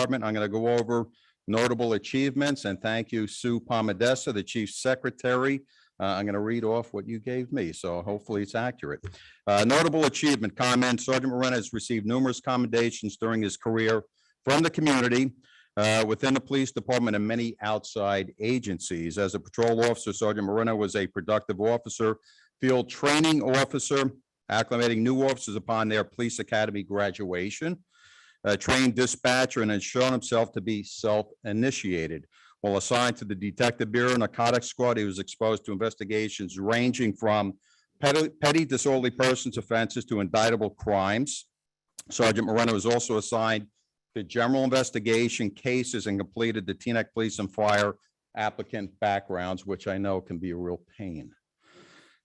Department. I'm going to go over notable achievements, and thank you, Sue Palmadessa, the Chief Secretary. I'm going to read off what you gave me, so hopefully it's accurate. Notable achievement comment: Sergeant Moreno has received numerous commendations during his career from the community, within the police department, and many outside agencies. As a patrol officer, Sergeant Moreno was a productive officer, field training officer, acclimating new officers upon their police academy graduation, a trained dispatcher, and has shown himself to be self-initiated. While assigned to the Detective Bureau Narcotics Squad, he was exposed to investigations ranging from petty disorderly persons offenses to indictable crimes. Sergeant Moreno was also assigned to general investigation cases and completed the Teaneck Police and Fire applicant backgrounds, which I know can be a real pain.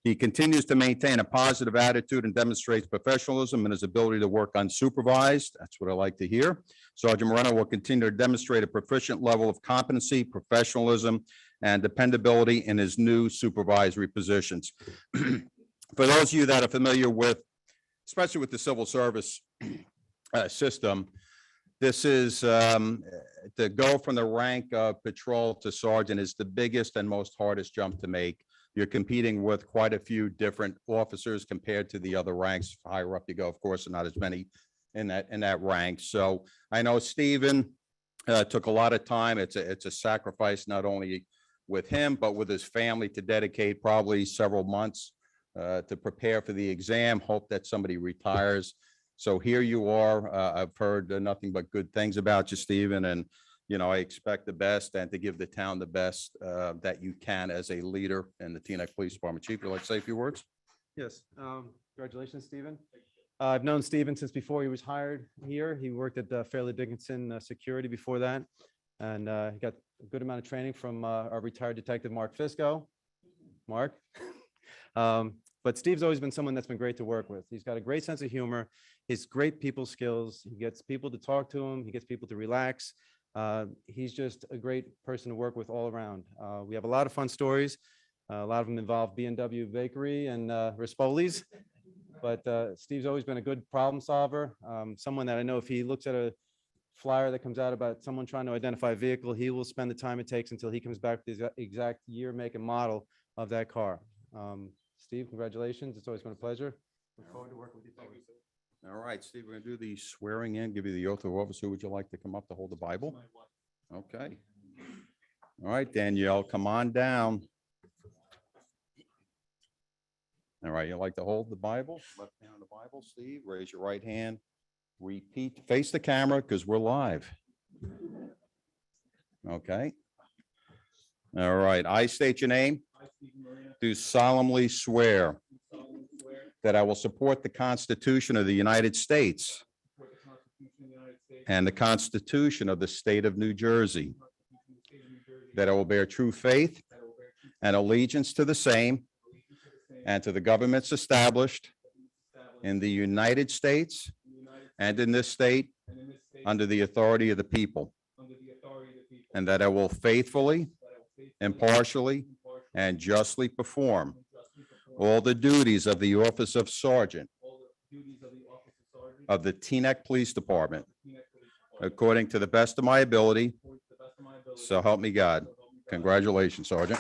He continues to maintain a positive attitude and demonstrates professionalism and his ability to work unsupervised. That's what I like to hear. Sergeant Moreno will continue to demonstrate a proficient level of competency, professionalism, and dependability in his new supervisory positions. For those of you that are familiar with, especially with the civil service system, this is to go from the rank of patrol to sergeant is the biggest and most hardest jump to make. You're competing with quite a few different officers compared to the other ranks. Higher up you go, of course, and not as many in that rank. So I know Stephen took a lot of time. It's a sacrifice, not only with him, but with his family, to dedicate probably several months to prepare for the exam. Hope that somebody retires. So here you are. I've heard nothing but good things about you, Stephen, and you know, I expect the best and to give the town the best that you can as a leader in the Teaneck Police Department. Chief, would you like to say a few words? Yes. Congratulations, Stephen. I've known Stephen since before he was hired here. He worked at Fairleigh Dickinson Security before that, and he got a good amount of training from our retired detective, Mark Fisco. Mark. But Steve's always been someone that's been great to work with. He's got a great sense of humor. He's great people skills. He gets people to talk to him. He gets people to relax. He's just a great person to work with all around. We have a lot of fun stories. A lot of them involve B&W Bakery and Rispoli's. But Steve's always been a good problem solver. Someone that I know if he looks at a flyer that comes out about someone trying to identify a vehicle, he will spend the time it takes until he comes back with the exact year, make, and model of that car. Steve, congratulations. It's always been a pleasure. Look forward to working with you. All right, Steve, we're going to do the swearing in, give you the oath of office. Who would you like to come up to hold the Bible? Okay. All right, Danielle, come on down. All right, you like to hold the Bible? Left hand on the Bible, Steve. Raise your right hand. Repeat, face the camera because we're live. Okay. All right, I state your name. Do solemnly swear that I will support the Constitution of the United States and the Constitution of the State of New Jersey, that I will bear true faith and allegiance to the same and to the governments established in the United States and in this state under the authority of the people, and that I will faithfully, impartially, and justly perform all the duties of the office of sergeant of the Teaneck Police Department according to the best of my ability. So help me God. Congratulations, Sergeant.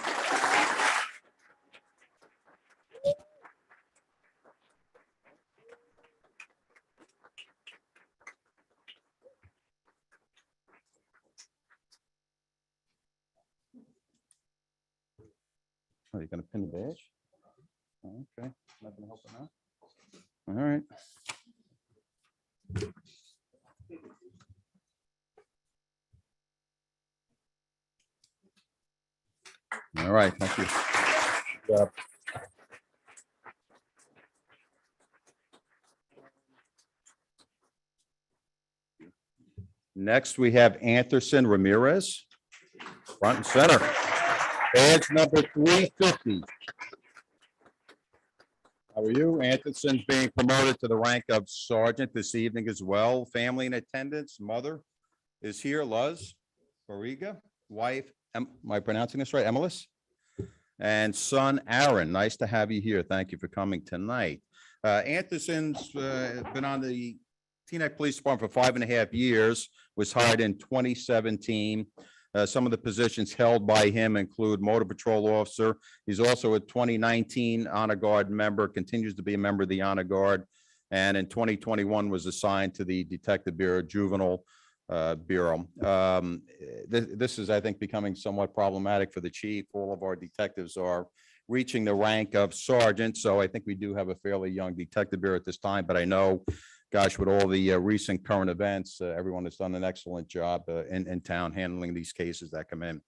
Are you going to pin the badge? Okay, not gonna help him out. All right. All right, thank you. Good job. Next, we have Anderson Ramirez, front and center. Badge number 350. How are you? Anderson's being promoted to the rank of sergeant this evening as well. Family in attendance, mother is here, Luz Bariga, wife, am I pronouncing this right, Emilis? And son, Aaron. Nice to have you here. Thank you for coming tonight. Anderson's been on the Teaneck Police Department for 5.5 years, was hired in 2017. Some of the positions held by him include motor patrol officer. He's also a 2019 Honor Guard member, continues to be a member of the Honor Guard. And in 2021 was assigned to the Detective Bureau Juvenile Bureau. This is, I think, becoming somewhat problematic for the chief. All of our detectives are reaching the rank of sergeant. So I think we do have a fairly young detective bureau at this time, but I know, gosh, with all the recent current events, everyone has done an excellent job in town handling these cases that come in.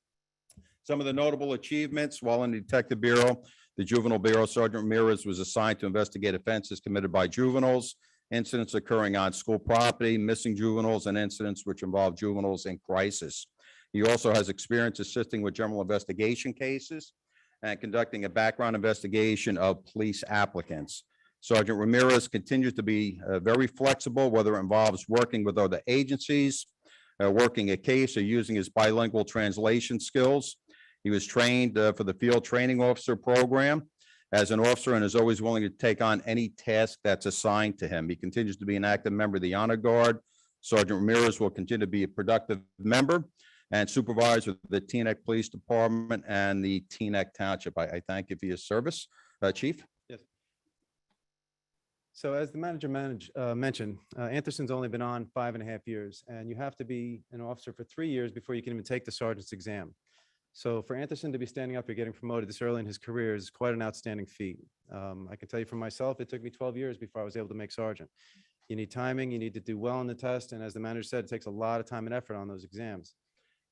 Some of the notable achievements while in the Detective Bureau, the Juvenile Bureau, Sergeant Ramirez was assigned to investigate offenses committed by juveniles, incidents occurring on school property, missing juveniles, and incidents which involve juveniles in crisis. He also has experience assisting with general investigation cases and conducting a background investigation of police applicants. Sergeant Ramirez continues to be very flexible, whether it involves working with other agencies, working a case, or using his bilingual translation skills. He was trained for the Field Training Officer Program as an officer and is always willing to take on any task that's assigned to him. He continues to be an active member of the Honor Guard. Sergeant Ramirez will continue to be a productive member and supervisor of the Teaneck Police Department and the Teaneck Township. I thank you for your service, Chief. Yes. So as the manager mentioned, Antherson's only been on 5.5 years, and you have to be an officer for 3 years before you can even take the sergeant's exam. So for Antherson to be standing up here getting promoted this early in his career is quite an outstanding feat. I can tell you for myself, it took me 12 years before I was able to make sergeant. You need timing, you need to do well on the test, and as the manager said, it takes a lot of time and effort on those exams.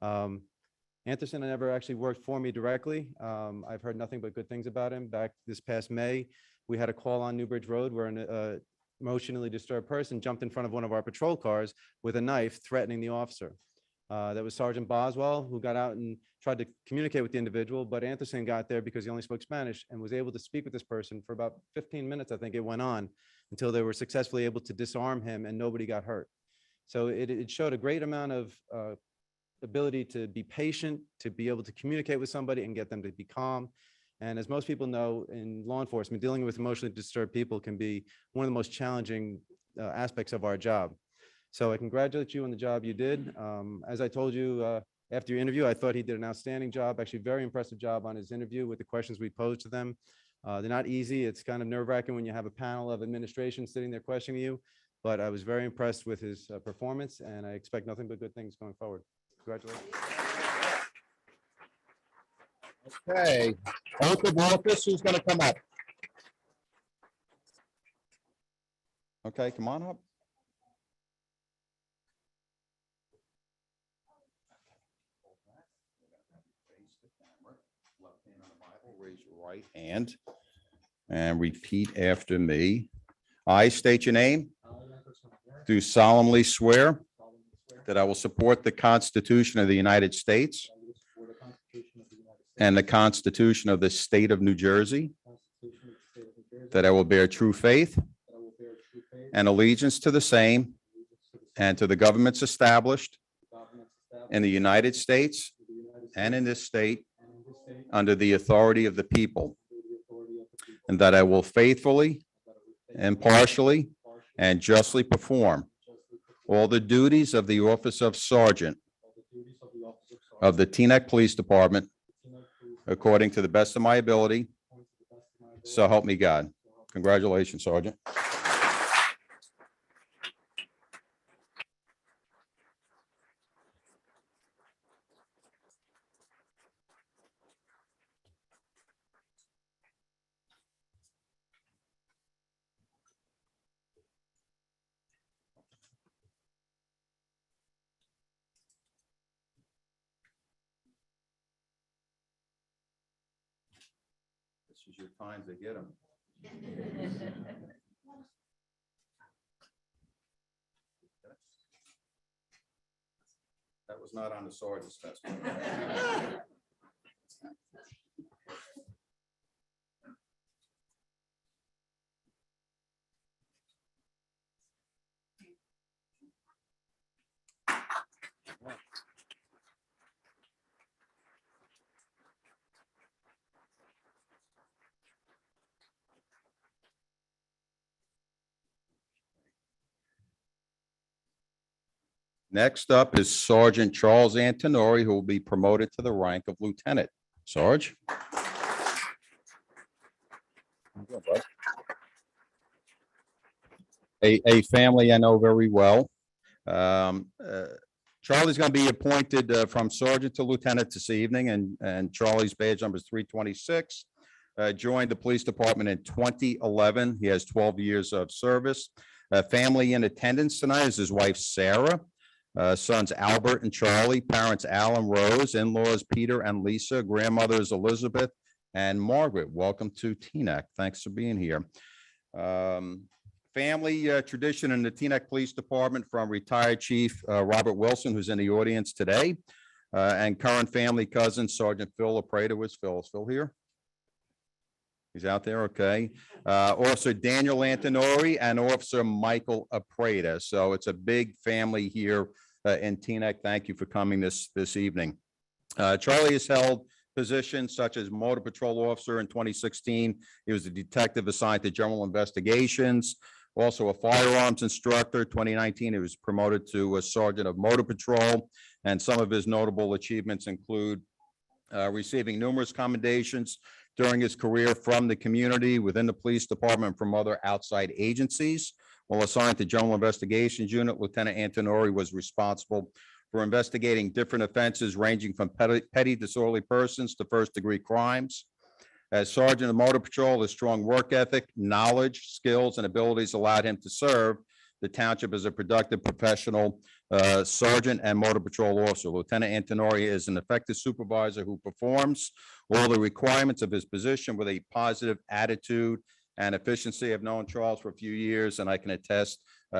Antherson never actually worked for me directly. I've heard nothing but good things about him. Back this past May, we had a call on Newbridge Road where an emotionally disturbed person jumped in front of one of our patrol cars with a knife threatening the officer. That was Sergeant Boswell, who got out and tried to communicate with the individual, but Antherson got there because he only spoke Spanish and was able to speak with this person for about 15 minutes, I think it went on, until they were successfully able to disarm him and nobody got hurt. So it showed a great amount of ability to be patient, to be able to communicate with somebody and get them to be calm. And as most people know, in law enforcement, dealing with emotionally disturbed people can be one of the most challenging aspects of our job. So I congratulate you on the job you did. As I told you after your interview, I thought he did an outstanding job, actually very impressive job on his interview with the questions we posed to them. They're not easy. It's kind of nerve-wracking when you have a panel of administration sitting there questioning you, but I was very impressed with his performance, and I expect nothing but good things going forward. Congratulations. Okay, oath of office, who's going to come up? Okay, come on up. Left hand on the Bible, raise your right hand and repeat after me. I state your name. Do solemnly swear that I will support the Constitution of the United States and the Constitution of the State of New Jersey, that I will bear true faith and allegiance to the same and to the governments established in the United States and in this state under the authority of the people, and that I will faithfully, impartially, and justly perform all the duties of the office of Sergeant of the Teaneck Police Department according to the best of my ability. So help me God. Congratulations, Sergeant. This is your time to get them. That was not on the sergeant's test. Next up is Sergeant Charles Antonori, who will be promoted to the rank of lieutenant. Sarge? A family I know very well. Um, uh, Charlie's going to be appointed from sergeant to lieutenant this evening, and Charlie's badge number is 326. Joined the police department in 2011. He has 12 years of service. Family in attendance tonight is his wife, Sarah, sons Albert and Charlie, parents Al and Rose, in-laws Peter and Lisa, grandmothers Elizabeth and Margaret. Welcome to Teaneck. Thanks for being here. Family tradition in the Teaneck Police Department from retired Chief Robert Wilson, who's in the audience today, and current family cousin Sergeant Phil Lapreda. Where's Phil? Is Phil here? He's out there, okay. Officer Daniel Antonori and Officer Michael Apreda. So it's a big family here in Teaneck. Thank you for coming this evening. Charlie has held positions such as Motor Patrol Officer in 2016. He was a detective assigned to General Investigations. Also a firearms instructor. 2019, he was promoted to a Sergeant of Motor Patrol. And some of his notable achievements include receiving numerous commendations during his career from the community, within the police department, from other outside agencies. While assigned to General Investigations Unit, Lieutenant Antonori was responsible for investigating different offenses ranging from petty disorderly persons to first-degree crimes. As Sergeant of Motor Patrol, his strong work ethic, knowledge, skills, and abilities allowed him to serve the township as a productive professional sergeant and motor patrol officer. Lieutenant Antonori is an effective supervisor who performs all the requirements of his position with a positive attitude and efficiency. I've known Charles for a few years, and I can attest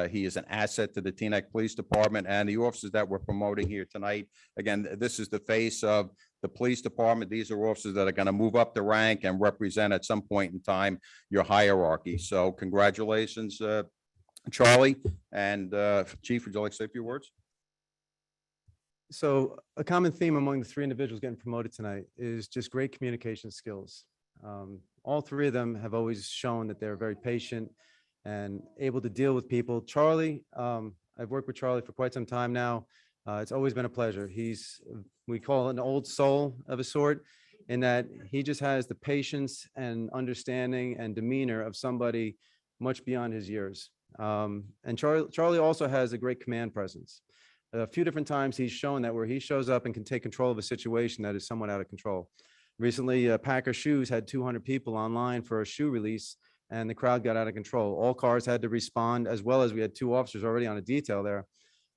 he is an asset to the Teaneck Police Department and the officers that we're promoting here tonight. Again, this is the face of the police department. These are officers that are going to move up the rank and represent at some point in time your hierarchy. So congratulations, Charlie. And Chief, would you like to say a few words? So a common theme among the three individuals getting promoted tonight is just great communication skills. All three of them have always shown that they're very patient and able to deal with people. Charlie, I've worked with Charlie for quite some time now. It's always been a pleasure. We call it an old soul of a sort, in that he just has the patience and understanding and demeanor of somebody much beyond his years. And Charlie also has a great command presence. A few different times he's shown that where he shows up and can take control of a situation that is somewhat out of control. Recently, Packer Shoes had 200 people online for a shoe release, and the crowd got out of control. All cars had to respond, as well as we had 2 officers already on a detail there.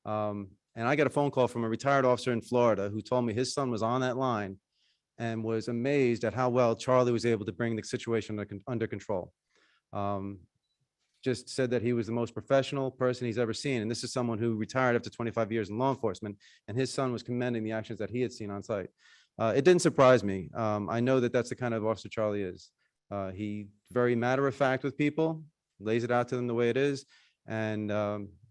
And I got a phone call from a retired officer in Florida who told me his son was on that line and was amazed at how well Charlie was able to bring the situation under control. Just said that he was the most professional person he's ever seen. And this is someone who retired after 25 years in law enforcement, and his son was commending the actions that he had seen on site. It didn't surprise me. I know that that's the kind of officer Charlie is. He very matter of fact with people, lays it out to them the way it is, and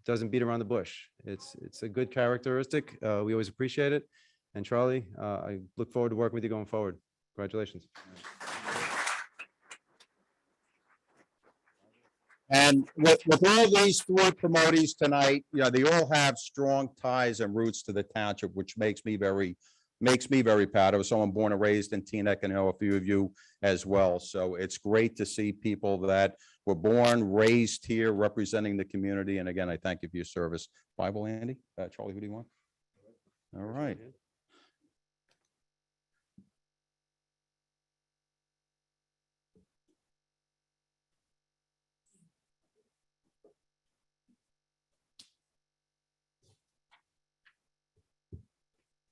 doesn't beat around the bush. It's a good characteristic. We always appreciate it. And Charlie, I look forward to working with you going forward. Congratulations. And with all these 4 promotees tonight, you know, they all have strong ties and roots to the township, which makes me very proud. I was someone born and raised in Teaneck, and I know a few of you as well. So it's great to see people that were born, raised here, representing the community. And again, I thank you for your service. Bible, Andy? Charlie, who do you want? All right.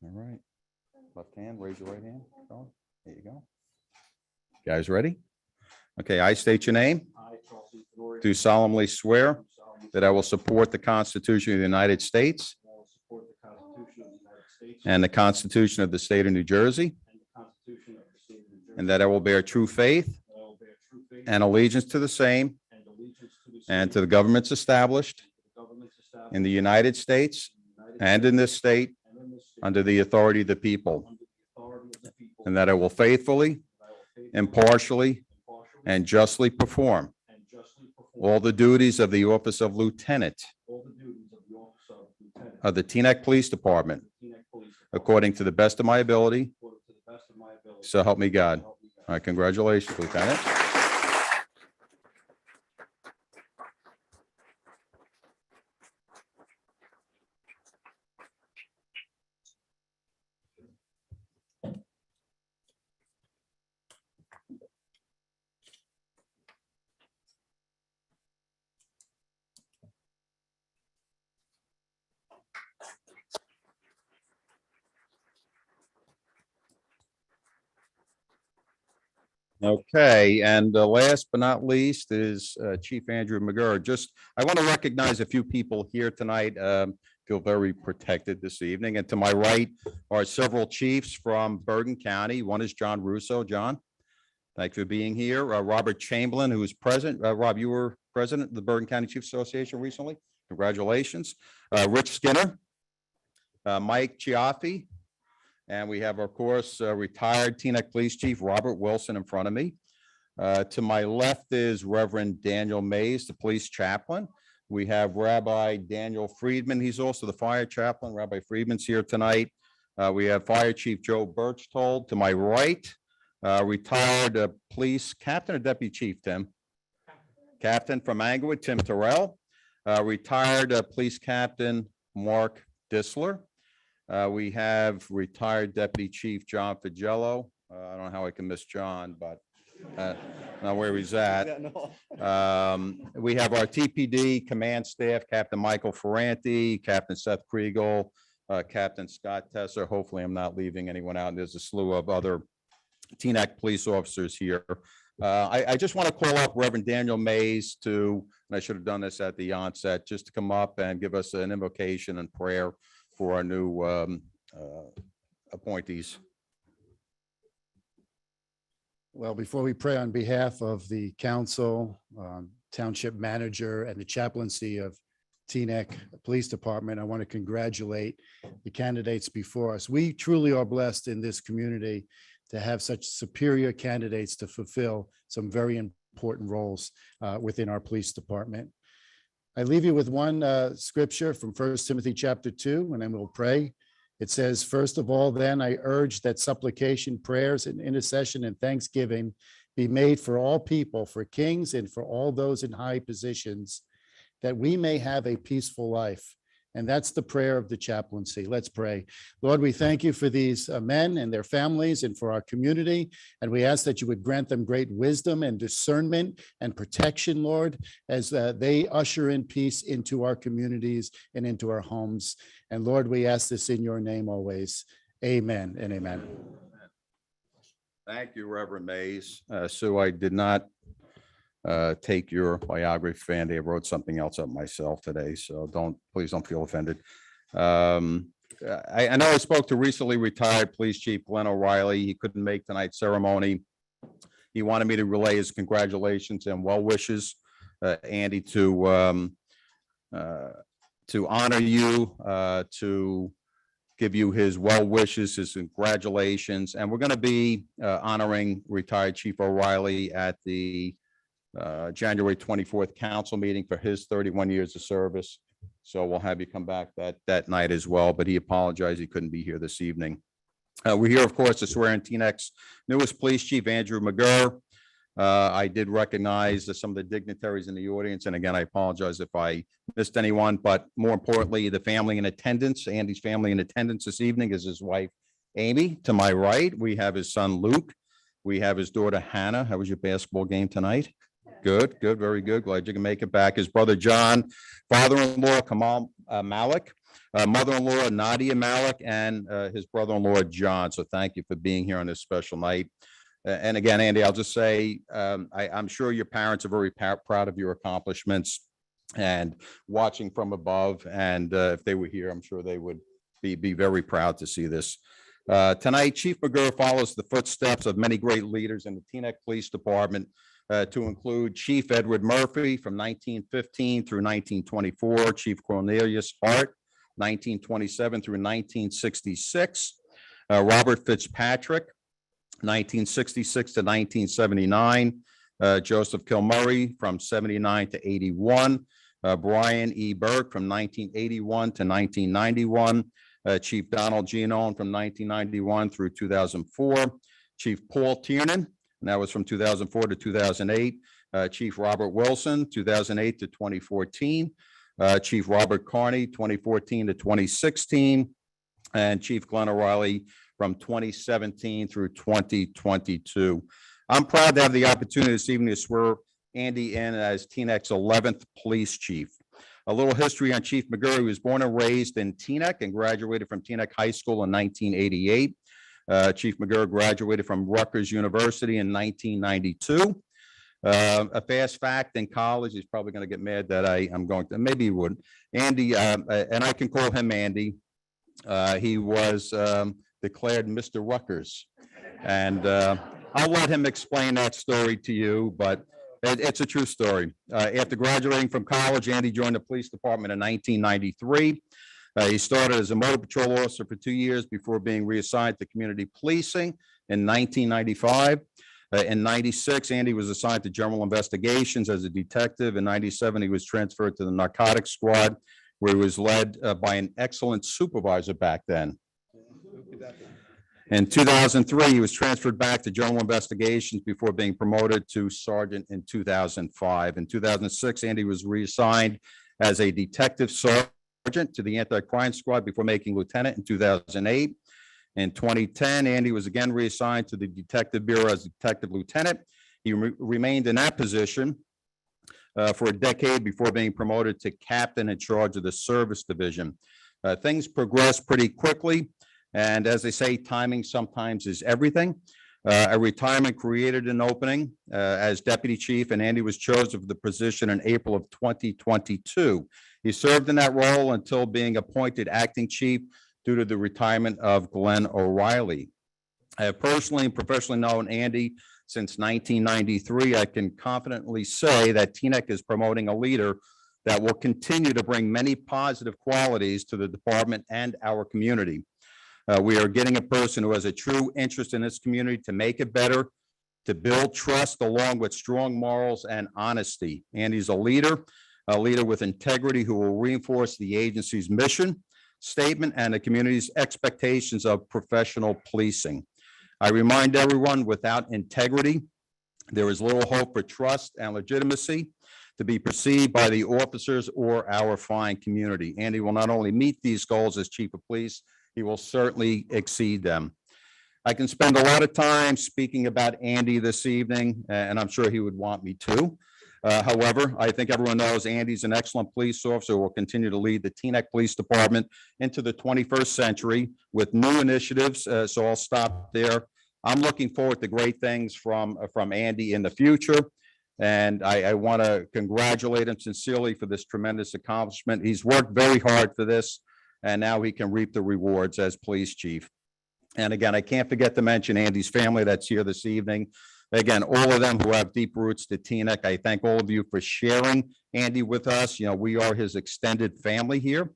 All right. Left hand, raise your right hand. There you go. Guys ready? Okay, I state your name. Do solemnly swear that I will support the Constitution of the United States and the Constitution of the State of New Jersey, and that I will bear true faith and allegiance to the same and to the governments established in the United States and in this state under the authority of the people, and that I will faithfully, impartially, and justly perform all the duties of the office of lieutenant of the Teaneck Police Department according to the best of my ability. So help me God. All right, congratulations, Lieutenant. Okay, and last but not least is Chief Andrew McGurr. I want to recognize a few people here tonight. Feel very protected this evening. And to my right are several chiefs from Bergen County. One is John Russo. John, thank you for being here. Robert Chamberlain, who is present. Rob, you were president of the Bergen County Chiefs Association recently. Congratulations. Rich Skinner, Mike Chiaffi. And we have, of course, retired Teaneck Police Chief Robert Wilson in front of me. To my left is Reverend Daniel Mays, the police chaplain. We have Rabbi Daniel Friedman. He's also the fire chaplain. Rabbi Friedman's here tonight. We have Fire Chief Joe Birchtold to my right. Retired police captain or deputy chief, Tim? Captain from Englewood, Tim Terrell. Retired police captain Mark Disler. We have retired Deputy Chief John Figello. I don't know how I can miss John, but not where he's at. We have our TPD command staff, Captain Michael Ferranti, Captain Seth Kriegel, Captain Scott Tesser. Hopefully I'm not leaving anyone out. There's a slew of other Teaneck police officers here. I just want to call up Reverend Daniel Mays and I should have done this at the onset, just to come up and give us an invocation and prayer for our new appointees. Well, before we pray on behalf of the council, township manager, and the chaplaincy of Teaneck Police Department, I want to congratulate the candidates before us. We truly are blessed in this community to have such superior candidates to fulfill some very important roles within our police department. I leave you with one scripture from 1 Timothy chapter 2, and then we'll pray. It says, first of all, then I urge that supplication, prayers, and intercession and thanksgiving be made for all people, for kings and for all those in high positions, that we may have a peaceful life. And that's the prayer of the chaplaincy. Let's pray. Lord, we thank you for these men and their families and for our community. And we ask that you would grant them great wisdom and discernment and protection, Lord, as they usher in peace into our communities and into our homes. And Lord, we ask this in your name always. Amen and amen. Thank you, Reverend Mays. Sue, I did not take your biography, Andy. I wrote something else up myself today, so please don't feel offended. I know I spoke to recently retired Police Chief Glenn O'Reilly. He couldn't make tonight's ceremony. He wanted me to relay his congratulations and well wishes, Andy, to honor you, to give you his well wishes, his congratulations, and we're going to be honoring retired Chief O'Reilly at the January 24th council meeting for his 31 years of service. So we'll have you come back that night as well, but he apologized he couldn't be here this evening. We're here, of course, to swear in Teaneck's newest police chief, Andrew McGurr. I did recognize some of the dignitaries in the audience, and again, I apologize if I missed anyone, but more importantly, the family in attendance. Andy's family in attendance this evening is his wife, Amy. To my right, we have his son, Luke. We have his daughter, Hannah. How was your basketball game tonight? Good, very good. Glad you can make it back. His brother, John, father-in-law, Kamal Malik, mother-in-law, Nadia Malik, and his brother-in-law, John. So thank you for being here on this special night. And again, Andy, I'll just say, I'm sure your parents are very proud of your accomplishments and watching from above. And if they were here, I'm sure they would be very proud to see this. Tonight, Chief McGurr follows the footsteps of many great leaders in the Teaneck Police Department, to include Chief Edward Murphy from 1915 through 1924, Chief Cornelius Hart, 1927 through 1966, Robert Fitzpatrick, 1966 to 1979, Joseph Kilmurray from 79 to 81, Brian E. Burke from 1981 to 1991, Chief Donald Gianone from 1991 through 2004, Chief Paul Tiernan, and that was from 2004 to 2008, Chief Robert Wilson, 2008 to 2014, Chief Robert Carney, 2014 to 2016, and Chief Glenn O'Reilly from 2017 through 2022. I'm proud to have the opportunity this evening to swear Andy in as Teanac's 11th police chief. A little history on Chief McGurry. He was born and raised in Teaneck and graduated from Teaneck High School in 1988. Chief McGurry graduated from Rutgers University in 1992. A fast fact, in college, he's probably going to get mad that I'm going to, maybe he wouldn't. Andy, and I can call him Andy. He was declared Mr. Rutgers. And I'll let him explain that story to you, but it's a true story. After graduating from college, Andy joined the police department in 1993. He started as a motor patrol officer for 2 years before being reassigned to community policing in 1995. In 96, Andy was assigned to general investigations as a detective. In 97, he was transferred to the narcotics squad, where he was led by an excellent supervisor back then. In 2003, he was transferred back to general investigations before being promoted to sergeant in 2005. In 2006, Andy was reassigned as a detective sergeant to the anti-crime squad before making lieutenant in 2008. In 2010, Andy was again reassigned to the Detective Bureau as detective lieutenant. He remained in that position for a decade before being promoted to captain in charge of the service division. Things progressed pretty quickly, and as they say, timing sometimes is everything. A retirement created an opening as deputy chief, and Andy was chosen for the position in April of 2022. He served in that role until being appointed acting chief due to the retirement of Glenn O'Reilly. I have personally and professionally known Andy since 1993. I can confidently say that Teaneck is promoting a leader that will continue to bring many positive qualities to the department and our community. We are getting a person who has a true interest in this community to make it better, to build trust along with strong morals and honesty. Andy's a leader with integrity who will reinforce the agency's mission statement and the community's expectations of professional policing. I remind everyone, without integrity, there is little hope for trust and legitimacy to be perceived by the officers or our fine community. Andy will not only meet these goals as chief of police, he will certainly exceed them. I can spend a lot of time speaking about Andy this evening, and I'm sure he would want me to. However, I think everyone knows Andy's an excellent police officer who will continue to lead the Teaneck Police Department into the 21st century with new initiatives. So I'll stop there. I'm looking forward to great things from Andy in the future. And I want to congratulate him sincerely for this tremendous accomplishment. He's worked very hard for this, and now he can reap the rewards as police chief. And again, I can't forget to mention Andy's family that's here this evening. Again, all of them who have deep roots to Teaneck. I thank all of you for sharing Andy with us. You know, we are his extended family here.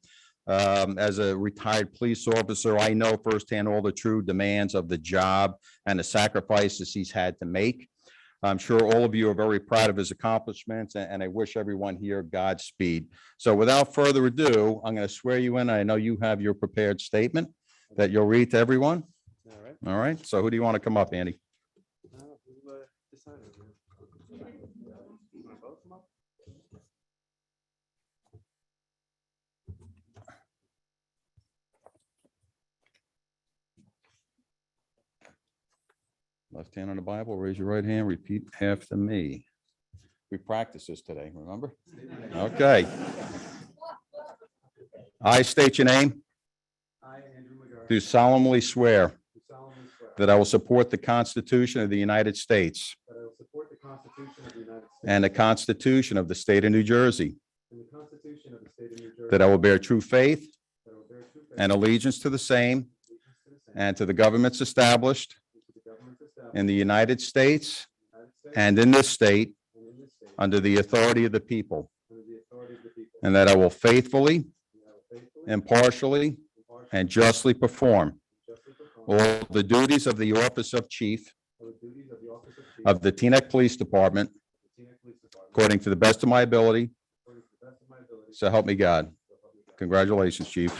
As a retired police officer, I know firsthand all the true demands of the job and the sacrifices he's had to make. I'm sure all of you are very proud of his accomplishments, and I wish everyone here Godspeed. So without further ado, I'm going to swear you in. I know you have your prepared statement that you'll read to everyone. All right. All right. So who do you want to come up, Andy? Left hand on the Bible, raise your right hand, repeat after me. We practiced this today, remember? Okay. I state your name. I, Andrew McGurry, Do solemnly swear do solemnly swear that I will support the Constitution of the United States that I will support the Constitution of the United States and the Constitution of the State of New Jersey, and the Constitution of the State of New Jersey, that I will bear true faith that I will bear true faith and allegiance to the same and allegiance to the same, and to the governments established and to the governments established in the United States in the United States and in this state and in this state, under the authority of the people, under the authority of the people, and that I will faithfully, and I will faithfully, impartially, impartially, and justly perform and justly perform all the duties of the office of chief all the duties of the office of chief of the Teaneck Police Department of the Teaneck Police Department according to the best of my ability, according to the best of my ability, So help me God. Congratulations, Chief.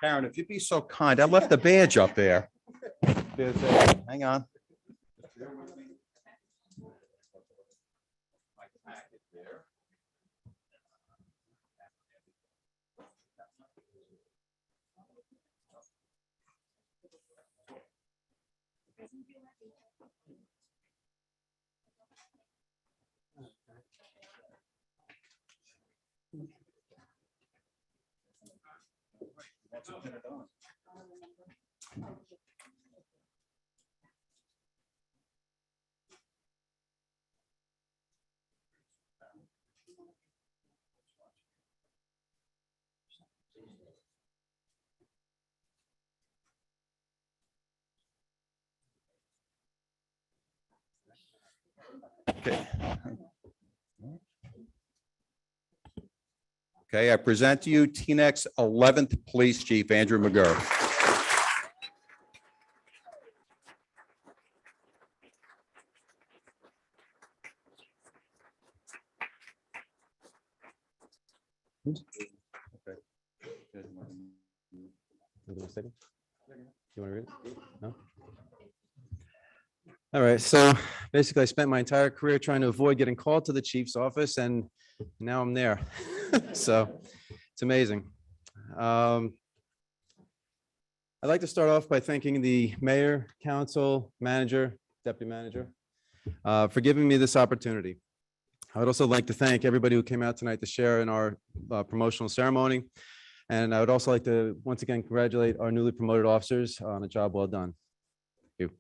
Karen, if you'd be so kind, I left the badge up there. Hang on. Okay. Okay, I present to you Teanac's 11th Police Chief, Andrew McGurr. You want to read it? No? All right, so basically I spent my entire career trying to avoid getting called to the chief's office, and now I'm there. So it's amazing. I'd like to start off by thanking the mayor, council, manager, deputy manager, for giving me this opportunity. I would also like to thank everybody who came out tonight to share in our promotional ceremony. And I would also like to once again congratulate our newly promoted officers on a job well done. Thank you.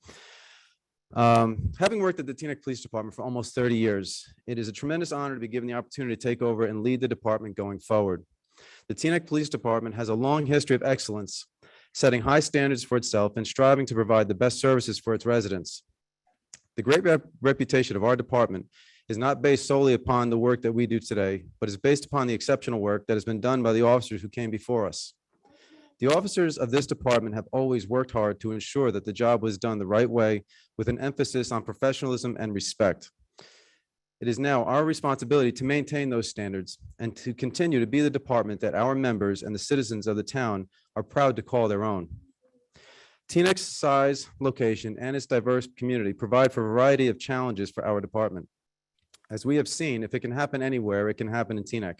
Having worked at the Teaneck Police Department for almost 30 years, it is a tremendous honor to be given the opportunity to take over and lead the department going forward. The Teaneck Police Department has a long history of excellence, setting high standards for itself and striving to provide the best services for its residents. The great reputation of our department is not based solely upon the work that we do today, but is based upon the exceptional work that has been done by the officers who came before us. The officers of this department have always worked hard to ensure that the job was done the right way, with an emphasis on professionalism and respect. It is now our responsibility to maintain those standards and to continue to be the department that our members and the citizens of the town are proud to call their own. Teaneck's size, location, and its diverse community provide for a variety of challenges for our department. As we have seen, if it can happen anywhere, it can happen in Teaneck.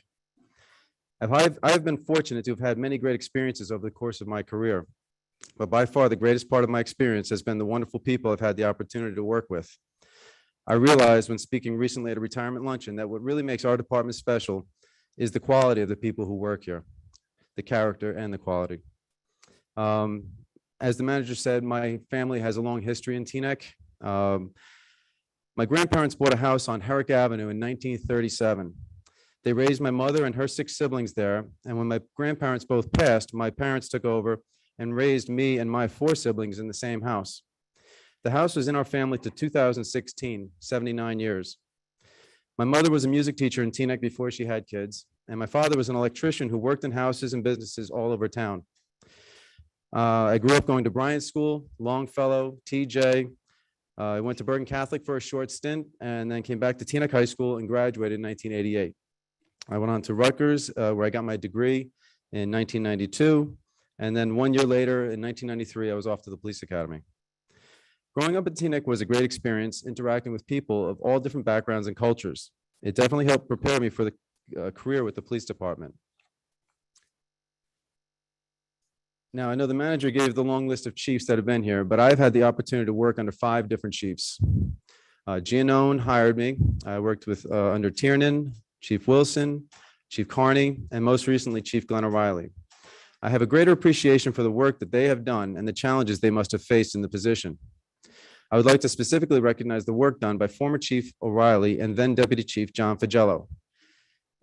I've been fortunate to have had many great experiences over the course of my career, but by far the greatest part of my experience has been the wonderful people I've had the opportunity to work with. I realized when speaking recently at a retirement luncheon that what really makes our department special is the quality of the people who work here, the character and the quality. As the manager said, my family has a long history in Teaneck. My grandparents bought a house on Herrick Avenue in 1937. They raised my mother and her 6 siblings there, and when my grandparents both passed, my parents took over and raised me and my 4 siblings in the same house. The house was in our family to 2016, 79 years. My mother was a music teacher in Teaneck before she had kids, and my father was an electrician who worked in houses and businesses all over town. I grew up going to Bryant School, Longfellow, TJ. I went to Bergen Catholic for a short stint and then came back to Teaneck High School and graduated in 1988. I went on to Rutgers, where I got my degree in 1992. And then 1 year later, in 1993, I was off to the police academy. Growing up at Teaneck was a great experience interacting with people of all different backgrounds and cultures. It definitely helped prepare me for the career with the police department. Now, I know the manager gave the long list of chiefs that have been here, but I've had the opportunity to work under 5 different chiefs. Giannone hired me. I worked with under Tiernan, Chief Wilson, Chief Carney, and most recently, Chief Glenn O'Reilly. I have a greater appreciation for the work that they have done and the challenges they must have faced in the position. I would like to specifically recognize the work done by former Chief O'Reilly and then Deputy Chief John Fagello.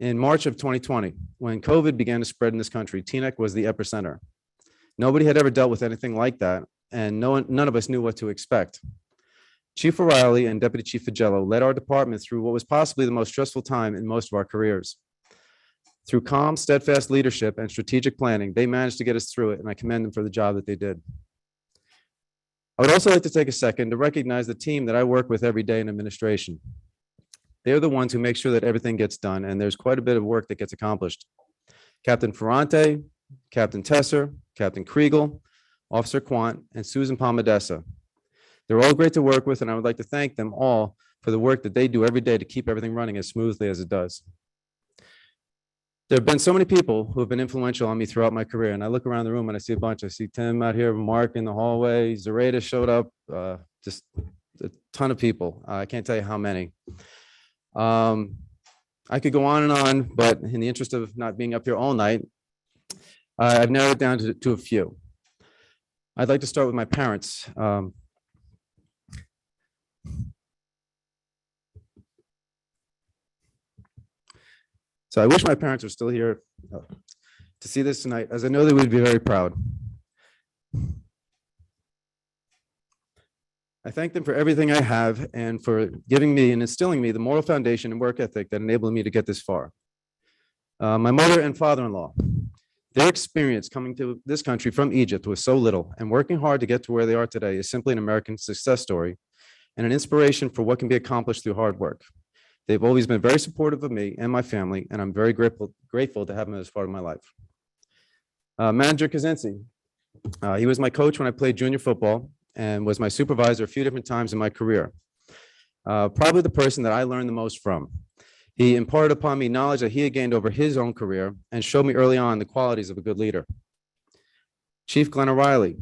In March of 2020, when COVID began to spread in this country, Teaneck was the epicenter. Nobody had ever dealt with anything like that, and none of us knew what to expect. Chief O'Reilly and Deputy Chief Fagello led our department through what was possibly the most stressful time in most of our careers. Through calm, steadfast leadership and strategic planning, they managed to get us through it, and I commend them for the job that they did. I would also like to take a second to recognize the team that I work with every day in administration. They're the ones who make sure that everything gets done, and there's quite a bit of work that gets accomplished. Captain Ferrante, Captain Tesser, Captain Kriegel, Officer Quant, and Susan Palmadessa. They're all great to work with, and I would like to thank them all for the work that they do every day to keep everything running as smoothly as it does. There have been so many people who have been influential on me throughout my career, and I look around the room and I see a bunch. I see Tim out here, Mark in the hallway, Zareta showed up, just a ton of people. I can't tell you how many. I could go on, but in the interest of not being up here all night, I've narrowed it down to a few. I'd like to start with my parents. So I wish my parents were still here to see this tonight, as I know they would be very proud. I thank them for everything I have and for giving me and instilling me the moral foundation and work ethic that enabled me to get this far. My mother and father-in-law, their experience coming to this country from Egypt was so little, and working hard to get to where they are today is simply an American success story and an inspiration for what can be accomplished through hard work. They've always been very supportive of me and my family, and I'm very grateful to have them as part of my life. Manager Kaczynski, he was my coach when I played junior football and was my supervisor a few different times in my career. Probably the person that I learned the most from. He imparted upon me knowledge that he had gained over his own career and showed me early on the qualities of a good leader. Chief Glenn O'Reilly,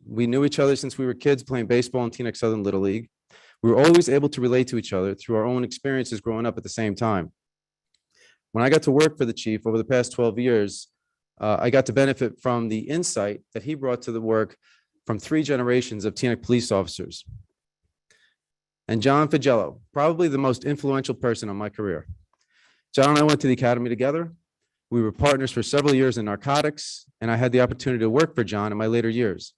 we knew each other since we were kids playing baseball in Teaneck Southern Little League. We were always able to relate to each other through our own experiences growing up at the same time. When I got to work for the chief over the past 12 years, I got to benefit from the insight that he brought to the work from 3 generations of Teaneck police officers. And John Figello, probably the most influential person on my career. John and I went to the academy together. We were partners for several years in narcotics, and I had the opportunity to work for John in my later years.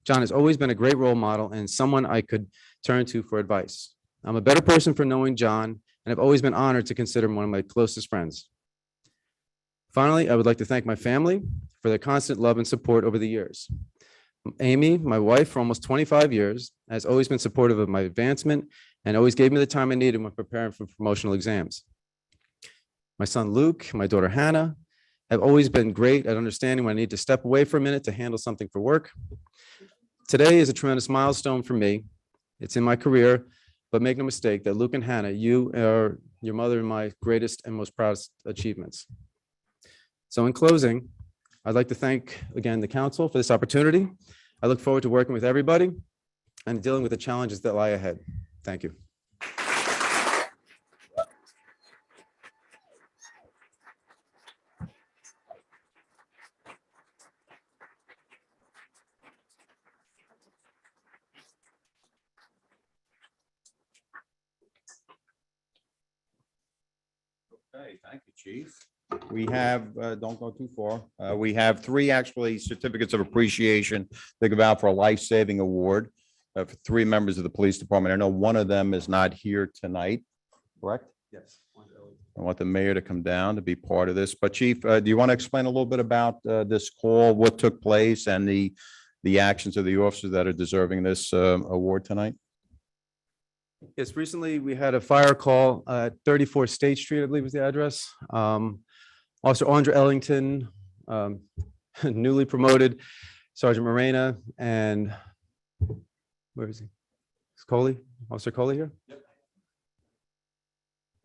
John has always been a great role model and someone I could turn to for advice. I'm a better person for knowing John, and I've always been honored to consider him one of my closest friends. Finally, I would like to thank my family for their constant love and support over the years. Amy, my wife, for almost 25 years, has always been supportive of my advancement and always gave me the time I needed when preparing for promotional exams. My son Luke, my daughter Hannah, have always been great at understanding when I need to step away for a minute to handle something for work. Today is a tremendous milestone for me. It's in my career, but make no mistake that Luke and Hannah, you are your mother and my greatest and most proudest achievements. So in closing, I'd like to thank again the council for this opportunity. I look forward to working with everybody and dealing with the challenges that lie ahead. Thank you. Okay, thank you, Chief. We have, don't go too far. We have 3 actually certificates of appreciation to give out for a life-saving award for 3 members of the police department. I know one of them is not here tonight, correct? Yes. I want the mayor to come down to be part of this. But Chief, do you want to explain a little bit about this call, what took place, and the actions of the officers that are deserving this award tonight? Yes, recently we had a fire call at 34 State Street, I believe was the address. Officer Andra Ellington, newly promoted, Sergeant Morena, and where is he? Is Coley? Officer Coley here?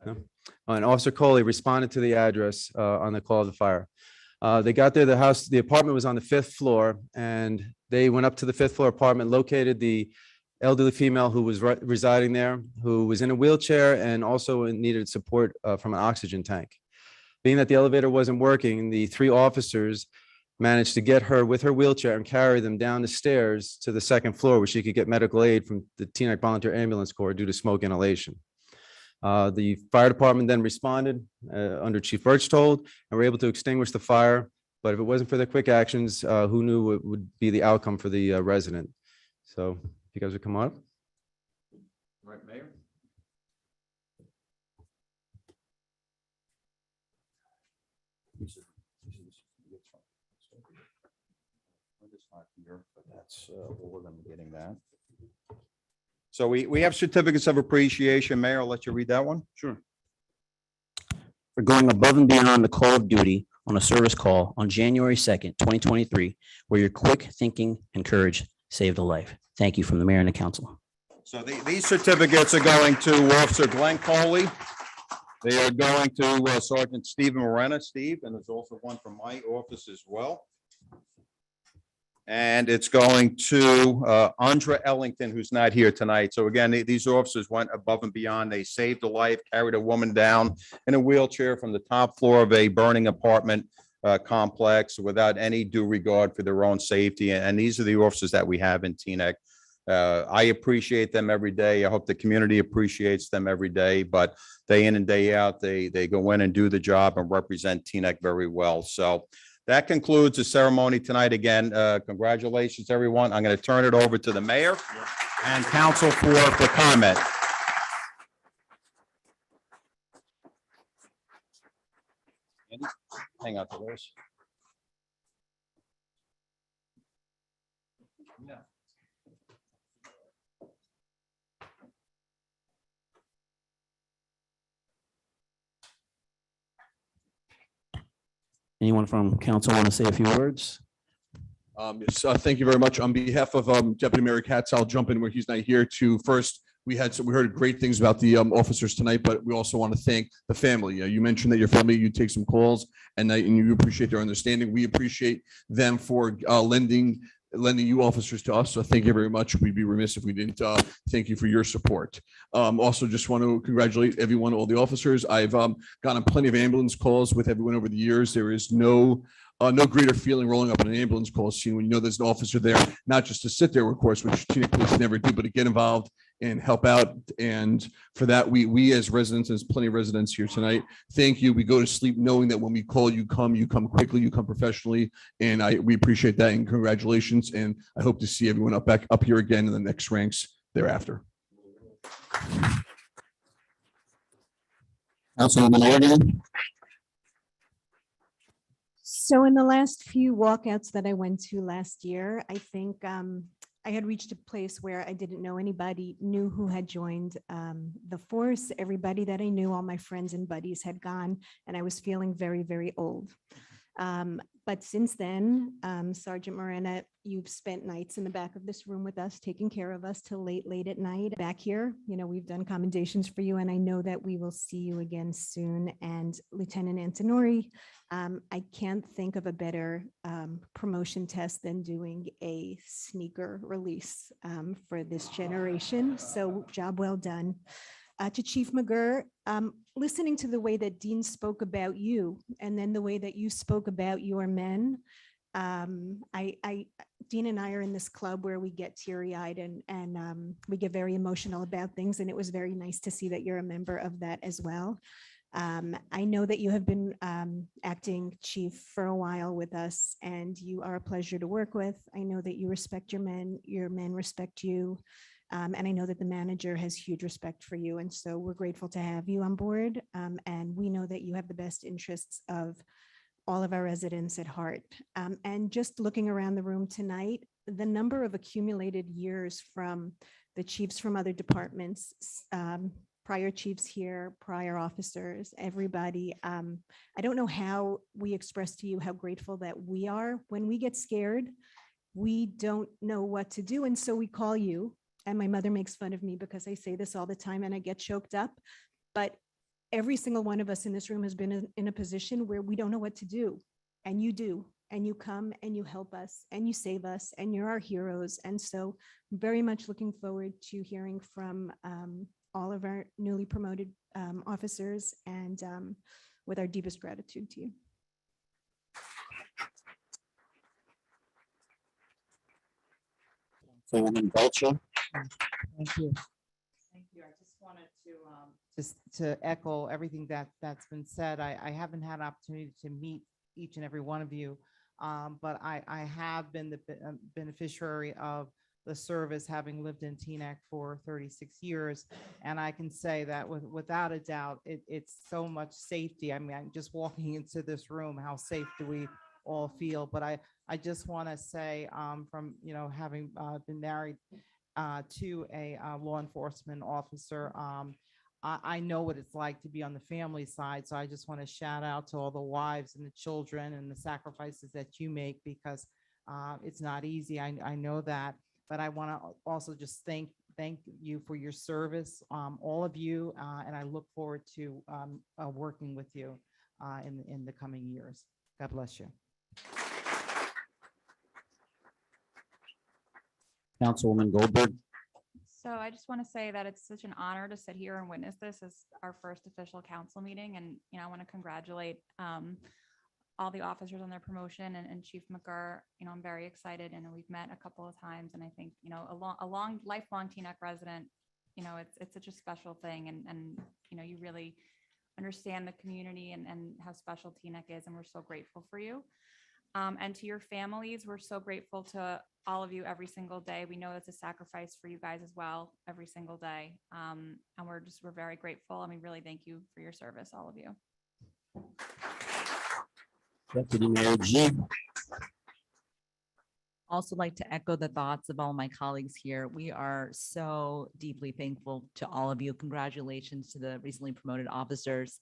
No? And Officer Coley responded to the address on the call of the fire. They got there, the apartment was on the 5th floor, and they went up to the 5th floor apartment, located the elderly female who was residing there, who was in a wheelchair and also needed support from an oxygen tank. Being that the elevator wasn't working, the 3 officers managed to get her with her wheelchair and carry them down the stairs to the 2nd floor where she could get medical aid from the Teaneck Volunteer Ambulance Corps due to smoke inhalation. The fire department then responded under Chief Birchtold and were able to extinguish the fire. But if it wasn't for their quick actions, who knew what would be the outcome for the resident? So if you guys would come up. All right, Mayor. That's, we're going to be getting that. So we have certificates of appreciation. Mayor, I'll let you read that one. Sure. For going above and beyond the call of duty on a service call on January 2nd, 2023, where your quick thinking and courage saved a life. Thank you from the mayor and the council. So these certificates are going to Officer Glenn Coley. They are going to Sergeant Stephen Morena, Steve, and there's also one from my office as well. And it's going to Andra Ellington, who's not here tonight. So again, these officers went above and beyond. They saved a life, carried a woman down in a wheelchair from the top floor of a burning apartment complex without any due regard for their own safety. And these are the officers that we have in Teaneck. I appreciate them every day. I hope the community appreciates them every day, but day in and day out, they go in and do the job and represent Teaneck very well. So that concludes the ceremony tonight. Again, congratulations, everyone. I'm going to turn it over to the mayor and council for comment. Andy, hang on to this. Anyone from council want to say a few words? Yes, thank you very much. On behalf of Deputy Mayor Katz, I'll jump in where he's not here to first. We heard great things about the officers tonight, but we also want to thank the family. You mentioned that your family, you take some calls and you appreciate their understanding. We appreciate them for lending you officers to us. So thank you very much. We'd be remiss if we didn't thank you for your support. Also just want to congratulate everyone, all the officers. I've gotten plenty of ambulance calls with everyone over the years. There is no greater feeling rolling up in an ambulance call scene when you know there's an officer there, not just to sit there, of course, which Teaneck police never do, but to get involved and help out. And for that, we as residents, there's plenty of residents here tonight. Thank you. We go to sleep knowing that when we call, you come quickly, you come professionally. And we appreciate that, and congratulations. And I hope to see everyone back up here again in the next ranks thereafter. Councilwoman Morgan. So in the last few walkouts that I went to last year, I think I had reached a place where I didn't know anybody new who had joined the force. Everybody that I knew, all my friends and buddies had gone, and I was feeling very, very old. But since then, Sergeant Morena, you've spent nights in the back of this room with us, taking care of us till late at night. Back here, we've done commendations for you, and I know that we will see you again soon. And Lieutenant Antonori, I can't think of a better promotion test than doing a sneaker release for this generation. So job well done. To Chief McGurr, listening to the way that Dean spoke about you, and then the way that you spoke about your men, Dean and I are in this club where we get teary-eyed and we get very emotional about things, and it was very nice to see that you're a member of that as well. I know that you have been acting chief for a while with us, and you are a pleasure to work with. I know that you respect your men respect you. And I know that the manager has huge respect for you. And so we're grateful to have you on board. And we know that you have the best interests of all of our residents at heart. And just looking around the room tonight, the number of accumulated years from the chiefs from other departments, prior chiefs here, prior officers, everybody. I don't know how we express to you how grateful that we are. When we get scared, we don't know what to do. And so we call you. And my mother makes fun of me because I say this all the time and I get choked up. But every single one of us in this room has been in a position where we don't know what to do. And you do. And you come and you help us and you save us and you're our heroes. And so I'm very much looking forward to hearing from all of our newly promoted officers, and with our deepest gratitude to you. Councilwoman Belcher. Thank you. Thank you. I just wanted to just to echo everything that's been said. I haven't had an opportunity to meet each and every one of you, but I have been the beneficiary of the service, having lived in Teaneck for 36 years. And I can say that without a doubt, it's so much safety. I mean, I'm just walking into this room, how safe do we all feel? But I just want to say from, having been married to a law enforcement officer, I know what it's like to be on the family side. So I just want to shout out to all the wives and the children and the sacrifices that you make, because it's not easy. I know that, but I want to also just thank you for your service, all of you, and I look forward to working with you in the coming years. God bless you. Councilwoman Goldberg. So I just want to say that it's such an honor to sit here and witness this as our first official council meeting. And, I want to congratulate all the officers on their promotion and Chief McGurr. I'm very excited, and we've met a couple of times. And I think, a long lifelong Teaneck resident, it's such a special thing. And you really understand the community and how special Teaneck is. And we're so grateful for you. And to your families, we're so grateful to all of you every single day. We know it's a sacrifice for you guys as well every single day. And we're very grateful. And we really thank you for your service, all of you. Deputy Mayor G. Also like to echo the thoughts of all my colleagues here. We are so deeply thankful to all of you. Congratulations to the recently promoted officers.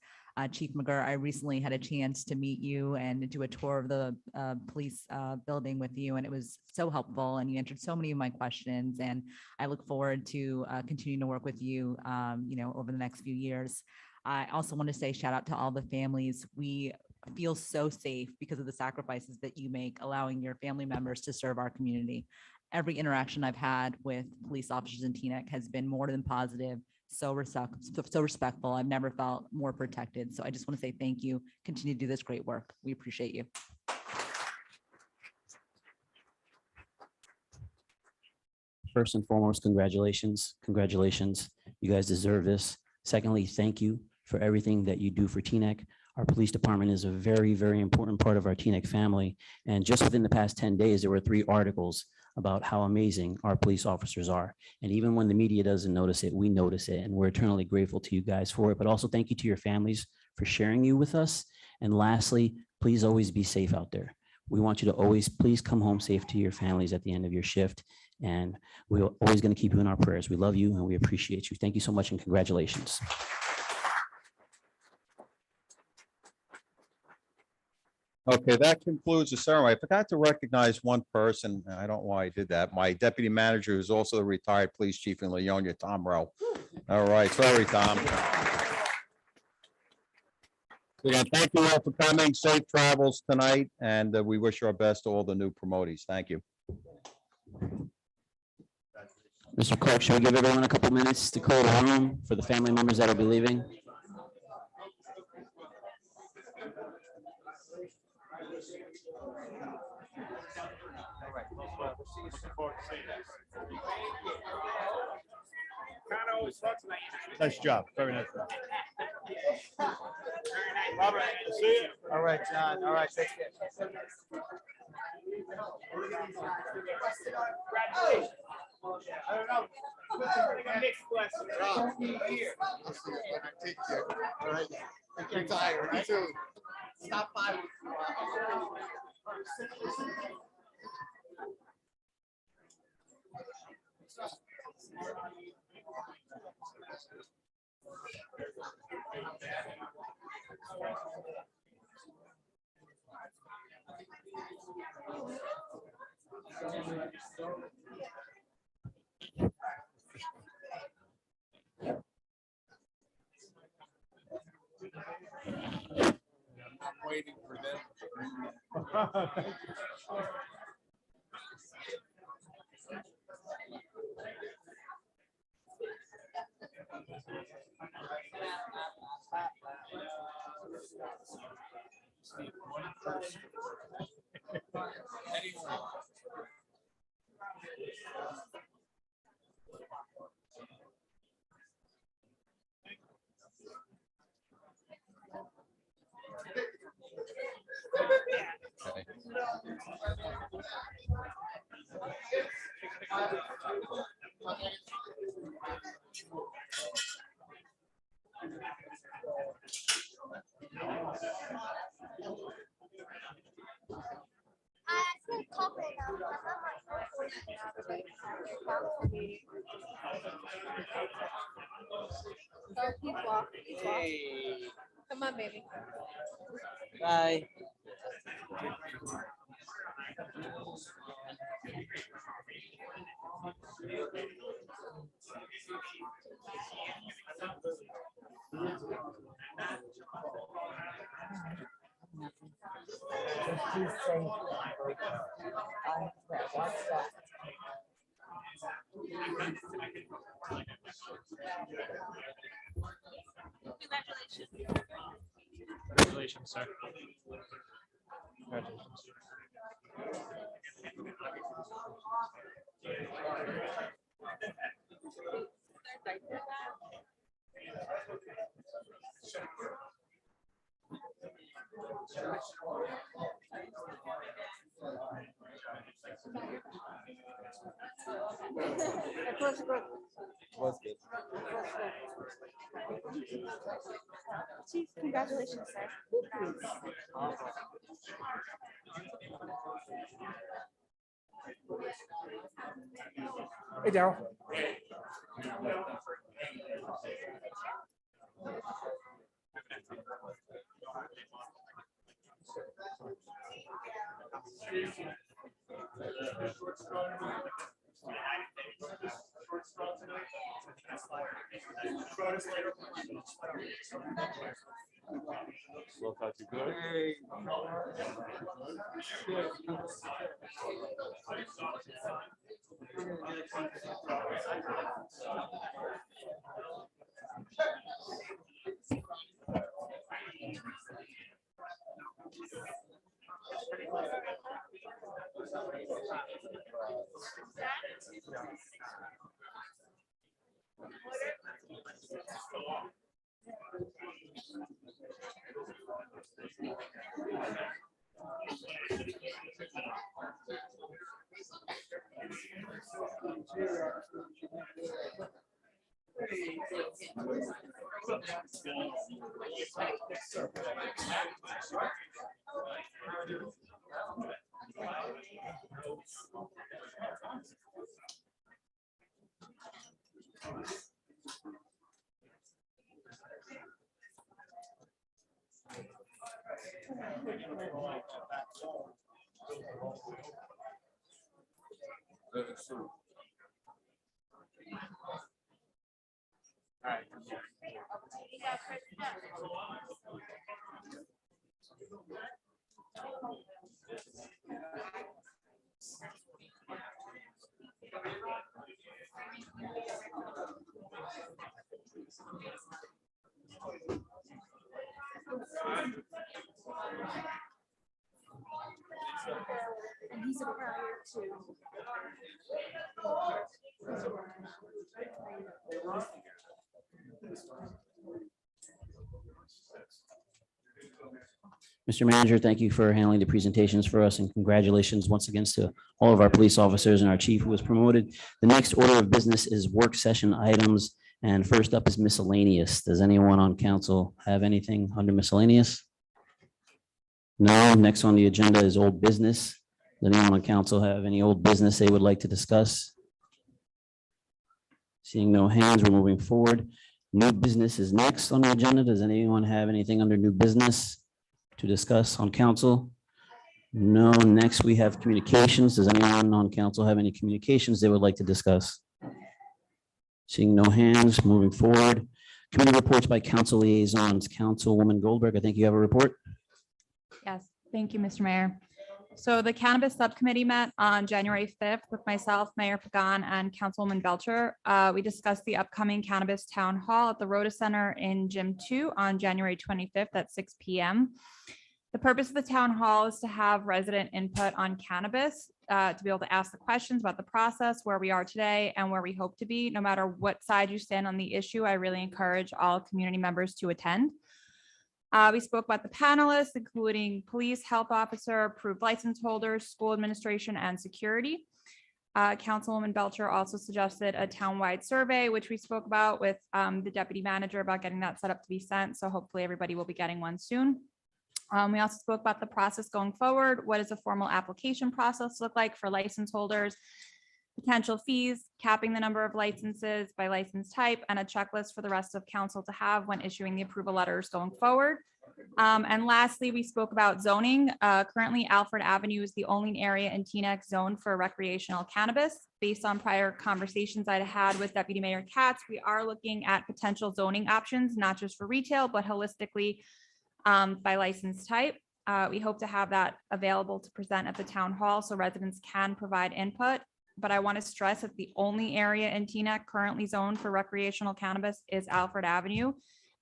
Chief McGurr, I recently had a chance to meet you and do a tour of the police building with you, and it was so helpful, and you answered so many of my questions, and I look forward to continuing to work with you, over the next few years. I also want to say shout out to all the families. We feel so safe because of the sacrifices that you make, allowing your family members to serve our community. Every interaction I've had with police officers in Teaneck has been more than positive, so respectful. I've never felt more protected. So I just want to say thank you. Continue to do this great work. We appreciate you. First and foremost, congratulations. Congratulations. You guys deserve this. Secondly, thank you for everything that you do for Teaneck. Our police department is a very, very important part of our Teaneck family. And just within the past 10 days, there were 3 articles about how amazing our police officers are. And even when the media doesn't notice it, we notice it. And we're eternally grateful to you guys for it. But also thank you to your families for sharing you with us. And lastly, please always be safe out there. We want you to always, please come home safe to your families at the end of your shift. And we're always going to keep you in our prayers. We love you and we appreciate you. Thank you so much and congratulations. Okay, that concludes the ceremony. I forgot to recognize one person. I don't know why I did that. My deputy manager, who's also the retired police chief in Leonia, Tom Rowe. All right, sorry, Tom. Again, thank you all for coming. Safe travels tonight, and we wish our best to all the new promotees. Thank you. Mr. Clerk, should we give everyone a couple minutes to clear the room for the family members that will be leaving? Nice job. Very nice job. All right, John. All right, take care. I don't know. Next question. Take care. All right. You're tired, right? You too. Stop by. I'm waiting for them. Okay. Come on, baby. Bye. Congratulations, sir. Chief, congratulations, sir. Hey, Daryl. And he's a prior to. Mr. Manager, thank you for handling the presentations for us, and congratulations once again to all of our police officers and our chief who was promoted. The next order of business is work session items, and first up is miscellaneous. Does anyone on council have anything under miscellaneous? No. Next on the agenda is old business. Does anyone on council have any old business they would like to discuss? Seeing no hands, we're moving forward. New business is next on the agenda. Does anyone have anything under new business to discuss on council? No. Next, we have communications. Does anyone on council have any communications they would like to discuss? Seeing no hands, moving forward. Committee reports by council liaisons. Councilwoman Goldberg, I think you have a report. Yes, thank you, Mr. Mayor. So the Cannabis Subcommittee met on January 5th with myself, Mayor Pagan, and Councilwoman Belcher. We discussed the upcoming Cannabis Town Hall at the Rhoda Center in Gym 2 on January 25th at 6 p.m. The purpose of the town hall is to have resident input on cannabis, to be able to ask the questions about the process, where we are today and where we hope to be. No matter what side you stand on the issue, I really encourage all community members to attend. We spoke about the panelists, including police, health officer, approved license holders, school administration, and security. Councilwoman Belcher also suggested a townwide survey, which we spoke about with the deputy manager about getting that set up to be sent. So hopefully everybody will be getting one soon. We also spoke about the process going forward. What does a formal application process look like for license holders? Potential fees, capping the number of licenses by license type, and a checklist for the rest of council to have when issuing the approval letters going forward. And lastly, we spoke about zoning. Currently, Alfred Avenue is the only area in Teaneck zoned for recreational cannabis. Based on prior conversations I had with Deputy Mayor Katz, we are looking at potential zoning options, not just for retail, but holistically by license type. We hope to have that available to present at the town hall so residents can provide input. But I want to stress that the only area in Teaneck currently zoned for recreational cannabis is Alfred Avenue,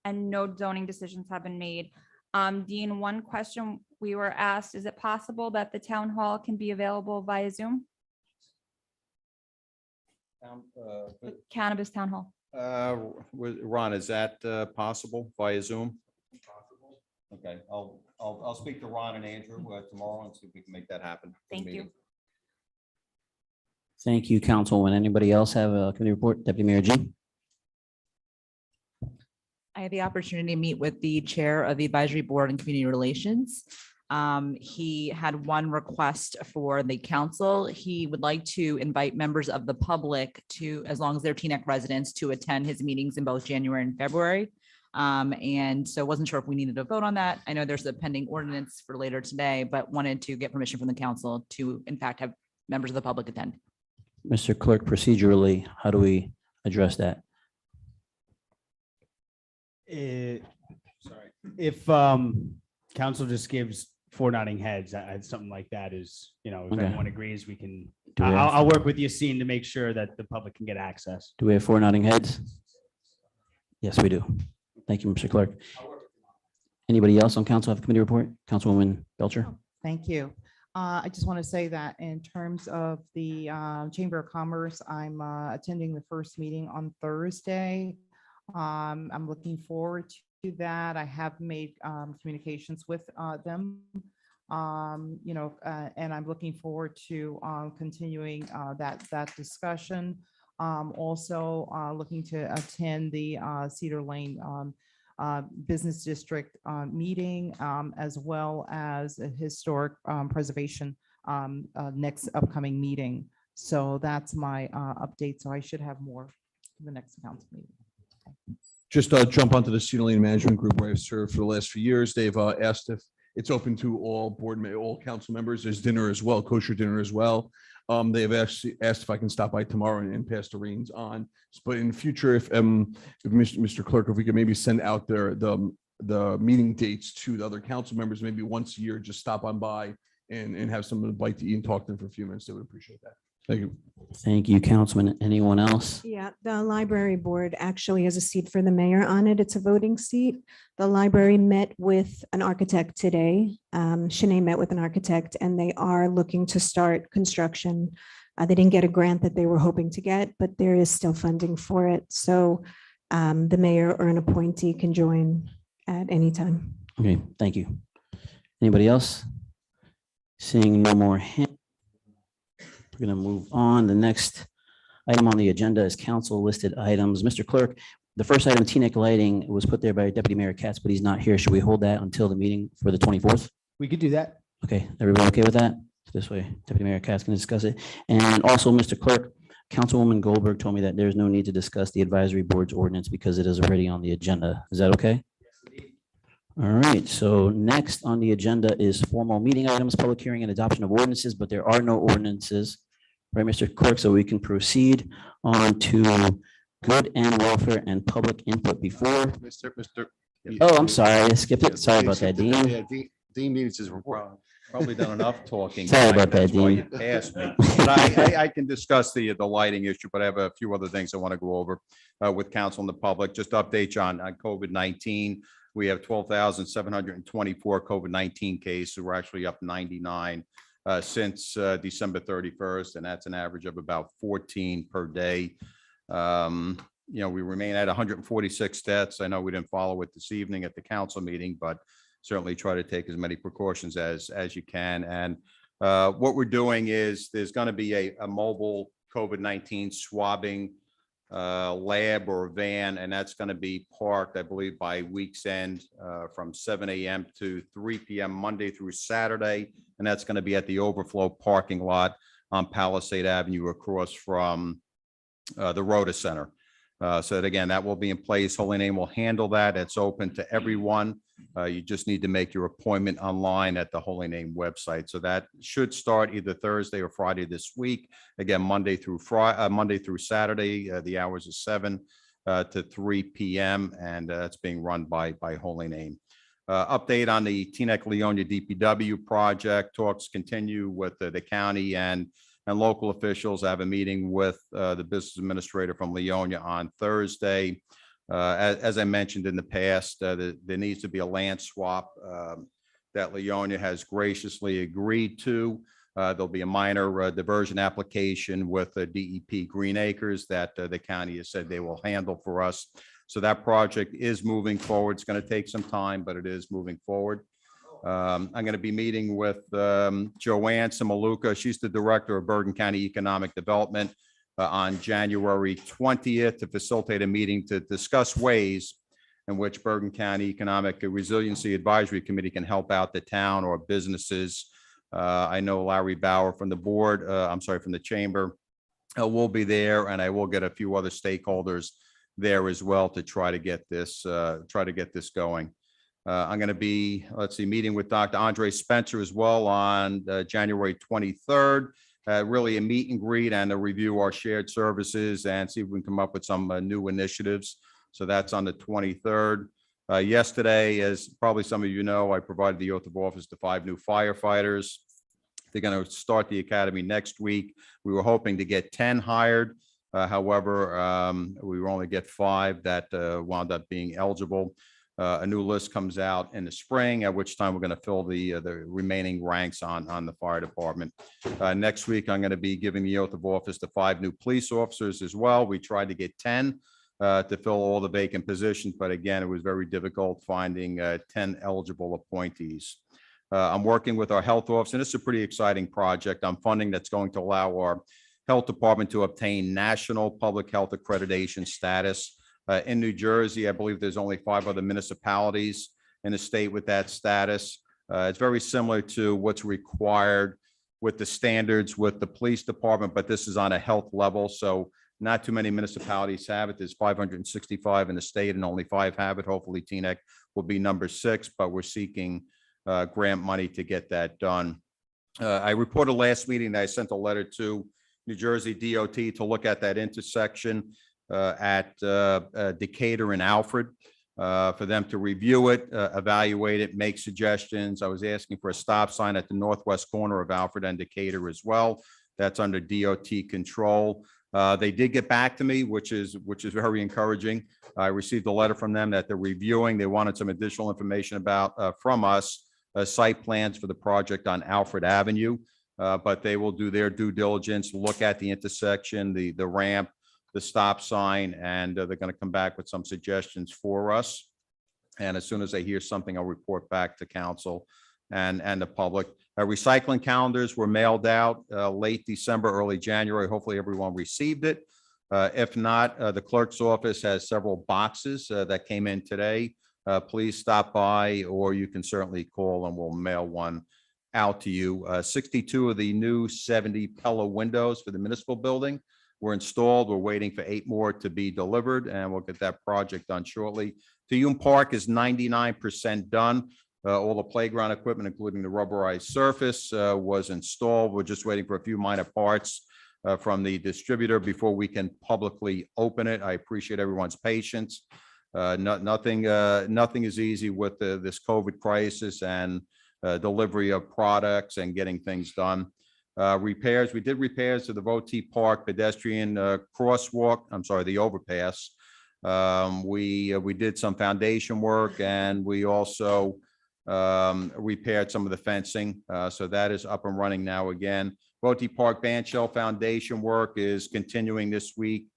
and no zoning decisions have been made. Dean, one question we were asked, is it possible that the town hall can be available via Zoom? The Cannabis town hall. Ron, is that possible via Zoom? Okay, I'll speak to Ron and Andrew tomorrow and see if we can make that happen. for the Thank you. meeting. Thank you, Councilwoman. Anybody else have a committee report? Deputy Mayor G. I had the opportunity to meet with the chair of the advisory board and community relations. He had one request for the council. He would like to invite members of the public to, as long as they're Teaneck residents, to attend his meetings in both January and February. And so wasn't sure if we needed to vote on that. I know there's a pending ordinance for later today, but wanted to get permission from the council to, in fact, have members of the public attend. Mr. Clerk, procedurally, how do we address that? Sorry, if council just gives 4 nodding heads, something like that is, if Okay. everyone agrees, we can, Do we have- I'll work with Yassine to make sure that the public can get access. Do we have 4 nodding heads? Yes, we do. Thank you, Mr. Clerk. Anybody else on council have a committee report? Councilwoman Belcher? Thank you. I just want to say that in terms of the Chamber of Commerce, I'm attending the first meeting on Thursday. I'm looking forward to that. I have made communications with them, and I'm looking forward to continuing that discussion. Also looking to attend the Cedar Lane Business District meeting, as well as a historic preservation next upcoming meeting. So that's my update. So I should have more for the next council meeting. Just jump onto the Cedar Lane Management Group where I've served for the last few years. They've asked if it's open to all all council members. There's dinner as well, kosher dinner as well. They've asked if I can stop by tomorrow and pass the reins on. But in the future, if Mr. Clerk, if we could maybe send out the meeting dates to the other council members, maybe once a year, just stop on by and have someone to bite to eat and talk to them for a few minutes. They would appreciate that. Thank you. Thank you, Councilman. Anyone else? Yeah, the library board actually has a seat for the mayor on it. It's a voting seat. The library met with an architect today. Shanae met with an architect, and they are looking to start construction. They didn't get a grant that they were hoping to get, but there is still funding for it. So the mayor or an appointee can join at any time. Okay, thank you. Anybody else? Seeing no more hands. We're going to move on. The next item on the agenda is council listed items. Mr. Clerk, the first item, Teaneck lighting, was put there by Deputy Mayor Katz, but he's not here. Should we hold that until the meeting for the 24th? We could do that. Okay, everybody okay with that? This way, Deputy Mayor Katz can discuss it. And also, Mr. Clerk, Councilwoman Goldberg told me that there's no need to discuss the advisory board's ordinance because it is already on the agenda. Is that okay? All right, so next on the agenda is formal meeting items, public hearing and adoption of ordinances, but there are no ordinances. Right, Mr. Clerk, so we can proceed on to good and welfare and public input before. Mr. Oh, I'm sorry, I skipped it. Sorry about that, Dean. Yeah, Dean needs his report. Probably done enough talking. Sorry about tonight. that, That's why Dean. you passed me. But I can discuss the lighting issue, but I have a few other things I want to go over with council and the public. Just update you on COVID-19. We have 12,724 COVID-19 cases. We're actually up 99 since December 31st, and that's an average of about 14 per day. We remain at 146 deaths. I know we didn't follow it this evening at the council meeting, but certainly try to take as many precautions as you can. And What we're doing is there's going to be a mobile COVID-19 swabbing lab or van, and that's going to be parked, I believe, by week's end from 7 a.m. to 3 p.m. Monday through Saturday. And that's going to be at the overflow parking lot on Palisade Avenue across from the Rhoda Center. So that, again, that will be in place. Holy Name will handle that. It's open to everyone. You just need to make your appointment online at the Holy Name website. So that should start either Thursday or Friday this week. Again, Monday through Saturday, the hours are 7 to 3 p.m. and it's being run by Holy Name. Update on the Teaneck Leonia DPW project. Talks continue with the county and local officials. I have a meeting with the business administrator from Leonia on Thursday. As I mentioned in the past, there needs to be a land swap that Leonia has graciously agreed to. There'll be a minor diversion application with DEP Green Acres that the county has said they will handle for us. So that project is moving forward. It's going to take some time, but it is moving forward. I'm going to be meeting with Joanne Samaluka. She's the director of Bergen County Economic Development on January 20th to facilitate a meeting to discuss ways in which Bergen County Economic Resiliency Advisory Committee can help out the town or businesses. I know Larry Bauer from the board, from the chamber will be there, and I will get a few other stakeholders there as well to try to get this going. I'm going to be, meeting with Dr. Andre Spencer as well on January 23rd. Really a meet and greet and a review our shared services and see if we can come up with some new initiatives. So that's on the 23rd. Yesterday, as probably some of you know, I provided the oath of office to 5 new firefighters. They're going to start the academy next week. We were hoping to get 10 hired. However, we will only get 5 that wound up being eligible. A new list comes out in the spring, at which time we're going to fill the remaining ranks on the fire department. Next week, I'm going to be giving the oath of office to 5 new police officers as well. We tried to get 10 to fill all the vacant positions, but again, it was very difficult finding 10 eligible appointees. I'm working with our health office, and it's a pretty exciting project. I'm funding that's going to allow our health department to obtain national public health accreditation status. In New Jersey, I believe there's only 5 other municipalities in the state with that status. It's very similar to what's required with the standards with the police department, but this is on a health level. So not too many municipalities have it. There's 565 in the state and only 5 have it. Hopefully Teaneck will be number 6, but we're seeking grant money to get that done. I reported last meeting that I sent a letter to New Jersey DOT to look at that intersection at Decatur and Alfred for them to review it, evaluate it, make suggestions. I was asking for a stop sign at the northwest corner of Alfred and Decatur as well. That's under DOT control. They did get back to me, which is very encouraging. I received a letter from them that they're reviewing. They wanted some additional information about from us site plans for the project on Alfred Avenue, but they will do their due diligence, look at the intersection, the ramp, the stop sign, and they're going to come back with some suggestions for us. And as soon as I hear something, I'll report back to council and the public. Recycling calendars were mailed out late December, early January. Hopefully everyone received it. If not, the clerk's office has several boxes that came in today. Please stop by, or you can certainly call and we'll mail one out to you. 62 of the new 70 Pella windows for the municipal building were installed. We're waiting for 8 more to be delivered, and we'll get that project done shortly. Fayum Park is 99% done. All the playground equipment, including the rubberized surface, was installed. We're just waiting for a few minor parts from the distributor before we can publicly open it. I appreciate everyone's patience. Nothing is easy with this COVID crisis and delivery of products and getting things done. Repairs, we did repairs to the Voti Park pedestrian crosswalk, the overpass. We did some foundation work, and we also repaired some of the fencing. So that is up and running now again. Voti Park bandshell foundation work is continuing this week.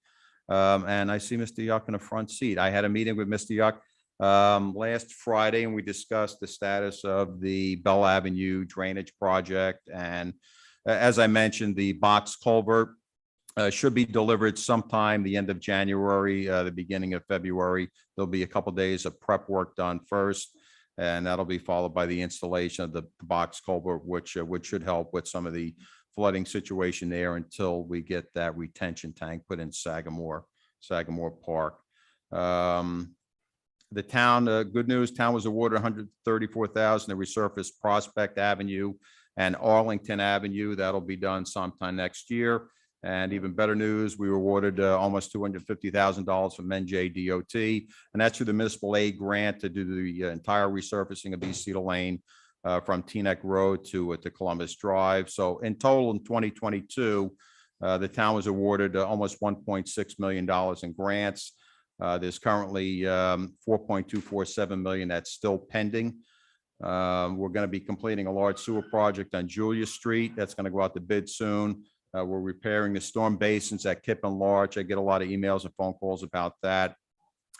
And I see Mr. Yuck in the front seat. I had a meeting with Mr. Yuck last Friday, and we discussed the status of the Bell Avenue drainage project. And as I mentioned, the box culvert should be delivered sometime the end of January, the beginning of February. There'll be a couple days of prep work done first, and that'll be followed by the installation of the box culvert, which should help with some of the flooding situation there until we get that retention tank put in Sagamore Park. The town, good news, town was awarded $134,000 to resurface Prospect Avenue and Arlington Avenue. That'll be done sometime next year. And even better news, we were awarded almost $250,000 from NJDOT, and that's through the municipal aid grant to do the entire resurfacing of East Cedar Lane from Teaneck Road to Columbus Drive. So in total, in 2022, the town was awarded almost $1.6 million in grants. There's currently $4.247 million that's still pending. We're going to be completing a large sewer project on Julia Street. That's going to go out to bid soon. We're repairing the storm basins at Kip and Larch. I get a lot of emails and phone calls about that.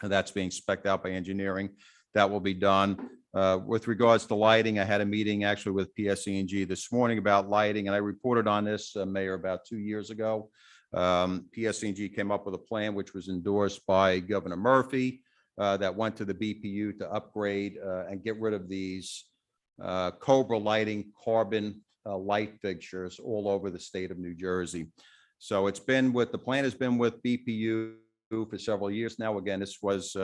That's being spec'd out by engineering. That will be done. With regards to lighting, I had a meeting actually with PSE&G this morning about lighting, and I reported on this, Mayor, about 2 years ago. PSE&G came up with a plan which was endorsed by Governor Murphy that went to the BPU to upgrade and get rid of these Cobra lighting carbon light fixtures all over the state of New Jersey. So it's been with, the plan has been with BPU for several years now. Again, this was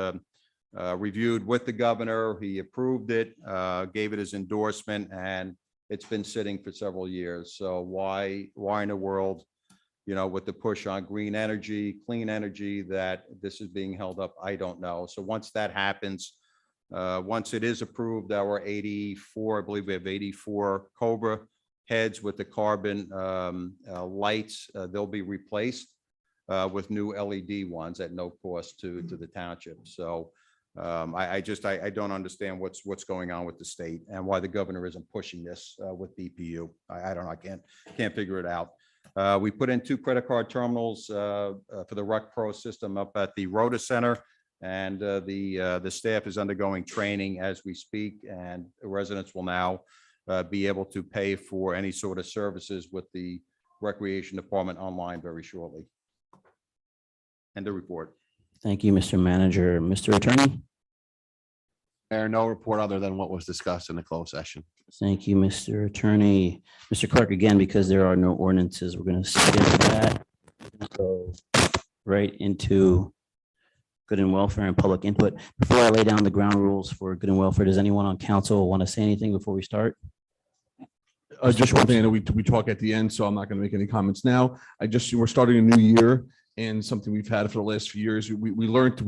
reviewed with the governor. He approved it, gave it his endorsement, and it's been sitting for several years. So why in the world, you know, with the push on green energy, clean energy, that this is being held up? I don't know. So once that happens, once it is approved, our 84, I believe we have 84 Cobra heads with the carbon lights, they'll be replaced with new LED ones at no cost to the township. So I don't understand what's going on with the state and why the governor isn't pushing this with BPU. I don't know. I can't figure it out. We put in 2 credit card terminals for the Rec Pro system up at the Rhoda Center, and the staff is undergoing training as we speak, and residents will now be able to pay for any sort of services with the Recreation Department online very shortly. End of report. Thank you, Mr. Manager. Mr. Attorney? Mayor, no report other than what was discussed in the closed session. Thank you, Mr. Attorney. Mr. Clerk, again, because there are no ordinances, we're going to skip that. Go right into good and welfare and public input. Before I lay down the ground rules for good and welfare, does anyone on council want to say anything before we start? Just one thing, I know we talk at the end, so I'm not going to make any comments now. We're starting a new year, and something we've had for the last few years. We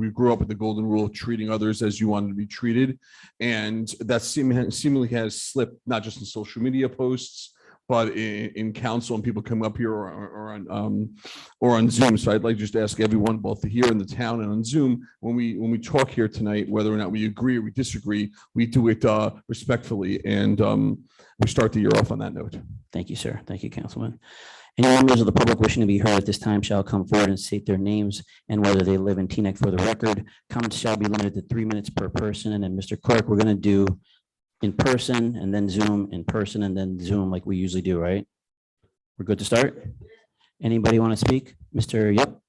grew up with the golden rule of treating others as you wanted to be treated. And that seemingly has slipped, not just in social media posts, but in council and people come up here or on Zoom. So I'd like just to ask everyone, both here in the town and on Zoom, when we talk here tonight, whether or not we agree or we disagree, we do it respectfully. And we start the year off on that note. Thank you, sir. Thank you, Councilman. Any members of the public wishing to be heard at this time shall come forward and state their names and whether they live in Teaneck for the record. Comments shall be limited to 3 minutes per person. And then, Mr. Clerk, we're going to do in person and then Zoom, in person and then Zoom like we usually do, right? We're good to start? Anybody want to speak? Mr. Yep.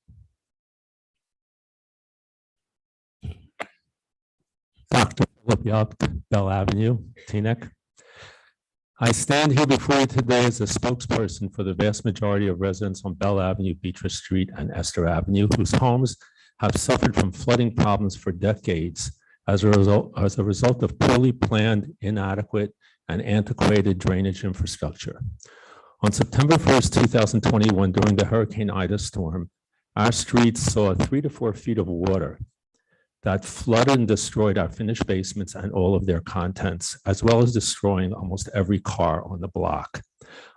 Dr. Philip Yup, Bell Avenue, Teaneck. I stand here before you today as a spokesperson for the vast majority of residents on Bell Avenue, Beatrice Street, and Esther Avenue, whose homes have suffered from flooding problems for decades as a result of poorly planned, inadequate, and antiquated drainage infrastructure. On September 1st, 2021, during the Hurricane Ida storm, our streets saw 3 to 4 feet of water that flooded and destroyed our finished basements and all of their contents, as well as destroying almost every car on the block.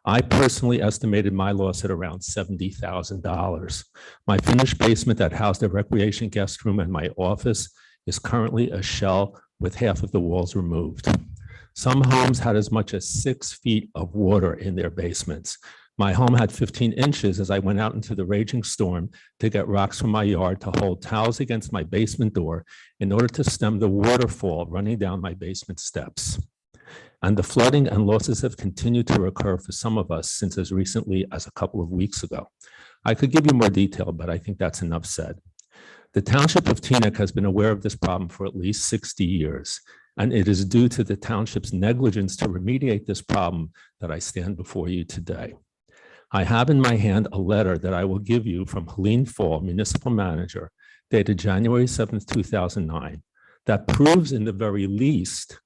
I personally estimated my loss at around $70,000. My finished basement that housed a recreation guest room and my office is currently a shell with half of the walls removed. Some homes had as much as 6 feet of water in their basements. My home had 15 inches as I went out into the raging storm to get rocks from my yard to hold towels against my basement door in order to stem the waterfall running down my basement steps. And the flooding and losses have continued to occur for some of us since as recently as a couple of weeks ago. I could give you more detail, but I think that's enough said. The Township of Teaneck has been aware of this problem for at least 60 years, and it is due to the township's negligence to remediate this problem that I stand before you today. I have in my hand a letter that I will give you from Helene Fall, Municipal Manager, dated January 7th, 2009, that proves in the very least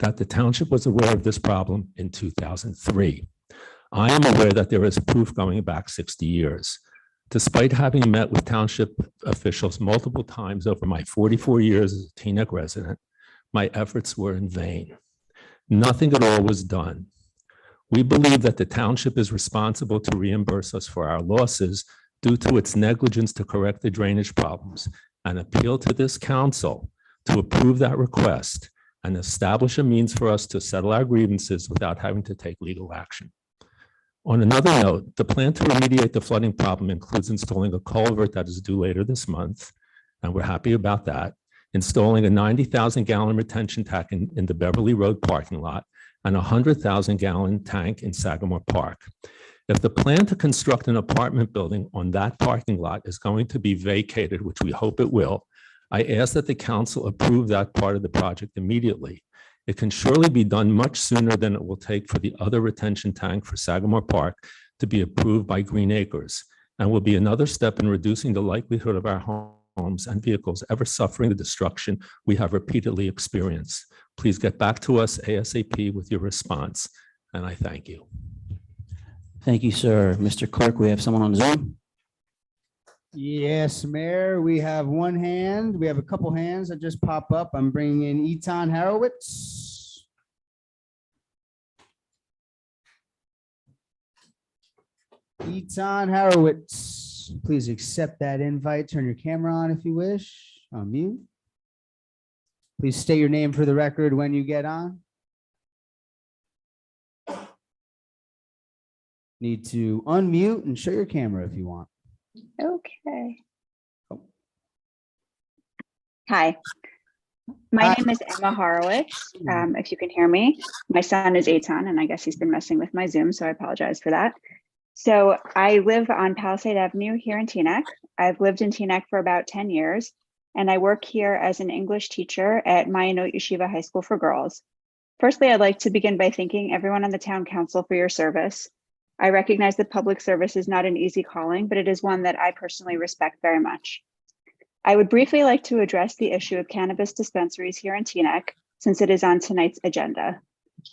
that the township was aware of this problem in 2003. I am aware that there is proof going back 60 years. Despite having met with township officials multiple times over my 44 years as a Teaneck resident, my efforts were in vain. Nothing at all was done. We believe that the township is responsible to reimburse us for our losses due to its negligence to correct the drainage problems, and appeal to this council to approve that request and establish a means for us to settle our grievances without having to take legal action. On another note, the plan to remediate the flooding problem includes installing a culvert that is due later this month, and we're happy about that, installing a 90,000-gallon retention tank in the Beverly Road parking lot, and a 100,000-gallon tank in Sagamore Park. If the plan to construct an apartment building on that parking lot is going to be vacated, which we hope it will, I ask that the council approve that part of the project immediately. It can surely be done much sooner than it will take for the other retention tank for Sagamore Park to be approved by Green Acres, and will be another step in reducing the likelihood of our homes and vehicles ever suffering the destruction we have repeatedly experienced. Please get back to us ASAP with your response, and I thank you. Thank you, sir. Mr. Clerk, we have someone on Zoom. Yes, Mayor, we have one hand. We have a couple hands that just pop up. I'm bringing in Etan Harowitz. Etan Harowitz, please accept that invite. Turn your camera on if you wish. Unmute. Please state your name for the record when you get on. Need to unmute and show your camera if you want. Okay. Hi, my name is Emma Horowitz. If you can hear me, my son is Etan, and I guess he's been messing with my Zoom, so I apologize for that. So I live on Palisade Avenue here in Teaneck. I've lived in Teaneck for about 10 years, and I work here as an English teacher at Mayanot Yeshiva High School for Girls. Firstly, I'd like to begin by thanking everyone on the town council for your service. I recognize that public service is not an easy calling, but it is one that I personally respect very much. I would briefly like to address the issue of cannabis dispensaries here in Teaneck, since it is on tonight's agenda.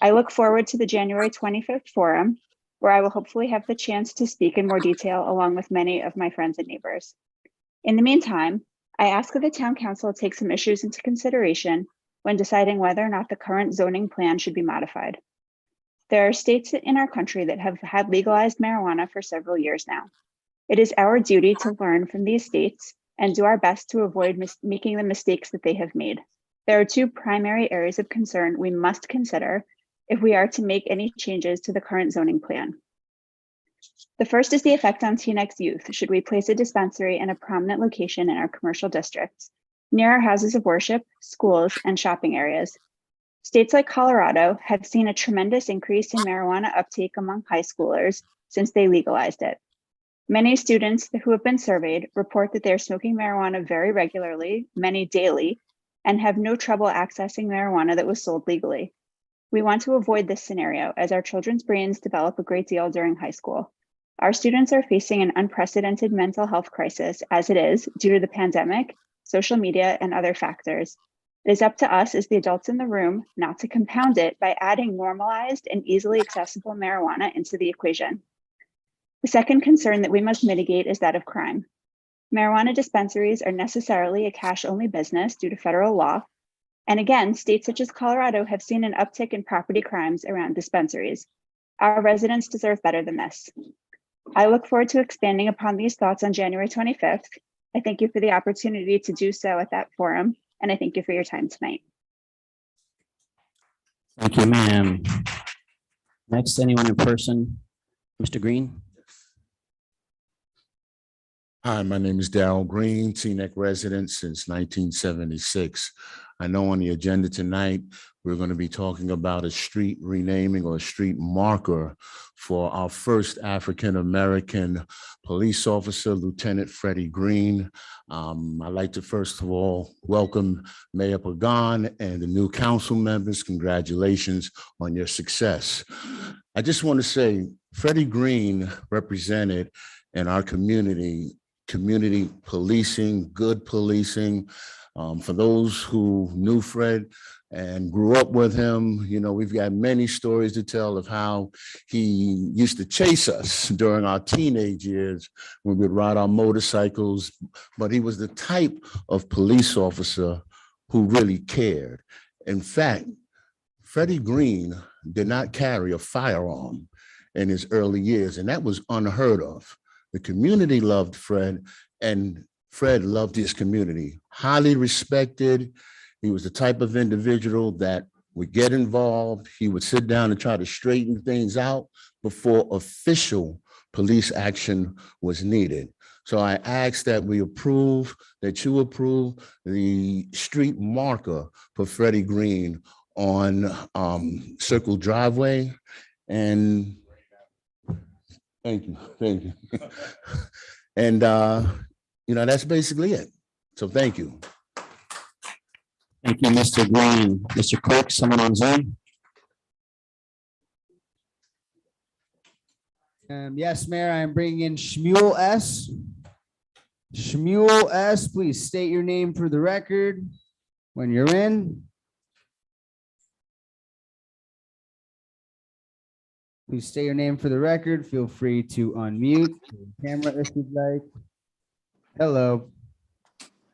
I look forward to the January 25th forum, where I will hopefully have the chance to speak in more detail along with many of my friends and neighbors. In the meantime, I ask that the town council take some issues into consideration when deciding whether or not the current zoning plan should be modified. There are states in our country that have had legalized marijuana for several years now. It is our duty to learn from these states and do our best to avoid making the mistakes that they have made. There are two primary areas of concern we must consider if we are to make any changes to the current zoning plan. The first is the effect on Teaneck's youth should we place a dispensary in a prominent location in our commercial districts, near our houses of worship, schools, and shopping areas. States like Colorado have seen a tremendous increase in marijuana uptake among high schoolers since they legalized it. Many students who have been surveyed report that they're smoking marijuana very regularly, many daily, and have no trouble accessing marijuana that was sold legally. We want to avoid this scenario as our children's brains develop a great deal during high school. Our students are facing an unprecedented mental health crisis as it is due to the pandemic, social media, and other factors. It is up to us as the adults in the room not to compound it by adding normalized and easily accessible marijuana into the equation. The second concern that we must mitigate is that of crime. Marijuana dispensaries are necessarily a cash-only business due to federal law. And again, states such as Colorado have seen an uptick in property crimes around dispensaries. Our residents deserve better than this. I look forward to expanding upon these thoughts on January 25th. I thank you for the opportunity to do so at that forum, and I thank you for your time tonight. Thank you, ma'am. Next, anyone in person? Mr. Green? Hi, my name is Darrell Green, Teaneck resident since 1976. I know on the agenda tonight, we're going to be talking about a street renaming or a street marker for our first African-American police officer, Lieutenant Freddie Green. I'd like to first of all welcome Mayor Pagan and the new council members. Congratulations on your success. I just want to say Freddie Green represented in our community policing, good policing. For those who knew Fred and grew up with him, you know, we've got many stories to tell of how he used to chase us during our teenage years when we'd ride our motorcycles. But he was the type of police officer who really cared. In fact, Freddie Green did not carry a firearm in his early years, and that was unheard of. The community loved Fred, and Fred loved his community, highly respected. He was the type of individual that would get involved. He would sit down and try to straighten things out before official police action was needed. So I ask that you approve the street marker for Freddie Green on Circle Driveway. And thank you. And, you know, that's basically it. So thank you. Thank you, Mr. Green. Mr. Clerk, someone on Zoom? Yes, Mayor, I'm bringing in Shmuel S. Shmuel S., please state your name for the record when you're in. Please state your name for the record. Feel free to unmute your camera if you'd like. Hello.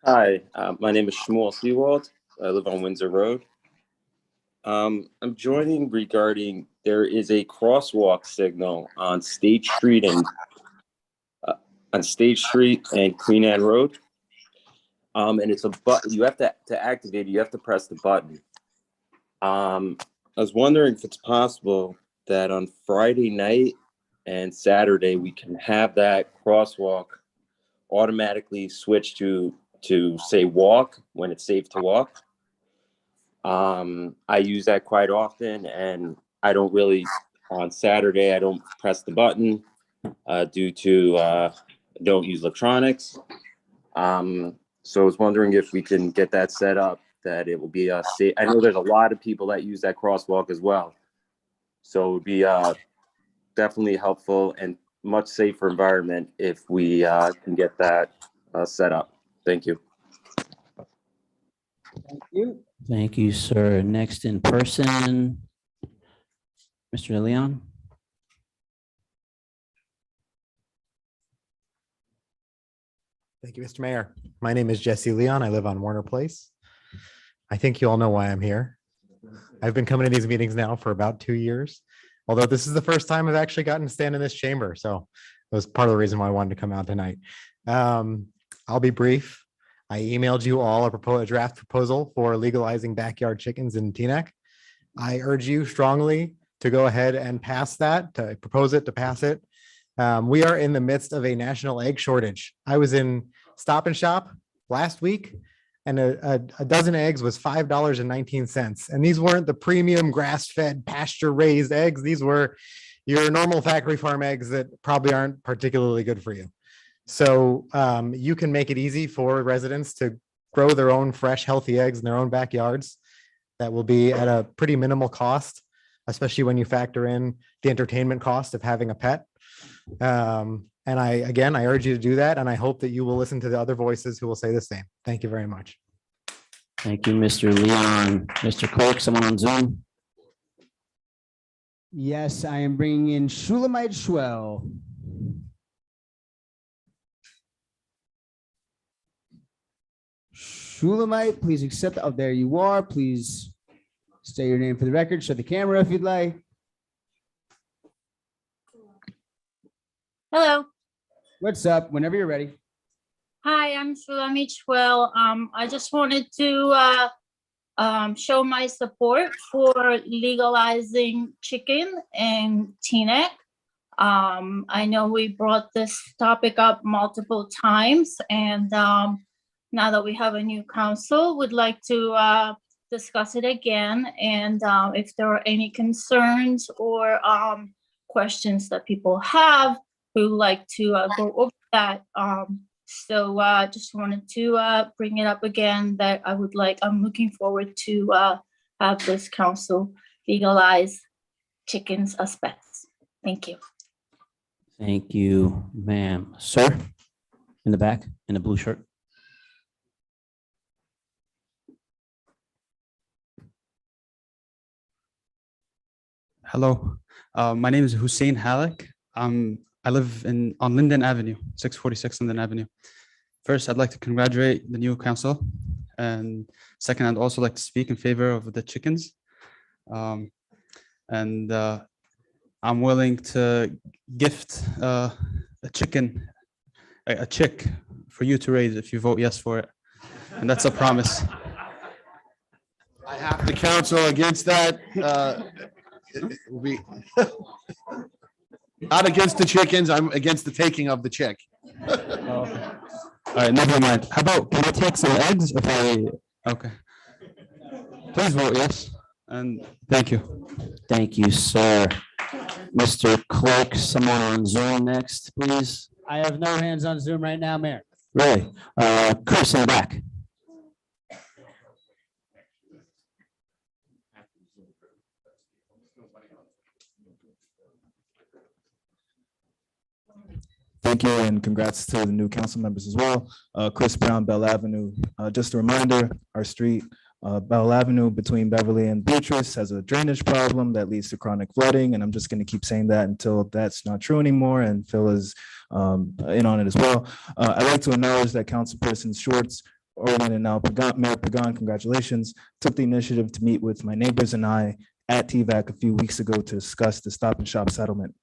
Hi, my name is Shmuel Seawald. I live on Windsor Road. I'm joining regarding there is a crosswalk signal on State Street and Queen Anne Road. And it's a button you have to activate it. You have to press the button. I was wondering if it's possible that on Friday night and Saturday we can have that crosswalk automatically switch to say walk when it's safe to walk. I use that quite often, and I don't really on Saturday I don't press the button due to I don't use electronics. So I was wondering if we can get that set up that it will be safe. I know there's a lot of people that use that crosswalk as well, so it would be definitely helpful and much safer environment if we can get that set up. Thank you. Thank you. Thank you, sir. Next in person, Mr. Leon. Thank you, Mr. Mayor. My name is Jesse Leon. I live on Warner Place. I think you all know why I'm here. I've been coming to these meetings now for about 2 years, although this is the first time I've actually gotten to stand in this chamber. So that was part of the reason why I wanted to come out tonight. I'll be brief. I emailed you all a draft proposal for legalizing backyard chickens in Teaneck. I urge you strongly to go ahead and pass that, to propose it, to pass it. We are in the midst of a national egg shortage. I was in Stop and Shop last week, and a dozen eggs was $5.19. And these weren't the premium grass-fed pasture-raised eggs. These were your normal factory farm eggs that probably aren't particularly good for you. So you can make it easy for residents to grow their own fresh, healthy eggs in their own backyards. That will be at a pretty minimal cost, especially when you factor in the entertainment cost of having a pet. And I urge you to do that. And I hope that you will listen to the other voices who will say the same. Thank you very much. Thank you, Mr. Leon. Mr. Clerk, someone on Zoom? Yes, I am bringing in Shulamite Schwell. Shulamite, please accept. Oh, there you are. Please state your name for the record. Show the camera if you'd like. Hello. What's up? Whenever you're ready. Hi, I'm Shulamit Shwell. I just wanted to show my support for legalizing chicken in Teaneck. I know we brought this topic up multiple times, and now that we have a new council, would like to discuss it again. And if there are any concerns or questions that people have, we would like to go over that. So just wanted to bring it up again that I'm looking forward to have this council legalize chickens as pets. Thank you. Thank you, ma'am. Sir, in the back, in the blue shirt. Hello, my name is Hussein Halak. I live on Linden Avenue, 646 Linden Avenue. First, I'd like to congratulate the new council. And second, I'd also like to speak in favor of the chickens. I'm willing to gift a chicken, a chick for you to raise if you vote yes for it. And that's a promise. I have to counsel against that. It will be not against the chickens. I'm against the taking of the chick. All right, never mind. How about, can I take some eggs if okay. Please vote yes, and thank you. Thank you, sir. Mr. Clerk, someone on Zoom next, please. I have no hands on Zoom right now, Mayor. Really? Chris in the back. Thank you, and congrats to the new council members as well. Chris Brown, Bell Avenue. Just a reminder, our street, Bell Avenue between Beverly and Beatrice has a drainage problem that leads to chronic flooding, and I'm just going to keep saying that until that's not true anymore, and Phil is in on it as well. I'd like to acknowledge that Councilperson Schwartz, Orland, and now Mayor Pagan, congratulations, took the initiative to meet with my neighbors and I at TVAC a few weeks ago to discuss the Stop and Shop settlement.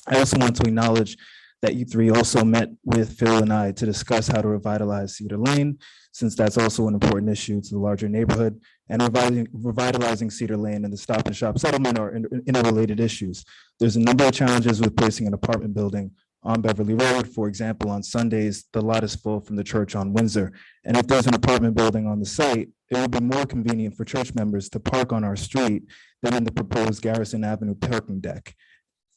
I also want to acknowledge that you three also met with Phil and I to discuss how to revitalize Cedar Lane, since that's also an important issue to the larger neighborhood, and revitalizing Cedar Lane and the Stop and Shop settlement are interrelated issues. There's a number of challenges with placing an apartment building on Beverly Road. For example, on Sundays, the lot is full from the church on Windsor. And if there's an apartment building on the site, it would be more convenient for church members to park on our street than in the proposed Garrison Avenue parking deck.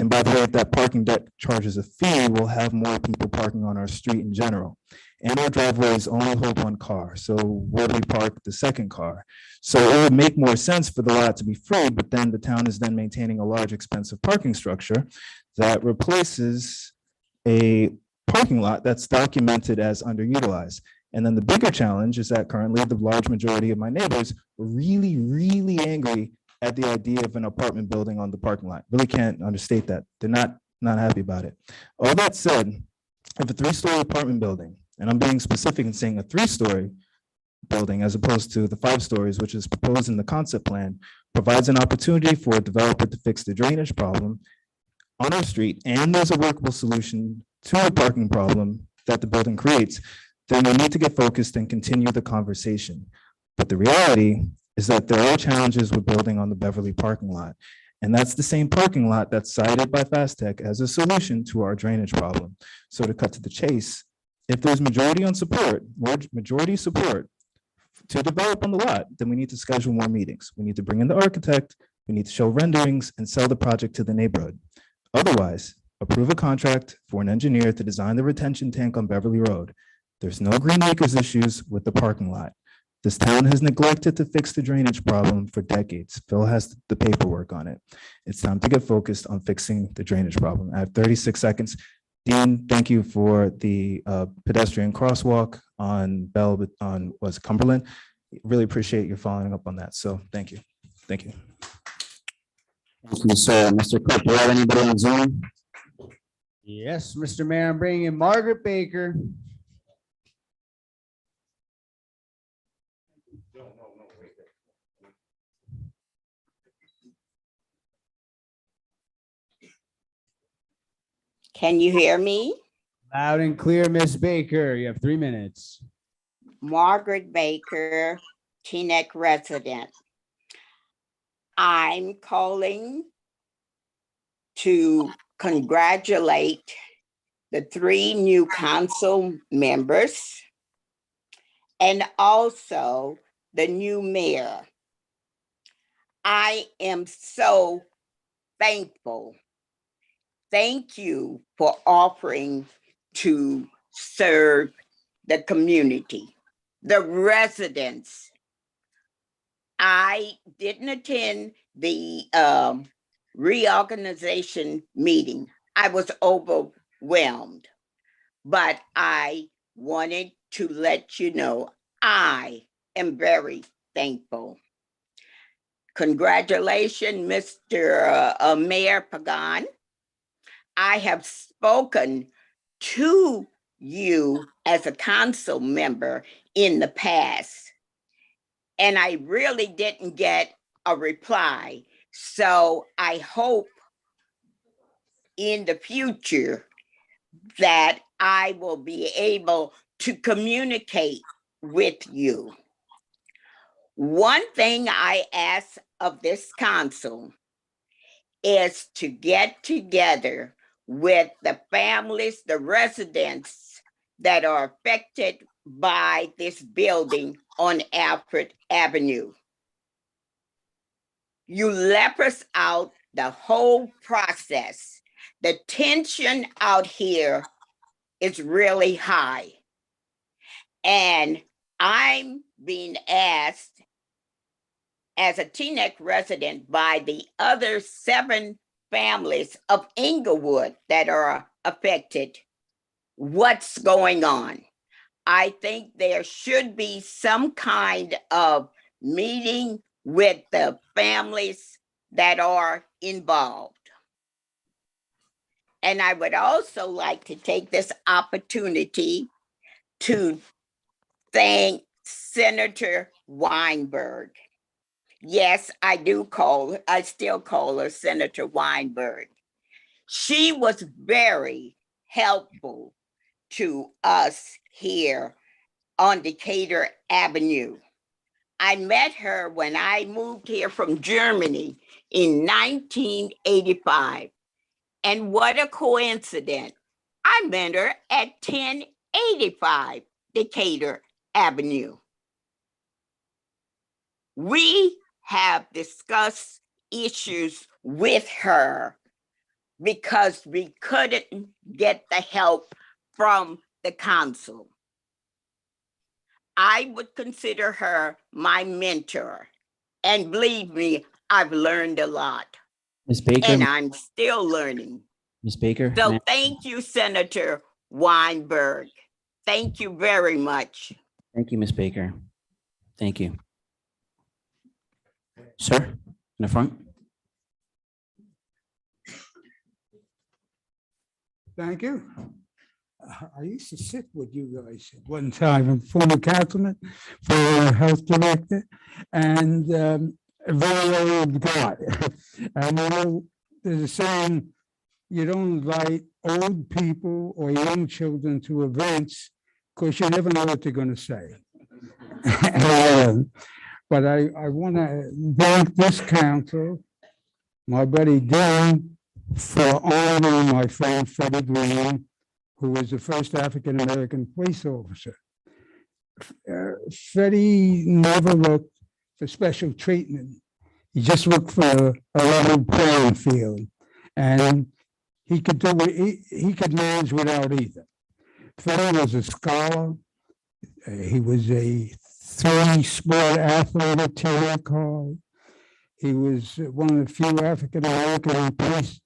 And by the way, if that parking deck charges a fee, we'll have more people parking on our street in general. And our driveways only hold one car. So where do we park the second car? So it would make more sense for the lot to be free, but then the town is then maintaining a large expensive parking structure that replaces a parking lot that's documented as underutilized. And then the bigger challenge is that currently the large majority of my neighbors are really, really angry at the idea of an apartment building on the parking lot. Really can't understate that. They're not happy about it. All that said, if a 3-story apartment building, and I'm being specific in saying a 3-story building as opposed to the 5 stories, which is proposed in the concept plan, provides an opportunity for a developer to fix the drainage problem on our street, and there's a workable solution to the parking problem that the building creates, then we need to get focused and continue the conversation. But the reality is that there are challenges with building on the Beverly parking lot. And that's the same parking lot that's cited by Fast Tech as a solution to our drainage problem. So to cut to the chase, if there's majority support to develop on the lot, then we need to schedule more meetings. We need to bring in the architect, we need to show renderings and sell the project to the neighborhood. Otherwise, approve a contract for an engineer to design the retention tank on Beverly Road. There's no Green Acres issues with the parking lot. This town has neglected to fix the drainage problem for decades. Phil has the paperwork on it. It's time to get focused on fixing the drainage problem. I have 36 seconds. Dean, thank you for the pedestrian crosswalk on Cumberland. Really appreciate you following up on that. So thank you. Thank you. Thank you, sir. Mr. Clerk, do you have anybody on Zoom? Yes, Mr. Mayor, I'm bringing in Margaret Baker. Can you hear me? Loud and clear, Miss Baker. You have 3 minutes. Margaret Baker, Teaneck resident. I'm calling to congratulate the 3 new council members and also the new mayor. I am so thankful. Thank you for offering to serve the community, the residents. I didn't attend the reorganization meeting. I was overwhelmed, but I wanted to let you know I am very thankful. Congratulations, Mr. Mayor Pagan. I have spoken to you as a council member in the past, and I really didn't get a reply. So I hope in the future that I will be able to communicate with you. One thing I ask of this council is to get together with the families, the residents that are affected by this building on Alfred Avenue. You left us out the whole process. The tension out here is really high. And I'm being asked as a Teaneck resident by the other 7 families of Inglewood that are affected, what's going on? I think there should be some kind of meeting with the families that are involved. And I would also like to take this opportunity to thank Senator Weinberg. Yes, I still call her Senator Weinberg. She was very helpful to us here on Decatur Avenue. I met her when I moved here from Germany in 1985. And what a coincidence. I met her at 1085 Decatur Avenue. We have discussed issues with her because we couldn't get the help from the council. I would consider her my mentor. And believe me, I've learned a lot. Ms. Baker. And I'm still learning. Ms. Baker. So thank you, Senator Weinberg. Thank you very much. Thank you, Ms. Baker. Thank you. Sir, in the front. Thank you. I used to sit with you guys at one time, I'm former councilman, former health director, and a very old guy. And you know, there's a saying, you don't invite old people or young children to events because you never know what they're going to say. But I want to thank this council, my buddy Dylan, for honoring my friend Freddie Green, who was the first African-American police officer. Freddie never looked for special treatment. He just looked for a level playing field. And he could do it, he could manage without either. Freddie was a scholar. He was a 3-sport athlete at Teaneck High. He was one of the few African-American police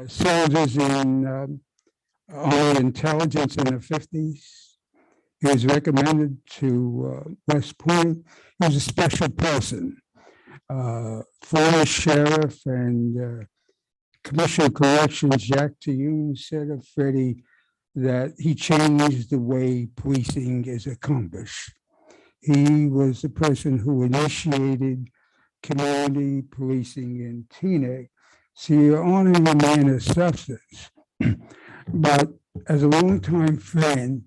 soldiers in Army intelligence in the 50s. He was recommended to West Point. He was a special person. Former sheriff and Commissioner of Corrections Jack Tiyun said of Freddie that he changed the way policing is accomplished. He was the person who initiated community policing in Teaneck. So you're honoring a man of substance. But as a longtime friend,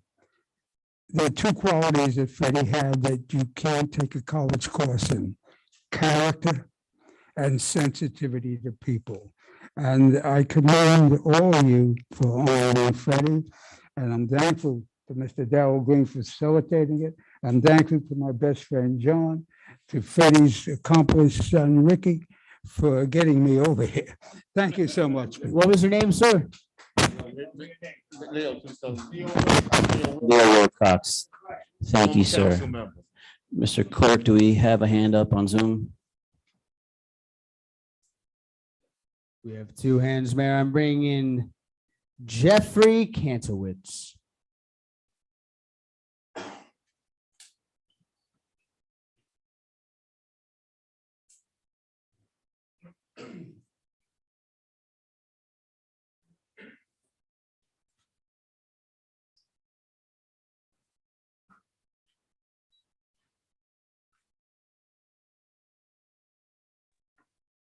there are 2 qualities that Freddie had that you can't take a college course in: character and sensitivity to people. And I commend all of you for honoring Freddie. And I'm thankful to Mr. Darrell Green for facilitating it. I'm thankful to my best friend, John, to Freddie's accomplished son, Ricky, for getting me over here. Thank you so much. What was your name, sir? Leo Wilcox. Thank you, sir. Mr. Clerk, do we have a hand up on Zoom? We have two hands, Mayor. I'm bringing in Jeffrey Kantowitz.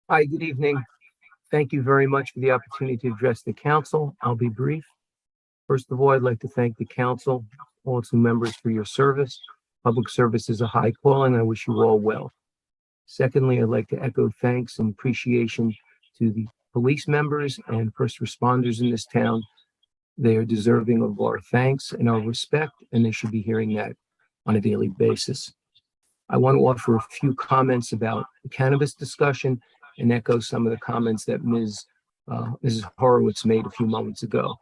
Hi, good evening. Thank you very much for the opportunity to address the council. I'll be brief. First of all, I'd like to thank the council, all its new members for your service. Public service is a high calling. I wish you all well. Secondly, I'd like to echo thanks and appreciation to the police members and first responders in this town. They are deserving of our thanks and our respect, and they should be hearing that on a daily basis. I want to offer a few comments about the cannabis discussion and echo some of the comments that Mrs. Horowitz made a few moments ago.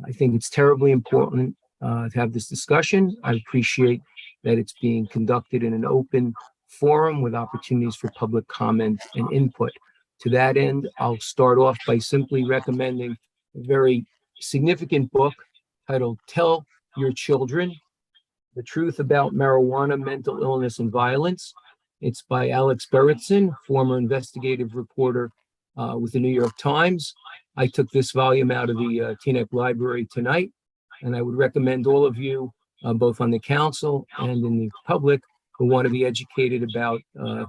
I think it's terribly important to have this discussion. I appreciate that it's being conducted in an open forum with opportunities for public comment and input. To that end, I'll start off by simply recommending a very significant book titled Tell Your Children: The Truth About Marijuana, Mental Illness, and Violence. It's by Alex Beretson, former investigative reporter with the New York Times. I took this volume out of the Teaneck Library tonight, and I would recommend all of you, both on the council and in the public, who want to be educated about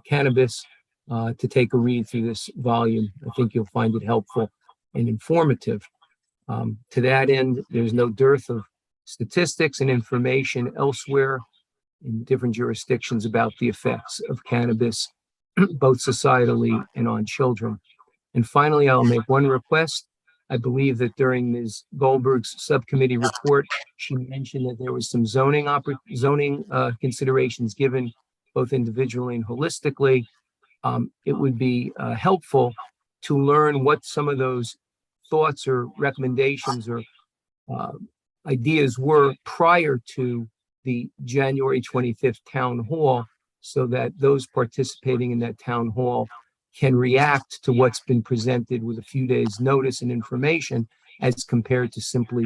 cannabis, to take a read through this volume. I think you'll find it helpful and informative. To that end, there's no dearth of statistics and information elsewhere in different jurisdictions about the effects of cannabis, both societally and on children. And finally, I'll make one request. I believe that during Ms. Goldberg's subcommittee report, she mentioned that there was some zoning considerations given both individually and holistically. It would be helpful to learn what some of those thoughts or recommendations or ideas were prior to the January 25th town hall, so that those participating in that town hall can react to what's been presented with a few days' notice and information, as compared to simply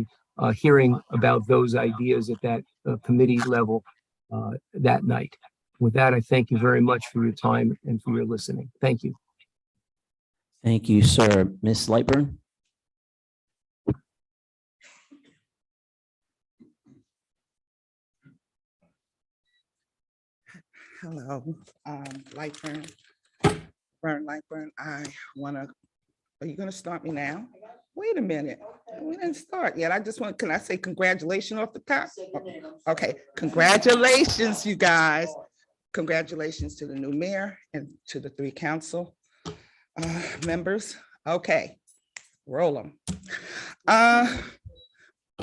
hearing about those ideas at that committee level that night. With that, I thank you very much for your time and for your listening. Thank you. Thank you, sir. Ms. Lightburn? Hello, Lightburn, Lightburn. I want to, are you going to start me now? Wait a minute. We didn't start yet. I just want, can I say congratulations off the top? Okay, congratulations, you guys. Congratulations to the new mayor and to the 3 council members. Okay, roll them.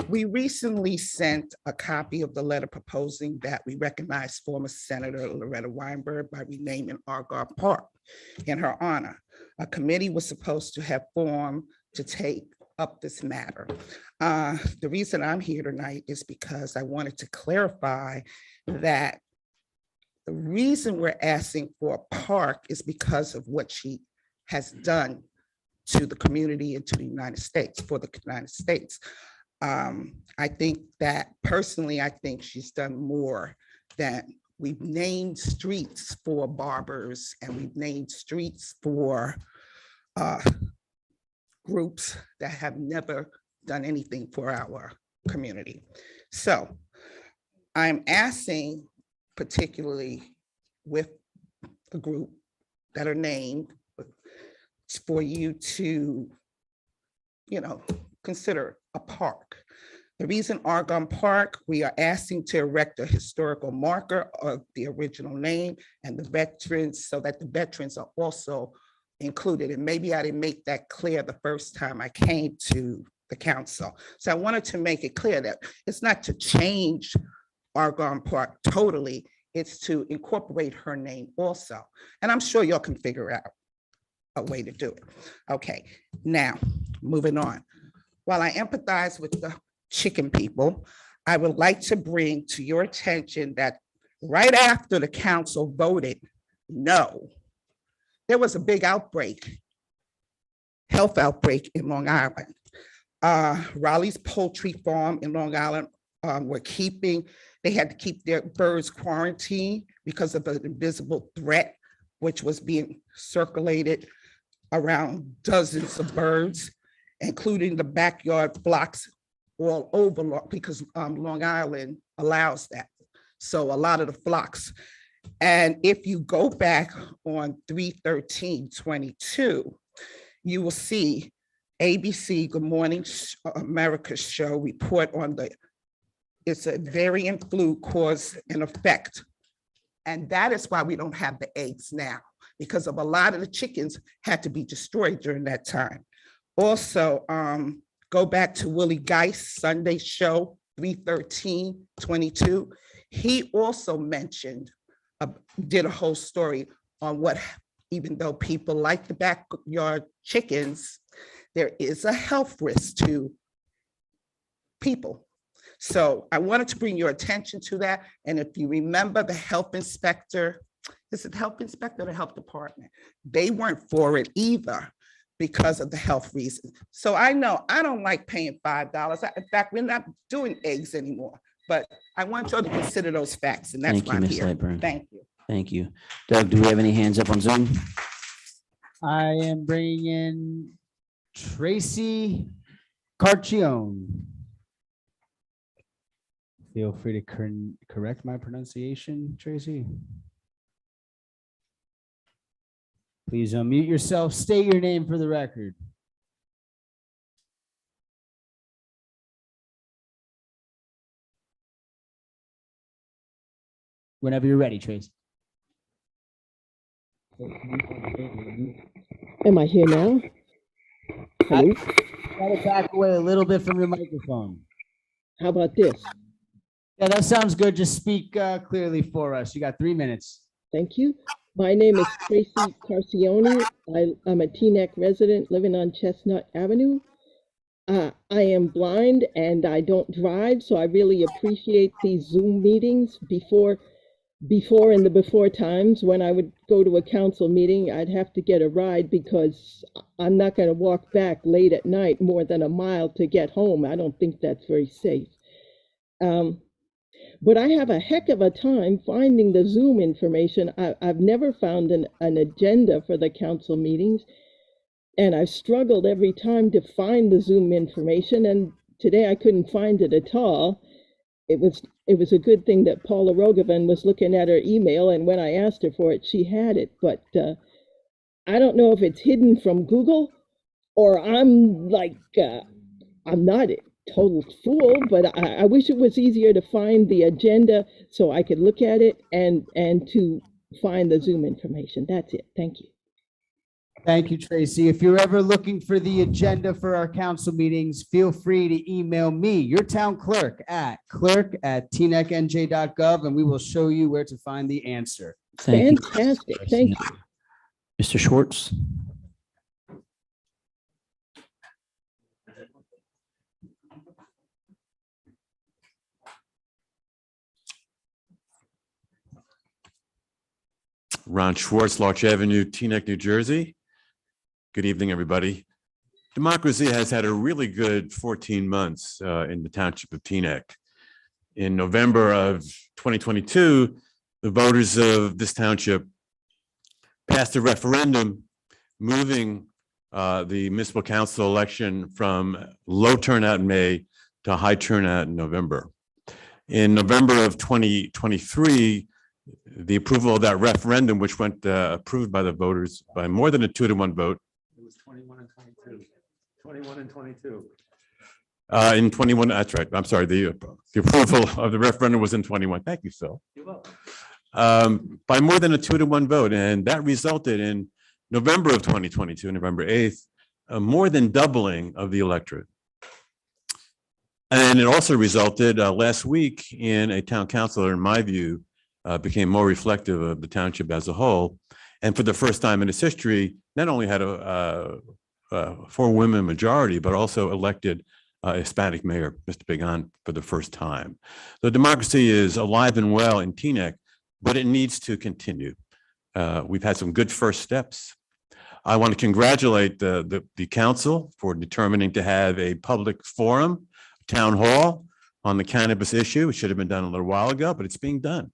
We recently sent a copy of the letter proposing that we recognize former Senator Loretta Weinberg by renaming Argonne Park in her honor. A committee was supposed to have formed to take up this matter. The reason I'm here tonight is because I wanted to clarify that the reason we're asking for a park is because of what she has done to the community and to the United States, for the United States. I think that personally, I think she's done more than we've named streets for barbers, and we've named streets for groups that have never done anything for our community. So I'm asking, particularly with the group that are named, for you to, consider a park. The reason Argonne Park, we are asking to erect a historical marker of the original name and the veterans, so that the veterans are also included. And maybe I didn't make that clear the first time I came to the council. So I wanted to make it clear that it's not to change Argonne Park totally, it's to incorporate her name also. And I'm sure y'all can figure out a way to do it. Okay, now, moving on. While I empathize with the chicken people, I would like to bring to your attention that right after the council voted no, there was a big outbreak, health outbreak in Long Island. Raleigh's Poultry Farm in Long Island they had to keep their birds quarantined because of an invisible threat, which was being circulated around dozens of birds, including the backyard blocks all over because Long Island allows that. So a lot of the flocks. And if you go back on 3/13/22, you will see ABC Good Morning America show report on it's a variant flu cause and effect. And that is why we don't have the eggs now, because of a lot of the chickens had to be destroyed during that time. Also, go back to Willie Geist Sunday show 3/13/22. He also mentioned, did a whole story on what, even though people like the backyard chickens, there is a health risk to people. So I wanted to bring your attention to that. And if you remember the health inspector, is it health inspector or the health department? They weren't for it either because of the health reasons. So I know I don't like paying $5. In fact, we're not doing eggs anymore, but I want you all to consider those facts, and that's Thank why you, I'm Ms. here. Lightburn. Thank you. Thank you. Doug, do we have any hands up on Zoom? I am bringing in Tracy Carcione. Feel free to correct my pronunciation, Tracy. Please unmute yourself. State your name for the record. Whenever you're ready, Tracy. Am I here now? Hello? Try to back away a little bit from your microphone. How about this? Yeah, that sounds good. Just speak clearly for us. You got 3 minutes. Thank you. My name is Tracy Carcione. I'm a Teaneck resident living on Chestnut Avenue. I am blind and I don't drive, so I really appreciate these Zoom meetings. Before times when I would go to a council meeting, I'd have to get a ride because I'm not going to walk back late at night more than a mile to get home. I don't think that's very safe. But I have a heck of a time finding the Zoom information. I've never found an agenda for the council meetings, and I've struggled every time to find the Zoom information, and today I couldn't find it at all. It was a good thing that Paula Rogovan was looking at her email, and when I asked her for it, she had it. But I don't know if it's hidden from Google or I'm not a total fool, but I wish it was easier to find the agenda so I could look at it and to find the Zoom information. That's it. Thank you. Thank you, Tracy. If you're ever looking for the agenda for our council meetings, feel free to email me, your town clerk, at clerk@teanecknj.gov, and we will show you where to find the answer. Fantastic. Thank you. Mr. Schwartz? Ron Schwartz, Larch Avenue, Teaneck, New Jersey. Good evening, everybody. Democracy has had a really good 14 months in the township of Teaneck. In November of 2022, the voters of this township passed a referendum moving the municipal council election from low turnout in May to high turnout in November. In November of 2023, the approval of that referendum, which went approved by the voters by more than a 2-to-1 vote. It was 21 and 22. 21 and 22. In 21, that's right. I'm sorry. The approval of the referendum was in 21. Thank you, Phil. You're welcome. By more than a 2-to-1 vote. And that resulted in November of 2022, November 8th, more than doubling of the electorate. And it also resulted last week in a town councilor, in my view, became more reflective of the township as a whole. And for the first time in its history, not only had a four-women majority, but also elected a Hispanic mayor, Mr. Pagan, for the first time. So democracy is alive and well in Teaneck, but it needs to continue. We've had some good first steps. I want to congratulate the council for determining to have a public forum, town hall on the cannabis issue. It should have been done a little while ago, but it's being done.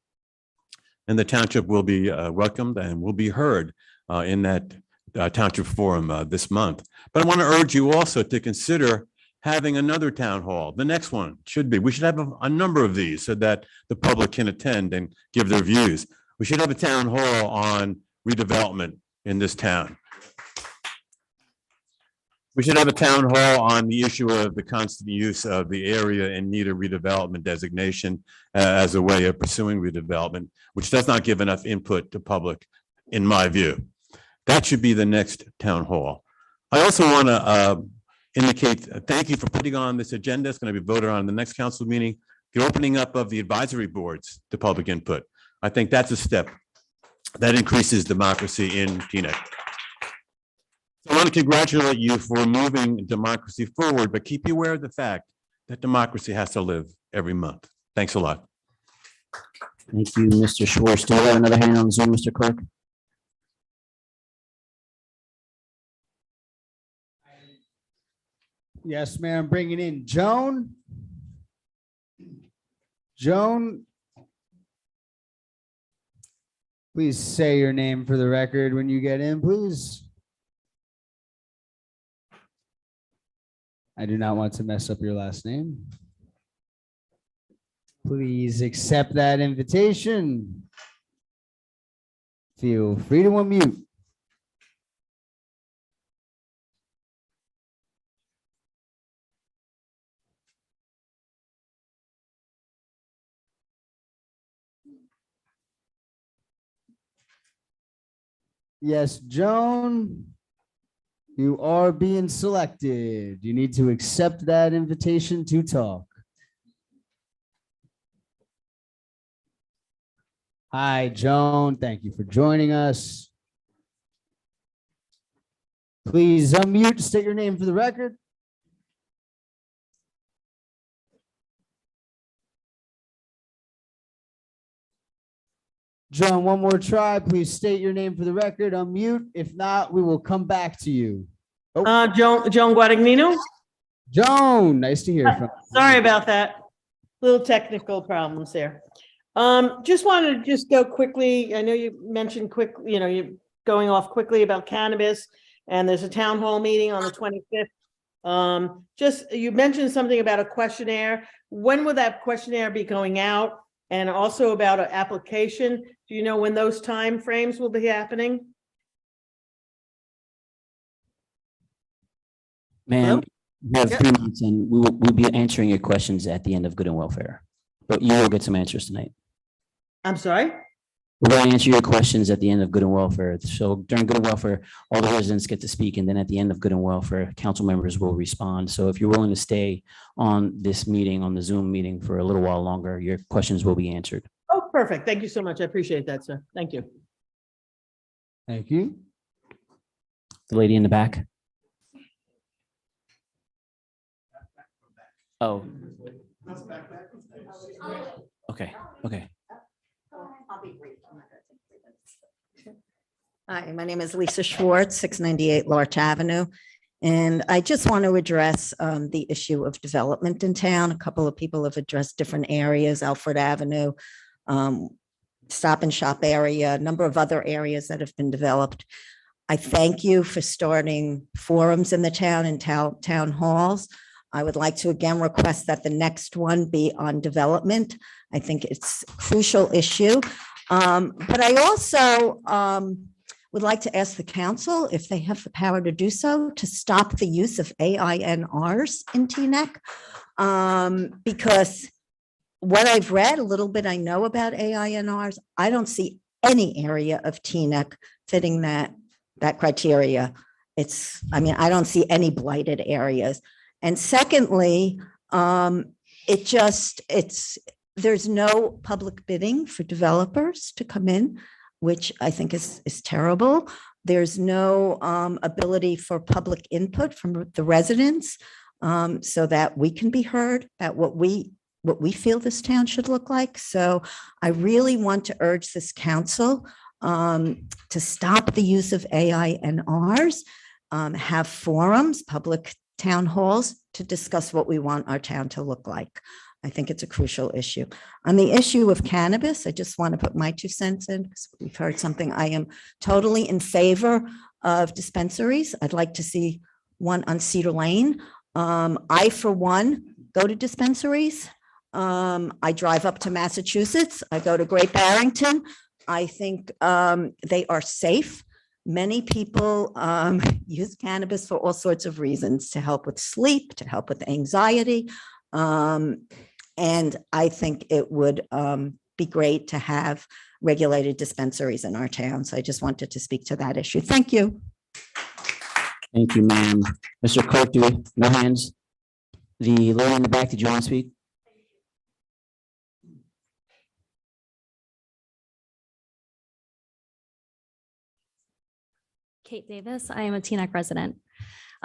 And the township will be welcomed and will be heard in that township forum this month. But I want to urge you also to consider having another town hall. The next one should be, we should have a number of these so that the public can attend and give their views. We should have a town hall on redevelopment in this town. We should have a town hall on the issue of the constant use of the area in need of redevelopment designation as a way of pursuing redevelopment, which does not give enough input to public, in my view. That should be the next town hall. I also want to indicate, thank you for putting on this agenda. It's going to be voted on in the next council meeting, the opening up of the advisory boards to public input. I think that's a step that increases democracy in Teaneck. So I want to congratulate you for moving democracy forward, but keep you aware of the fact that democracy has to live every month. Thanks a lot. Thank you, Mr. Schwartz. Do we have another hand on Zoom, Mr. Clerk? Yes, ma'am. Bringing in Joan. Joan, please say your name for the record when you get in, please. I do not want to mess up your last name. Please accept that invitation. Feel free to unmute. Yes, Joan, you are being selected. You need to accept that invitation to talk. Hi, Joan. Thank you for joining us. Please unmute, state your name for the record. Joan, one more try. Please state your name for the record. Unmute. If not, we will come back to you. Oh. Joan Guadagnino. Joan, nice to hear from you. Sorry about that. Little technical problems there. Just wanted to go quickly. I know you mentioned you're going off quickly about cannabis, and there's a town hall meeting on the 25th. You mentioned something about a questionnaire. When will that questionnaire be going out? And also about an application. Do you know when those time frames will be happening? Ma'am, we have 3 months and we'll be answering your questions at the end of Good and Welfare. But you will get some answers tonight. I'm sorry? We're going to answer your questions at the end of Good and Welfare. So during Good and Welfare, all the residents get to speak, and then at the end of Good and Welfare, council members will respond. So if you're willing to stay on this meeting, on the Zoom meeting for a little while longer, your questions will be answered. Oh, perfect. Thank you so much. I appreciate that, sir. Thank you. Thank you. The lady in the back. Oh. Okay, okay. I'll be brief. Hi, my name is Lisa Schwartz, 698 Larch Avenue. And I just want to address the issue of development in town. A couple of people have addressed different areas, Alfred Avenue, Stop and Shop area, a number of other areas that have been developed. I thank you for starting forums in the town and town halls. I would like to again request that the next one be on development. I think it's a crucial issue. But I also would like to ask the council if they have the power to do so, to stop the use of AINRs in Teaneck. Because what I've read, a little bit I know about AINRs, I don't see any area of Teaneck fitting that that criteria. I mean, I don't see any blighted areas. And secondly, there's no public bidding for developers to come in, which I think is terrible. There's no ability for public input from the residents so that we can be heard about what we feel this town should look like. So I really want to urge this council to stop the use of AINRs, have forums, public town halls to discuss what we want our town to look like. I think it's a crucial issue. On the issue of cannabis, I just want to put my 2 cents in because we've heard something. I am totally in favor of dispensaries. I'd like to see one on Cedar Lane. I, for one, go to dispensaries. I drive up to Massachusetts. I go to Great Barrington. I think they are safe. Many people use cannabis for all sorts of reasons, to help with sleep, to help with anxiety. And I think it would be great to have regulated dispensaries in our town. So I just wanted to speak to that issue. Thank you. Thank you, ma'am. Mr. Clerk, do we, no hands? The lady in the back, did you want to speak? Kate Davis. I am a Teaneck resident.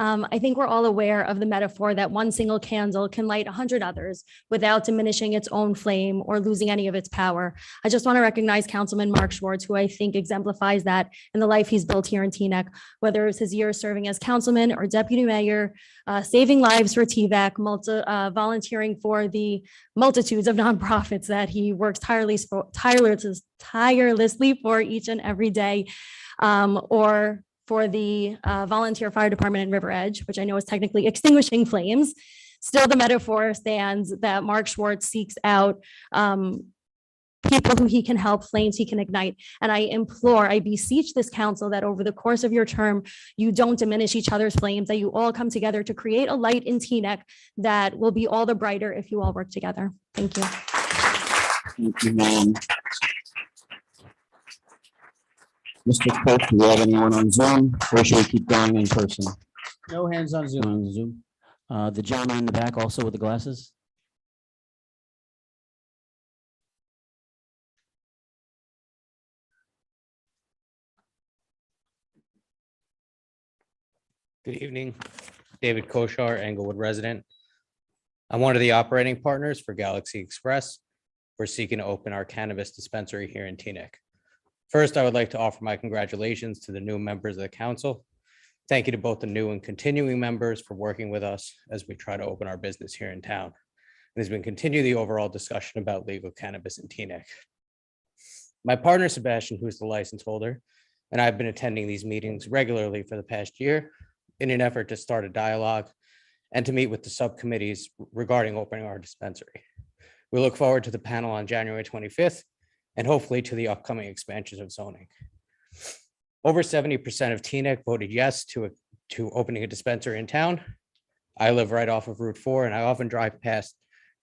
I think we're all aware of the metaphor that one single candle can light 100 others without diminishing its own flame or losing any of its power. I just want to recognize Councilman Mark Schwartz, who I think exemplifies that in the life he's built here in Teaneck, whether it's his years serving as councilman or deputy mayor, saving lives for TVAC, volunteering for the multitudes of nonprofits that he works tirelessly for each and every day, or for the volunteer fire department in River Edge, which I know is technically extinguishing flames. Still, the metaphor stands that Mark Schwartz seeks out people who he can help, flames he can ignite. And I beseech this council that over the course of your term, you don't diminish each other's flames, that you all come together to create a light in Teaneck that will be all the brighter if you all work together. Thank you. Thank you, ma'am. Mr. Clerk, do we have anyone on Zoom, or should we keep going in person? No hands on Zoom. On Zoom. The gentleman in the back also with the glasses? Good evening, David Koshar, Englewood resident. I'm one of the operating partners for Galaxy Express. We're seeking to open our cannabis dispensary here in Teaneck. First, I would like to offer my congratulations to the new members of the council. Thank you to both the new and continuing members for working with us as we try to open our business here in town. And as we continue the overall discussion about legal cannabis in Teaneck. My partner, Sebastian, who's the license holder, and I've been attending these meetings regularly for the past year in an effort to start a dialogue and to meet with the subcommittees regarding opening our dispensary. We look forward to the panel on January 25th and hopefully to the upcoming expansions of zoning. Over 70% of Teaneck voted yes to opening a dispensary in town. I live right off of Route 4 and I often drive past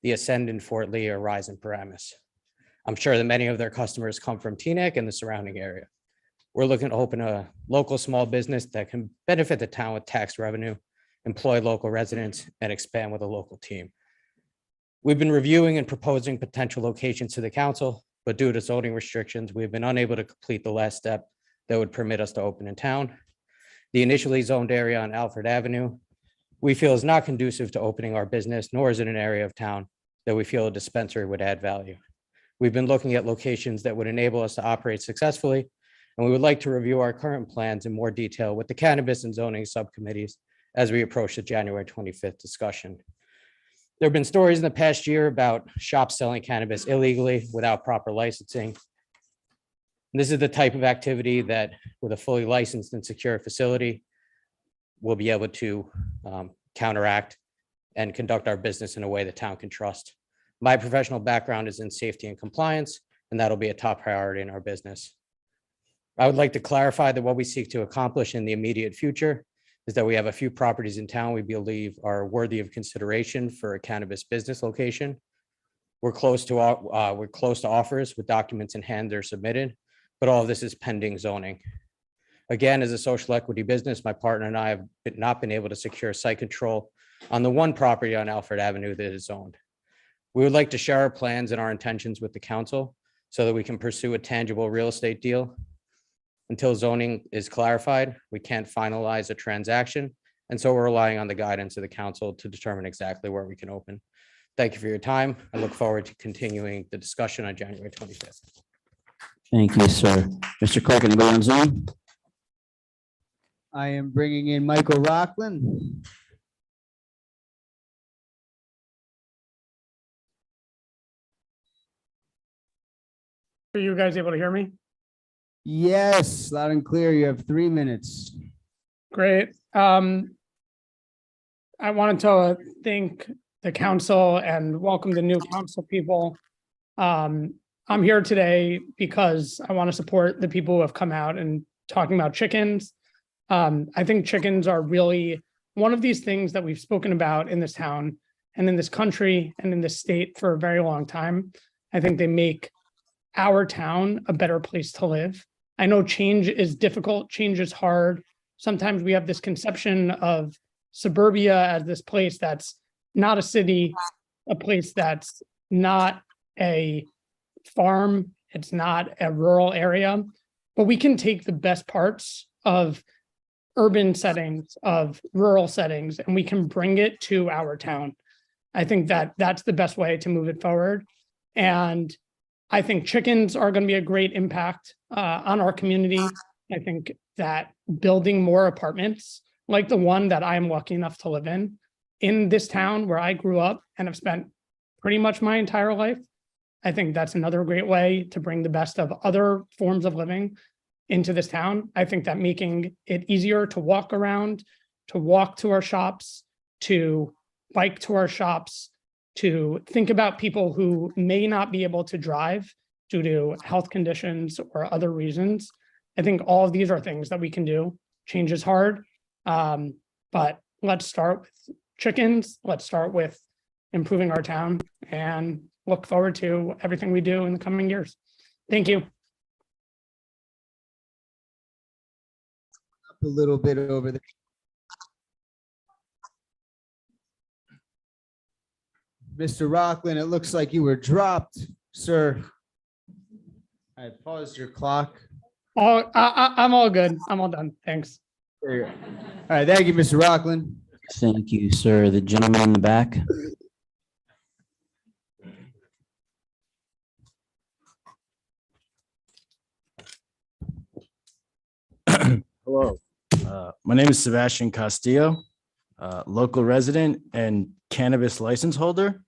the Ascend in Fort Lee or Rise in Paramus. I'm sure that many of their customers come from Teaneck and the surrounding area. We're looking to open a local small business that can benefit the town with tax revenue, employ local residents, and expand with a local team. We've been reviewing and proposing potential locations to the council, but due to zoning restrictions, we've been unable to complete the last step that would permit us to open in town. The initially zoned area on Alfred Avenue, we feel is not conducive to opening our business, nor is it an area of town that we feel a dispensary would add value. We've been looking at locations that would enable us to operate successfully, and we would like to review our current plans in more detail with the cannabis and zoning subcommittees as we approach the January 25th discussion. There have been stories in the past year about shops selling cannabis illegally without proper licensing. This is the type of activity that with a fully licensed and secure facility, we'll be able to counteract and conduct our business in a way the town can trust. My professional background is in safety and compliance, and that'll be a top priority in our business. I would like to clarify that what we seek to accomplish in the immediate future is that we have a few properties in town we believe are worthy of consideration for a cannabis business location. We're close to offers with documents in hand that are submitted, but all of this is pending zoning. Again, as a social equity business, my partner and I have not been able to secure site control on the one property on Alfred Avenue that is owned. We would like to share our plans and our intentions with the council so that we can pursue a tangible real estate deal. Until zoning is clarified, we can't finalize a transaction, and so we're relying on the guidance of the council to determine exactly where we can open. Thank you for your time. I look forward to continuing the discussion on January 25th. Thank you, sir. Mr. Clerk, anybody on Zoom? I am bringing in Michael Rockland. Are you guys able to hear me? Yes, loud and clear. You have 3 minutes. Great. I wanted to thank the council and welcome the new council people. I'm here today because I want to support the people who have come out and talking about chickens. I think chickens are really one of these things that we've spoken about in this town and in this country and in this state for a very long time. I think they make our town a better place to live. I know change is difficult, change is hard. Sometimes we have this conception of suburbia as this place that's not a city, a place that's not a farm, it's not a rural area, but we can take the best parts of urban settings, of rural settings, and we can bring it to our town. I think that that's the best way to move it forward. And I think chickens are going to be a great impact on our community. I think that building more apartments like the one that I am lucky enough to live in this town where I grew up and have spent pretty much my entire life, I think that's another great way to bring the best of other forms of living into this town. I think that making it easier to walk around, to walk to our shops, to bike to our shops, to think about people who may not be able to drive due to health conditions or other reasons. I think all of these are things that we can do. Change is hard, but let's start with chickens. Let's start with improving our town and look forward to everything we do in the coming years. Thank you. A little bit over there. Mr. Rockland, it looks like you were dropped, sir. I paused your clock. Oh, I'm all good. I'm all done. Thanks. There you go. All right, thank you, Mr. Rockland. Thank you, sir. The gentleman in the back. Hello, my name is Sebastian Castillo, local resident and cannabis license holder.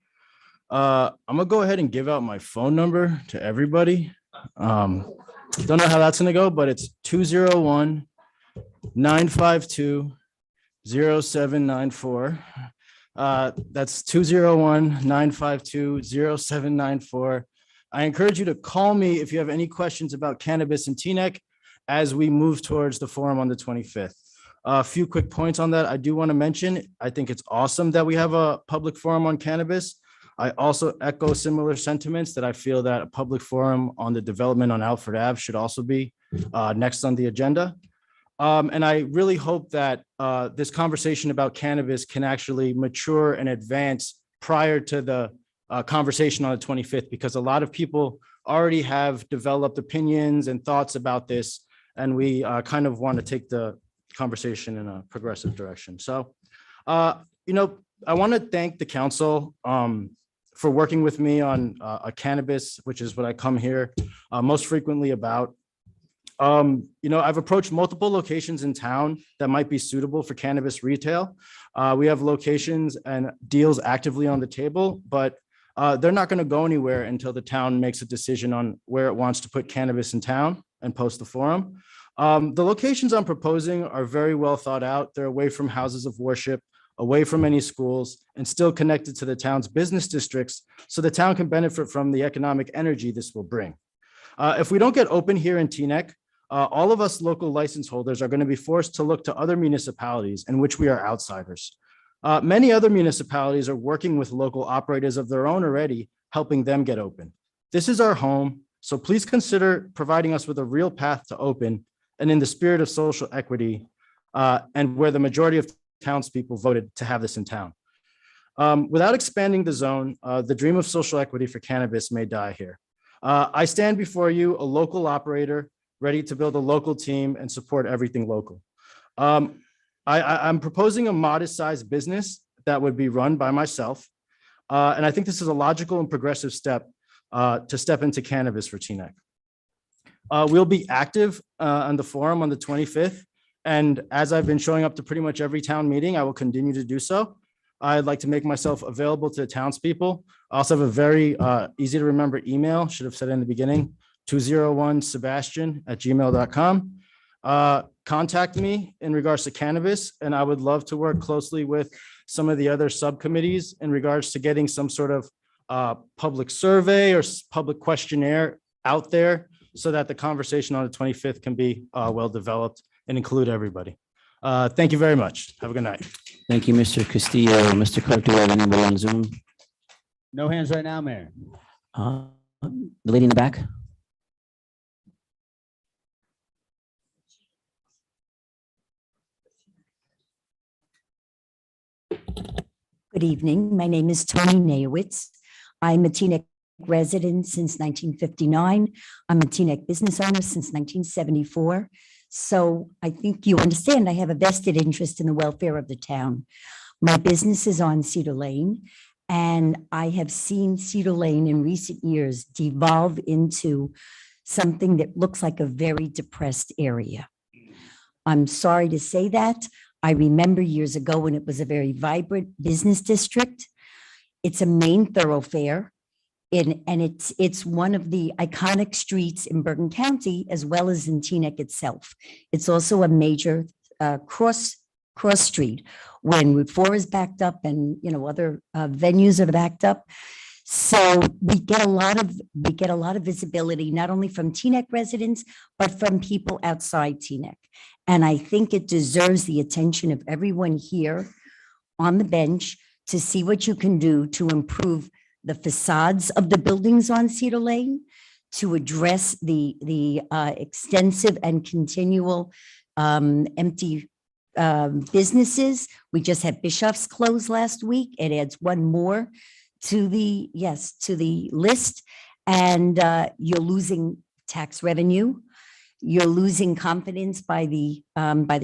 I'm gonna go ahead and give out my phone number to everybody. Don't know how that's gonna go, but it's 201-952-0794. That's 201-952-0794. I encourage you to call me if you have any questions about cannabis in Teaneck as we move towards the forum on the 25th. A few quick points on that. I do want to mention, I think it's awesome that we have a public forum on cannabis. I also echo similar sentiments that I feel that a public forum on the development on Alfred Ave should also be next on the agenda. And I really hope that this conversation about cannabis can actually mature and advance prior to the conversation on the 25th, because a lot of people already have developed opinions and thoughts about this, and we kind of want to take the conversation in a progressive direction. So, I want to thank the council for working with me on a cannabis, which is what I come here most frequently about. I've approached multiple locations in town that might be suitable for cannabis retail. We have locations and deals actively on the table, but they're not going to go anywhere until the town makes a decision on where it wants to put cannabis in town and post the forum. The locations I'm proposing are very well thought out. They're away from houses of worship, away from any schools, and still connected to the town's business districts, so the town can benefit from the economic energy this will bring. If we don't get open here in Teaneck, all of us local license holders are going to be forced to look to other municipalities in which we are outsiders. Many other municipalities are working with local operators of their own already, helping them get open. This is our home, so please consider providing us with a real path to open and in the spirit of social equity, and where the majority of townspeople voted to have this in town. Without expanding the zone, the dream of social equity for cannabis may die here. I stand before you, a local operator, ready to build a local team and support everything local. I'm proposing a modest-sized business that would be run by myself. And I think this is a logical and progressive step to step into cannabis for Teaneck. We'll be active on the forum on the 25th. And as I've been showing up to pretty much every town meeting, I will continue to do so. I'd like to make myself available to the townspeople. I also have a very easy to remember email, should have said it in the beginning, 201sebastian@gmail.com. Contact me in regards to cannabis, and I would love to work closely with some of the other subcommittees in regards to getting some sort of public survey or public questionnaire out there so that the conversation on the 25th can be well developed and include everybody. Thank you very much. Have a good night. Thank you, Mr. Castillo. Mr. Clerk, do we have anybody on Zoom? No hands right now, Mayor. The lady in the back? Good evening. My name is Tony Nayowitz. I'm a Teaneck resident since 1959. I'm a Teaneck business owner since 1974. So I think you understand I have a vested interest in the welfare of the town. My business is on Cedar Lane, and I have seen Cedar Lane in recent years devolve into something that looks like a very depressed area. I'm sorry to say that. I remember years ago when it was a very vibrant business district. It's a main thoroughfare. And it's one of the iconic streets in Bergen County, as well as in Teaneck itself. It's also a major cross street when Route 4 is backed up and, you know, other venues are backed up. So we get a lot of visibility, not only from Teaneck residents, but from people outside Teaneck. And I think it deserves the attention of everyone here on the bench to see what you can do to improve the facades of the buildings on Cedar Lane, to address the extensive and continual empty businesses. We just had Bischoff's close last week. It adds one more to the list, and you're losing tax revenue. You're losing confidence by the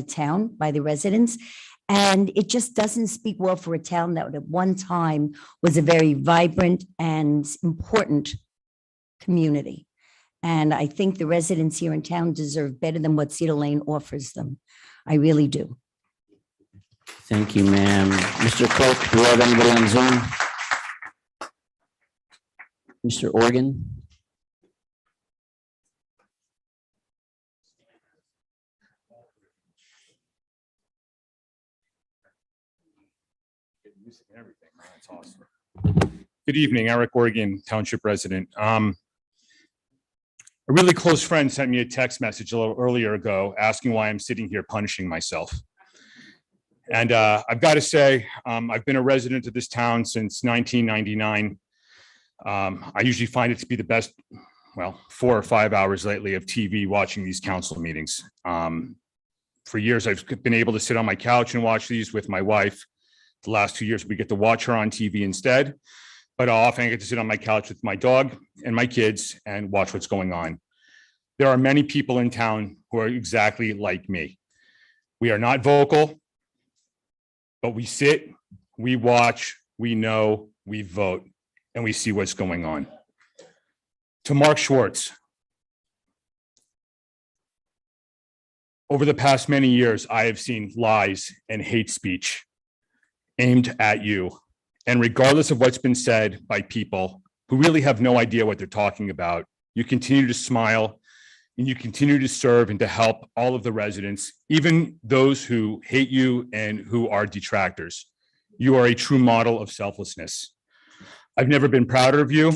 town, by the residents. And it just doesn't speak well for a town that at one time was a very vibrant and important community. And I think the residents here in town deserve better than what Cedar Lane offers them. I really do. Thank you, ma'am. Mr. Clerk, do we have anybody on Zoom? Mr. Organ? That's awesome. Good evening, Eric Organ, Township resident. A really close friend sent me a text message a little earlier ago asking why I'm sitting here punishing myself. And I've got to say, I've been a resident of this town since 1999. I usually find it to be the best, well, 4 or 5 hours lately of TV watching these council meetings. For years, I've been able to sit on my couch and watch these with my wife. The last 2 years, we get to watch her on TV instead, but often I get to sit on my couch with my dog and my kids and watch what's going on. There are many people in town who are exactly like me. We are not vocal, but we sit, we watch, we know, we vote, and we see what's going on. To Mark Schwartz. Over the past many years, I have seen lies and hate speech aimed at you. And regardless of what's been said by people who really have no idea what they're talking about, you continue to smile and you continue to serve and to help all of the residents, even those who hate you and who are detractors. You are a true model of selflessness. I've never been prouder of you.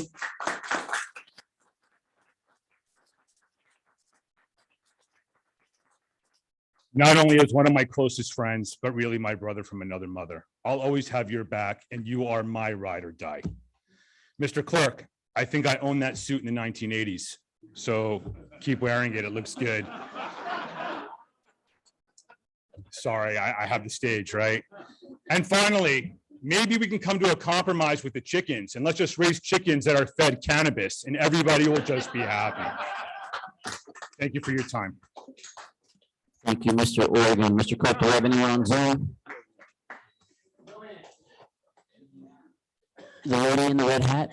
Not only as one of my closest friends, but really my brother from another mother. I'll always have your back, and you are my ride or die. Mr. Clerk, I think I owned that suit in the 1980s, so keep wearing it. It looks good. Sorry, I have the stage, right? And finally, maybe we can come to a compromise with the chickens and let's just raise chickens that are fed cannabis and everybody will just be happy. Thank you for your time. Thank you, Mr. Oregon. Mr. Clerk, do we have anyone on Zoom? The lady in the red hat?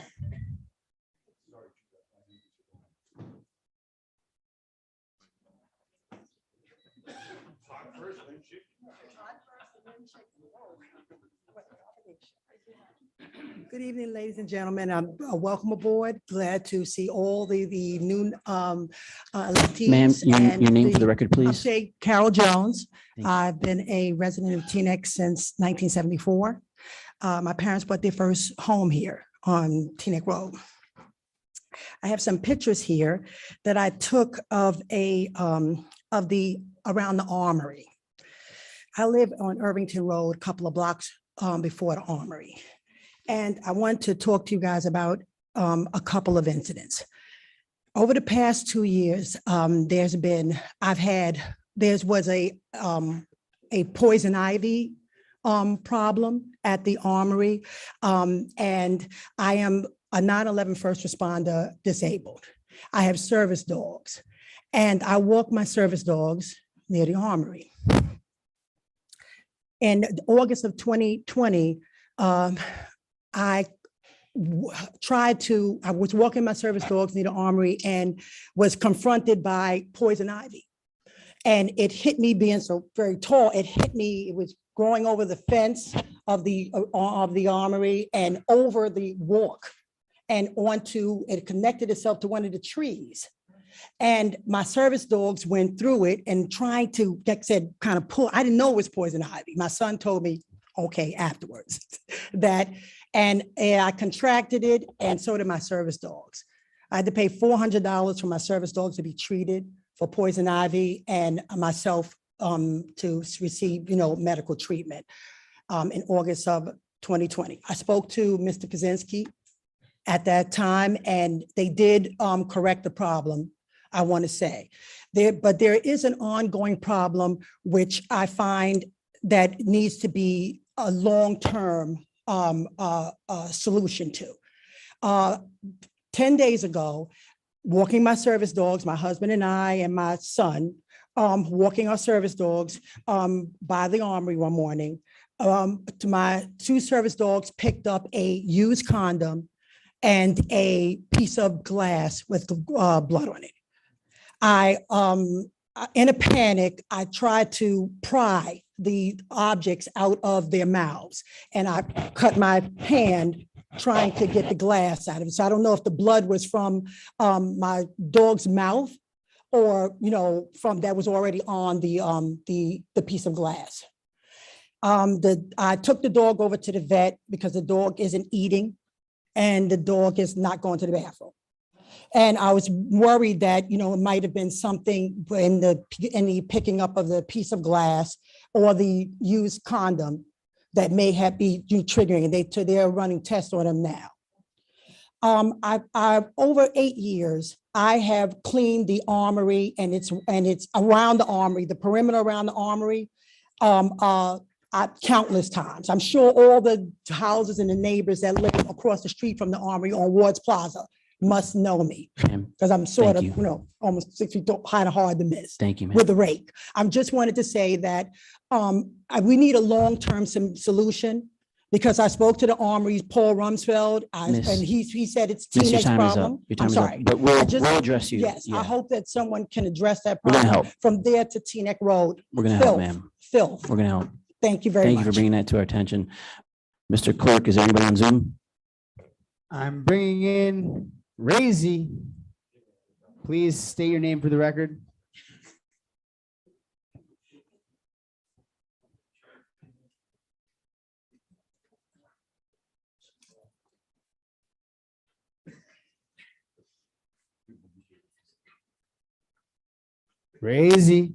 Good evening, ladies and gentlemen. Welcome aboard. Glad to see all the new electees. Ma'am, and your name for the record, I'm please. Shay Carol Jones. Thank you. I've been a resident of Teaneck since 1974. My parents bought their first home here on Teaneck Road. I have some pictures here that I took of around the Armory. I live on Irvington Road, a couple of blocks before the Armory. And I want to talk to you guys about a couple of incidents. Over the past 2 years, there was a poison ivy problem at the Armory. And I am a 9/11 first responder disabled. I have service dogs and I walk my service dogs near the Armory. In August of 2020, I was walking my service dogs near the Armory and was confronted by poison ivy. And it hit me, being so very tall, it hit me, it was growing over the fence of the Armory and over the walk and it connected itself to one of the trees. And my service dogs went through it and trying to, like I said, kind of pull. I didn't know it was poison ivy. My son told me, okay, afterwards, and I contracted it, and so did my service dogs. I had to pay $400 for my service dogs to be treated for poison ivy and myself to receive, medical treatment in August of 2020. I spoke to Mr. Kaczynski at that time, and they did correct the problem, I want to say. But there is an ongoing problem, which I find that needs to be a long-term solution to. 10 days ago, walking my service dogs, my husband and I and my son, walking our service dogs by the Armory one morning, my two service dogs picked up a used condom and a piece of glass with blood on it. In a panic, I tried to pry the objects out of their mouths, and I cut my hand trying to get the glass out of it. So I don't know if the blood was from my dog's mouth or, from that was already on the piece of glass. I took the dog over to the vet because the dog isn't eating and the dog is not going to the bathroom. And I was worried that, it might have been something in the picking up of the piece of glass or the used condom that may have been triggering, and they're running tests on them now. I've over 8 years, I have cleaned the Armory and it's around the Armory, the perimeter around the Armory, countless times. I'm sure all the houses and the neighbors that live across the street from the Armory on Wards Plaza must know me because I'm sort of, almost 6 feet tall, kind of hard to miss. Thank you, ma'am. With a rake. I'm just wanted to say that we need a long-term solution because I spoke to the Armory's Paul Rumsfeld and he said it's Miss, your Teaneck's time is up. problem. Your time I'm is up, sorry. but we'll address you. Yes, Yeah. I hope that someone can address that We're gonna problem help. from there to Teaneck Road. We're going to help, Filth, ma'am. Filth. We're going to help. Thank you very Thank much. you for bringing that to our attention. Mr. Clerk, is there anybody on Zoom? I'm bringing in Raisy. Please state your name for the record. Raisy.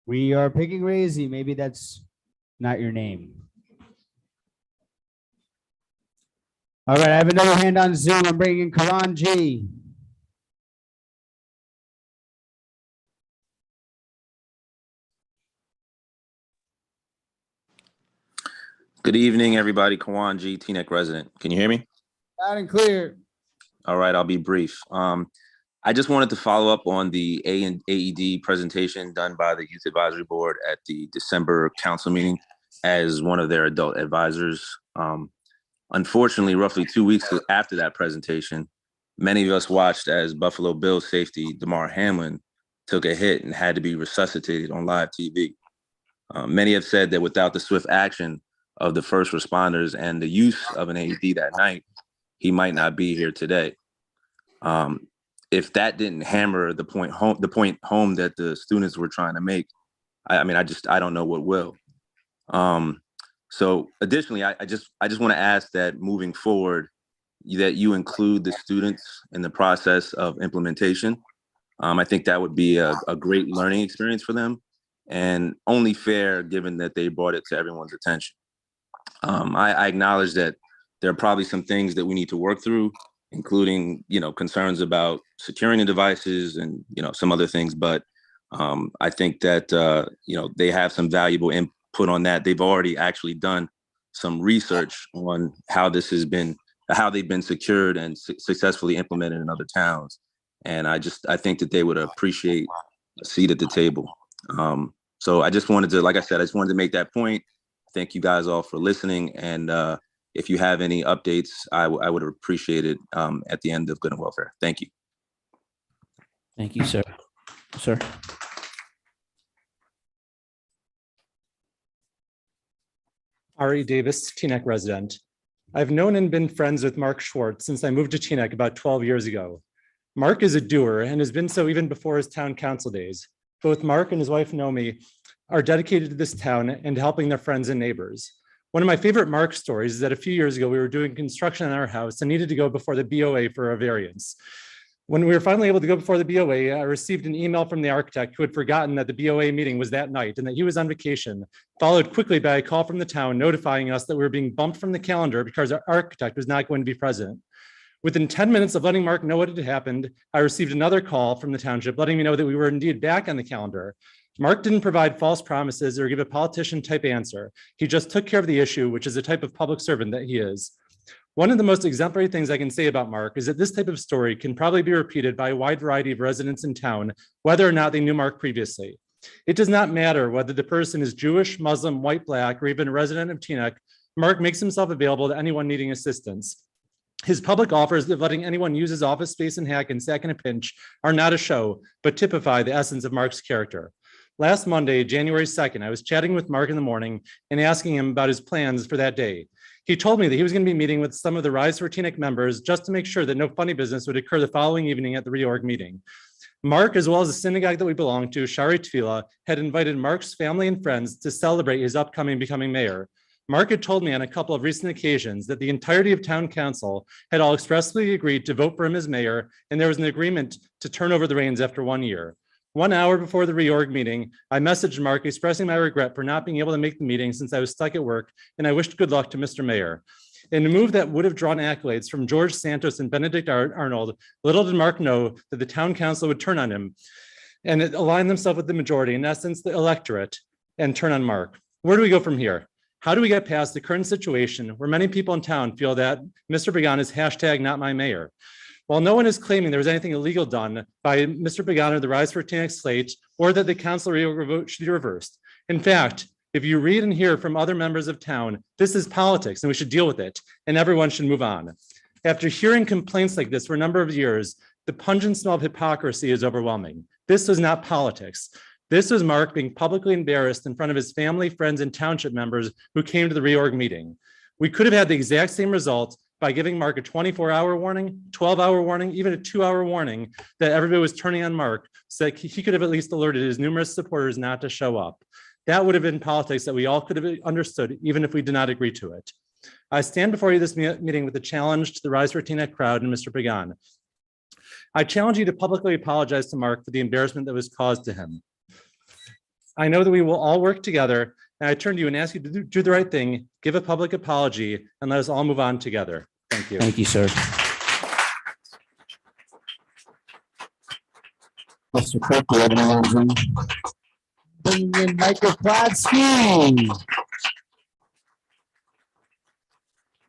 We are picking Raisy. Maybe that's not your name. All right, I have another hand on Zoom. I'm bringing Karan G. Good evening, everybody. Kawan G, Teaneck resident. Can you hear me? Loud and clear. All right, I'll be brief. I just wanted to follow up on the AED presentation done by the Youth Advisory Board at the December council meeting as one of their adult advisors. Unfortunately, roughly 2 weeks after that presentation, many of us watched as Buffalo Bills safety Damar Hamlin took a hit and had to be resuscitated on live TV. Many have said that without the swift action of the first responders and the use of an AED that night, he might not be here today. If that didn't hammer the point home that the students were trying to make, I don't know what will. So additionally, I just want to ask that moving forward, that you include the students in the process of implementation. I think that would be a great learning experience for them, and only fair given that they brought it to everyone's attention. I acknowledge that there are probably some things that we need to work through, including, concerns about securing the devices and, some other things. But I think that, they have some valuable input on that. They've already actually done some research on how they've been secured and successfully implemented in other towns. And I think that they would appreciate a seat at the table. So I just wanted to, like I said, I just wanted to make that point. Thank you guys all for listening. And if you have any updates, I would appreciate it at the end of Good and Welfare. Thank you. Thank you, sir. Sir. Ari Davis, Teaneck resident. I've known and been friends with Mark Schwartz since I moved to Teaneck about 12 years ago. Mark is a doer and has been so even before his town council days. Both Mark and his wife, Nomi, are dedicated to this town and helping their friends and neighbors. One of my favorite Mark stories is that a few years ago, we were doing construction in our house and needed to go before the BOA for a variance. When we were finally able to go before the BOA, I received an email from the architect who had forgotten that the BOA meeting was that night and that he was on vacation, followed quickly by a call from the town notifying us that we were being bumped from the calendar because our architect was not going to be present. Within 10 minutes of letting Mark know what had happened, I received another call from the township letting me know that we were indeed back on the calendar. Mark didn't provide false promises or give a politician type answer. He just took care of the issue, which is the type of public servant that he is. One of the most exemplary things I can say about Mark is that this type of story can probably be repeated by a wide variety of residents in town, whether or not they knew Mark previously. It does not matter whether the person is Jewish, Muslim, white, black, or even a resident of Teaneck. Mark makes himself available to anyone needing assistance. His public offers of letting anyone use his office space in Hackensack in a pinch are not a show, but typify the essence of Mark's character. Last Monday, January 2nd, I was chatting with Mark in the morning and asking him about his plans for that day. He told me that he was going to be meeting with some of the Rise for Teaneck members just to make sure that no funny business would occur the following evening at the reorg meeting. Mark, as well as the synagogue that we belong to, Shari Tefillah, had invited Mark's family and friends to celebrate his upcoming becoming mayor. Mark had told me on a couple of recent occasions that the entirety of town council had all expressly agreed to vote for him as mayor, and there was an agreement to turn over the reins after 1 year. 1 hour before the reorg meeting, I messaged Mark expressing my regret for not being able to make the meeting since I was stuck at work, and I wished good luck to Mr. Mayor. In a move that would have drawn accolades from George Santos and Benedict Arnold, little did Mark know that the town council would turn on him and align themselves with the majority, in essence, the electorate, and turn on Mark. Where do we go from here? How do we get past the current situation where many people in town feel that Mr. Began is #NotMyMayor? While no one is claiming there was anything illegal done by Mr. Began or the Rise for Teaneck slate, or that the council vote should be reversed. In fact, if you read and hear from other members of town, this is politics and we should deal with it, and everyone should move on. After hearing complaints like this for a number of years, the pungent smell of hypocrisy is overwhelming. This was not politics. This was Mark being publicly embarrassed in front of his family, friends, and township members who came to the reorg meeting. We could have had the exact same result by giving Mark a 24-hour warning, 12-hour warning, even a 2-hour warning that everybody was turning on Mark so that he could have at least alerted his numerous supporters not to show up. That would have been politics that we all could have understood, even if we did not agree to it. I stand before you this meeting with a challenge to the Rise for Teaneck crowd and Mr. Began. I challenge you to publicly apologize to Mark for the embarrassment that was caused to him. I know that we will all work together, and I turn to you and ask you to do the right thing, give a public apology, and let us all move on together. Thank you. Thank you, sir. Mr. Clerk, do you have anyone? Bring in Michael Plotsky.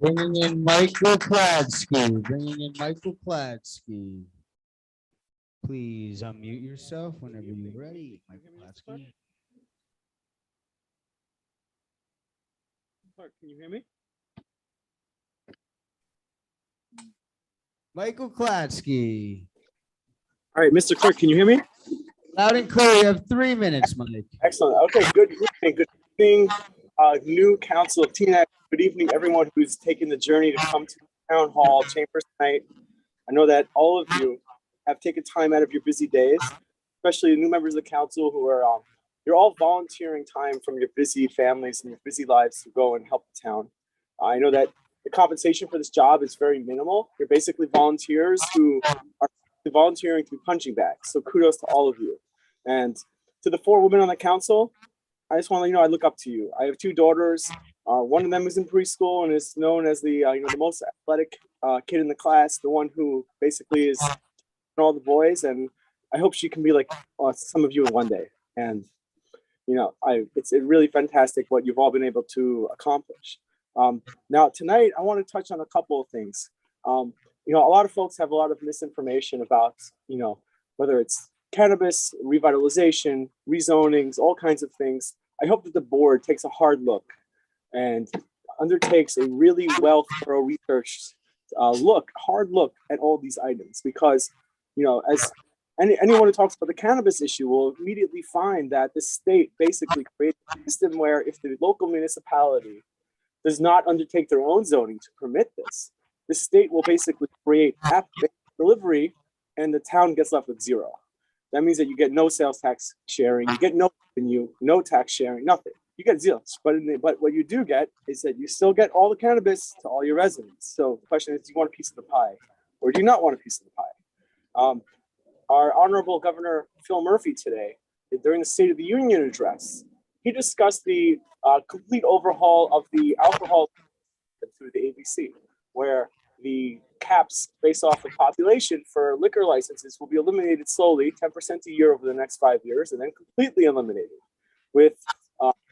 Bringing in Michael Kladsky, Please unmute yourself whenever you're ready, Michael Kladsky. Clark, can you hear me? Michael Kladsky. All right, Mr. Clerk, can you hear me? Loud and clear, you have 3 minutes, Mike. Excellent. Okay, good evening. Good evening, new council of Teaneck. Good evening, everyone who's taken the journey to come to Town Hall Chambers tonight. I know that all of you have taken time out of your busy days, especially the new members of the council who are, you're all volunteering time from your busy families and your busy lives to go and help the town. I know that the compensation for this job is very minimal. You're basically volunteers who are volunteering through punching bags. So kudos to all of you. And to the 4 women on the council, I just want to let you know I look up to you. I have 2 daughters. One of them is in preschool and is known as the the most athletic kid in the class, the one who basically is all the boys. And I hope she can be like some of you in one day. And it's really fantastic what you've all been able to accomplish. Now tonight, I want to touch on a couple of things. A lot of folks have a lot of misinformation about whether it's cannabis, revitalization, rezonings, all kinds of things. I hope that the board takes a hard look and undertakes a really thorough research hard look at all these items, because as anyone who talks about the cannabis issue will immediately find that the state basically created a system where if the local municipality does not undertake their own zoning to permit this, the state will basically create app-based delivery and the town gets left with 0. That means that you get no sales tax sharing, you get no revenue, no tax sharing, nothing. You get 0. But what you do get is that you still get all the cannabis to all your residents. So the question is, do you want a piece of the pie or do you not want a piece of the pie? Our Honorable Governor Phil Murphy today, during the State of the Union address, he discussed the complete overhaul of the alcohol through the ABC, where the caps based off of population for liquor licenses will be eliminated slowly, 10% a year over the next 5 years, and then completely eliminated, with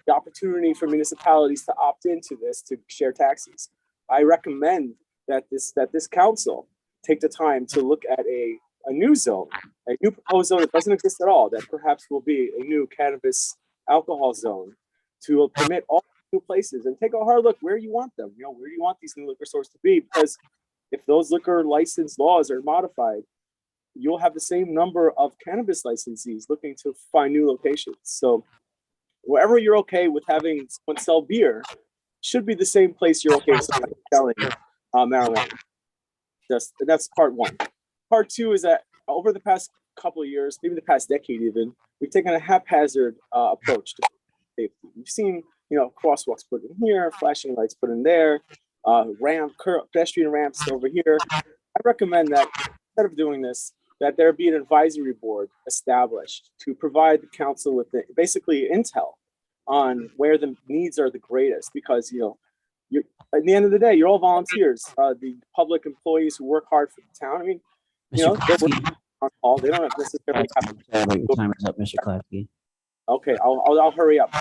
the opportunity for municipalities to opt into this to share taxes. I recommend that this council take the time to look at a new zone, a new proposed zone that doesn't exist at all, that perhaps will be a new cannabis alcohol zone to permit all new places, and take a hard look where you want them, where you want these new liquor stores to be, because if those liquor license laws are modified, you'll have the same number of cannabis licensees looking to find new locations. So wherever you're okay with having someone sell beer should be the same place you're okay with someone selling marijuana. That's part 1. Part 2 is that over the past couple of years, maybe the past decade even, we've taken a haphazard approach to safety. We've seen, crosswalks put in here, flashing lights put in there, pedestrian ramps over here. I recommend that instead of doing this, that there be an advisory board established to provide the council with basically intel on where the needs are the greatest, because you're at the end of the day, you're all volunteers, the public employees who work hard for the town. I mean, they don't have necessarily have Your time is up, Mr. Kladsky. Okay, I'll hurry up.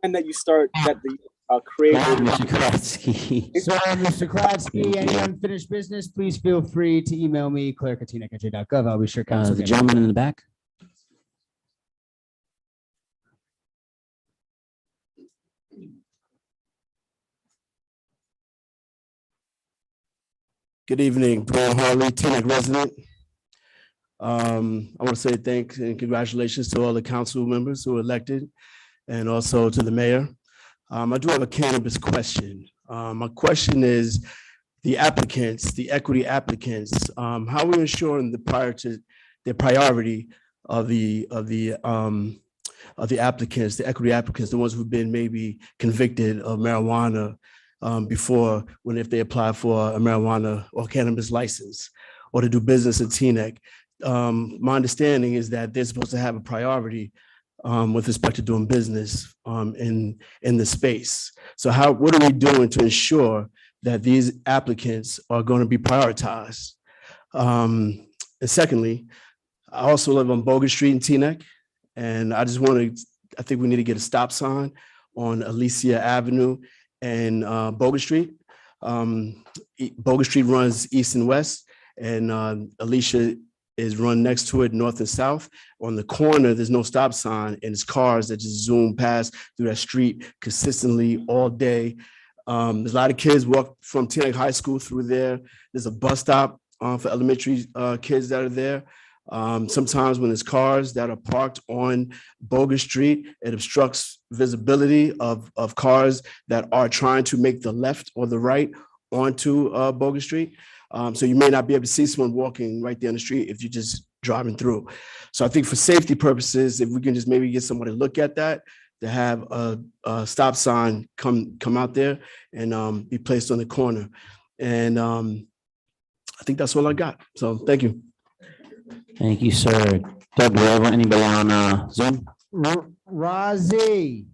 And that you start that the create. Mr. Kladsky. So, Mr. Kladsky, any unfinished business, please feel free to email me, clerk@tnec.gov. I'll be sure council. The gentleman in the back. Good evening, Brian Harley, Teaneck resident. I want to say thanks and congratulations to all the council members who were elected, and also to the mayor. I do have a cannabis question. My question is, the applicants, the equity applicants, how are we ensuring the priority of the applicants, the equity applicants, the ones who've been maybe convicted of marijuana before, if they apply for a marijuana or cannabis license or to do business in Teaneck? My understanding is that they're supposed to have a priority with respect to doing business in the space. So what are we doing to ensure that these applicants are going to be prioritized? And secondly, I also live on Bogan Street in Teaneck, and I think we need to get a stop sign on Alicia Avenue and Bogan Street. Bogus Street runs east and west, and Alicia is run next to it, north and south. On the corner, there's no stop sign, and it's cars that just zoom past through that street consistently all day. There's a lot of kids walk from Teaneck High School through there. There's a bus stop for elementary kids that are there. Sometimes when there's cars that are parked on Bogus Street, it obstructs visibility of cars that are trying to make the left or the right onto Bogus Street. So you may not be able to see someone walking right there on the street if you're just driving through. So I think for safety purposes, if we can just maybe get somebody to look at that, to have a stop sign come out there and be placed on the corner. And I think that's all I got. So thank you. Thank you, sir. Doug, do we have anybody on Zoom? Rozzy.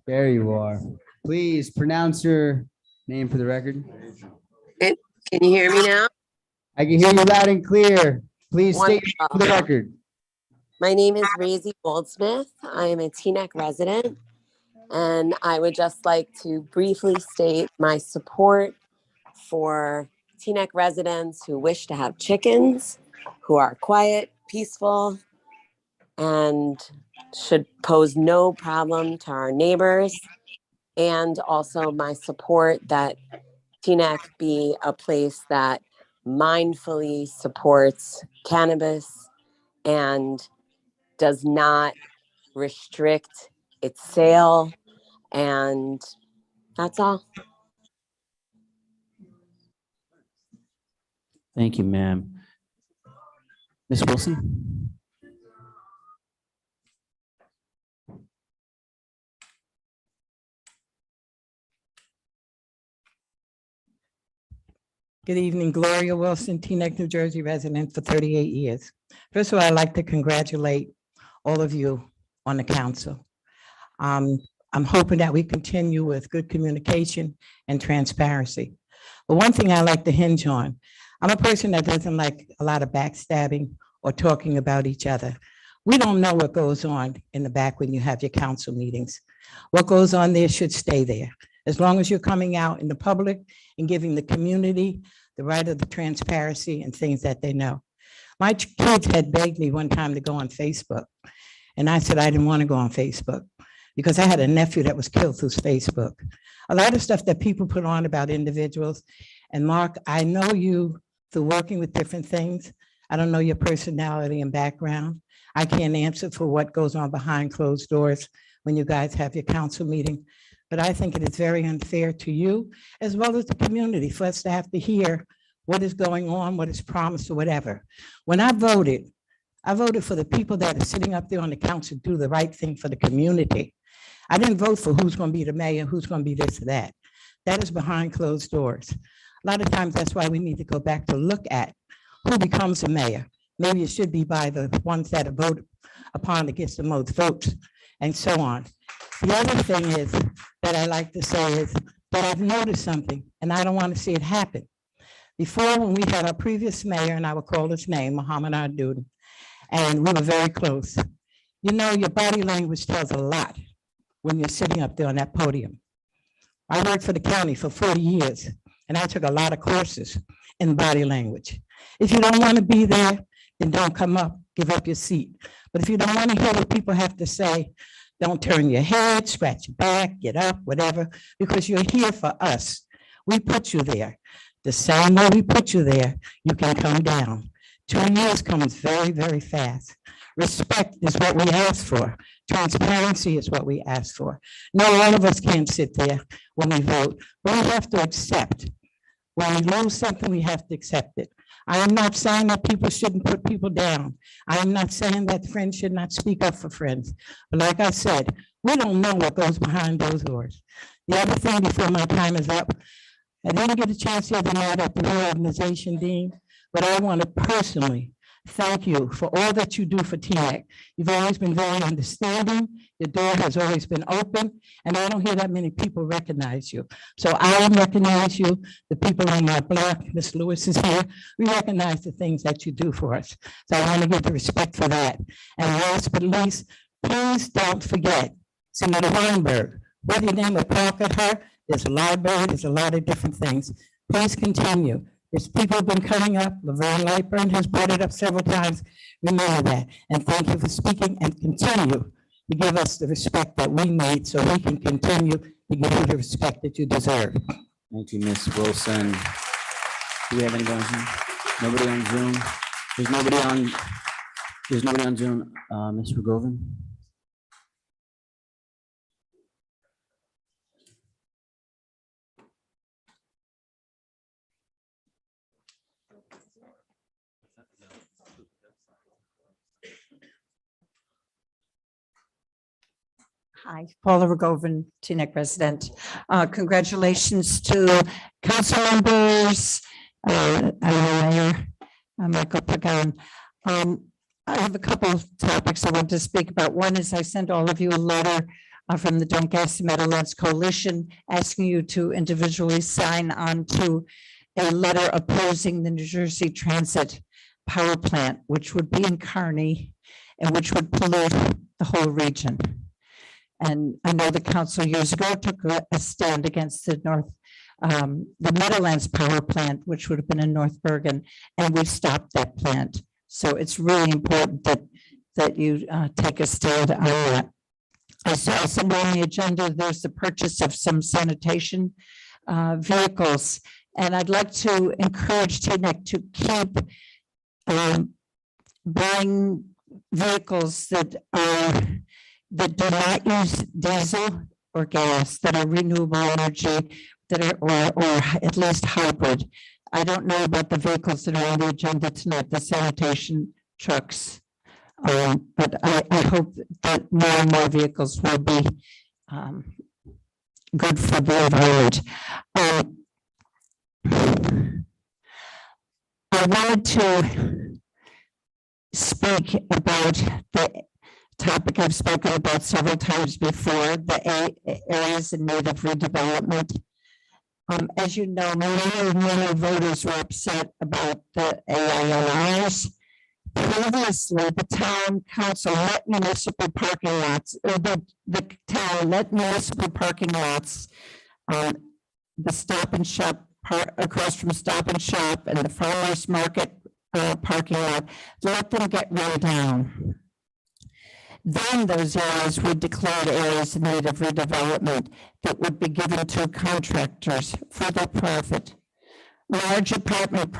There you are. Please pronounce your name for the record. Can you hear me now? I can hear you loud and clear. Please state your name for the record. My name is Razy Goldsmith. I am a Teaneck resident, and I would just like to briefly state my support for Teaneck residents who wish to have chickens, who are quiet, peaceful, and should pose no problem to our neighbors. And also my support that Teaneck be a place that mindfully supports cannabis and does not restrict its sale. And that's all. Thank you, ma'am. Ms. Wilson? Good evening, Gloria Wilson, Teaneck, New Jersey resident for 38 years. First of all, I'd like to congratulate all of you on the council. I'm hoping that we continue with good communication and transparency. But one thing I like to hinge on, I'm a person that doesn't like a lot of backstabbing or talking about each other. We don't know what goes on in the back when you have your council meetings. What goes on there should stay there. As long as you're coming out in the public and giving the community the right of the transparency and things that they know. My kids had begged me one time to go on Facebook. And I said I didn't want to go on Facebook because I had a nephew that was killed through Facebook. A lot of stuff that people put on about individuals. And Mark, I know you through working with different things. I don't know your personality and background. I can't answer for what goes on behind closed doors when you guys have your council meeting. But I think it is very unfair to you as well as the community for us to have to hear what is going on, what is promised or whatever. When I voted for the people that are sitting up there on the council to do the right thing for the community. I didn't vote for who's going to be the mayor, who's going to be this or that. That is behind closed doors. A lot of times that's why we need to go back to look at who becomes the mayor. Maybe it should be by the ones that are voted upon that gets the most votes and so on. The other thing is that I like to say is that I've noticed something and I don't want to see it happen. Before, when we had our previous mayor, and I will call his name, Muhammad Adoud, and we were very close. You know, your body language tells a lot when you're sitting up there on that podium. I worked for the county for 40 years, and I took a lot of courses in body language. If you don't want to be there, then don't come up, give up your seat. But if you don't want to hear what people have to say, don't turn your head, scratch your back, get up, whatever, because you're here for us. We put you there. The same way we put you there, you can come down. 2 years comes very, very fast. Respect is what we ask for. Transparency is what we ask for. No, all of us can't sit there when we vote, but we have to accept. When we lose something, we have to accept it. I am not saying that people shouldn't put people down. I am not saying that friends should not speak up for friends. But like I said, we don't know what goes behind those doors. The other thing before my time is up, I didn't get a chance the other night at the reorganization, Dean, but I want to personally thank you for all that you do for Teaneck. You've always been very understanding. Your door has always been open, and I don't hear that many people recognize you. So I recognize you. The people on my block, Ms. Lewis is here. We recognize the things that you do for us. So I want to give the respect for that. And last but least, please don't forget Senator Weinberg, Whether you name a park at her, there's a library, there's a lot of different things. Please continue. There's people have been coming up. Laverne Lightburn has brought it up several times. Remember that. And thank you for speaking and continue to give us the respect that we need so we can continue to give you the respect that you deserve. Thank you, Ms. Wilson. Do we have anybody on Zoom? Nobody on Zoom? There's nobody on Zoom. Ms. Rogovan? Hi, Paula Rogovan, Teaneck resident. Congratulations to council members, Mayor Michael Pagan. I have a couple of topics I want to speak about. One is I sent all of you a letter from the Don't Gas the Meadowlands Coalition asking you to individually sign on to a letter opposing the New Jersey Transit power plant, which would be in Kearney and which would pollute the whole region. And I know the council years ago took a stand against the Meadowlands power plant, which would have been in North Bergen, and we stopped that plant. So it's really important that you take a stand on that. I saw somewhere on the agenda, there's the purchase of some sanitation vehicles. And I'd like to encourage Teaneck to keep buying vehicles that do not use diesel or gas, that are renewable energy, that are or at least hybrid. I don't know about the vehicles that are on the agenda tonight, the sanitation trucks. But I hope that more and more vehicles will be good for the environment. I wanted to speak about the topic I've spoken about several times before, the areas in need of redevelopment. As you know, many voters were upset about the AINRs. Previously, the town council let municipal parking lots, or the town let municipal parking lots, the Stop and Shop across from Stop and Shop and the farmers market parking lot, let them get run down. Then those areas were declared areas in need of redevelopment that would be given to contractors for their profit. Large apartment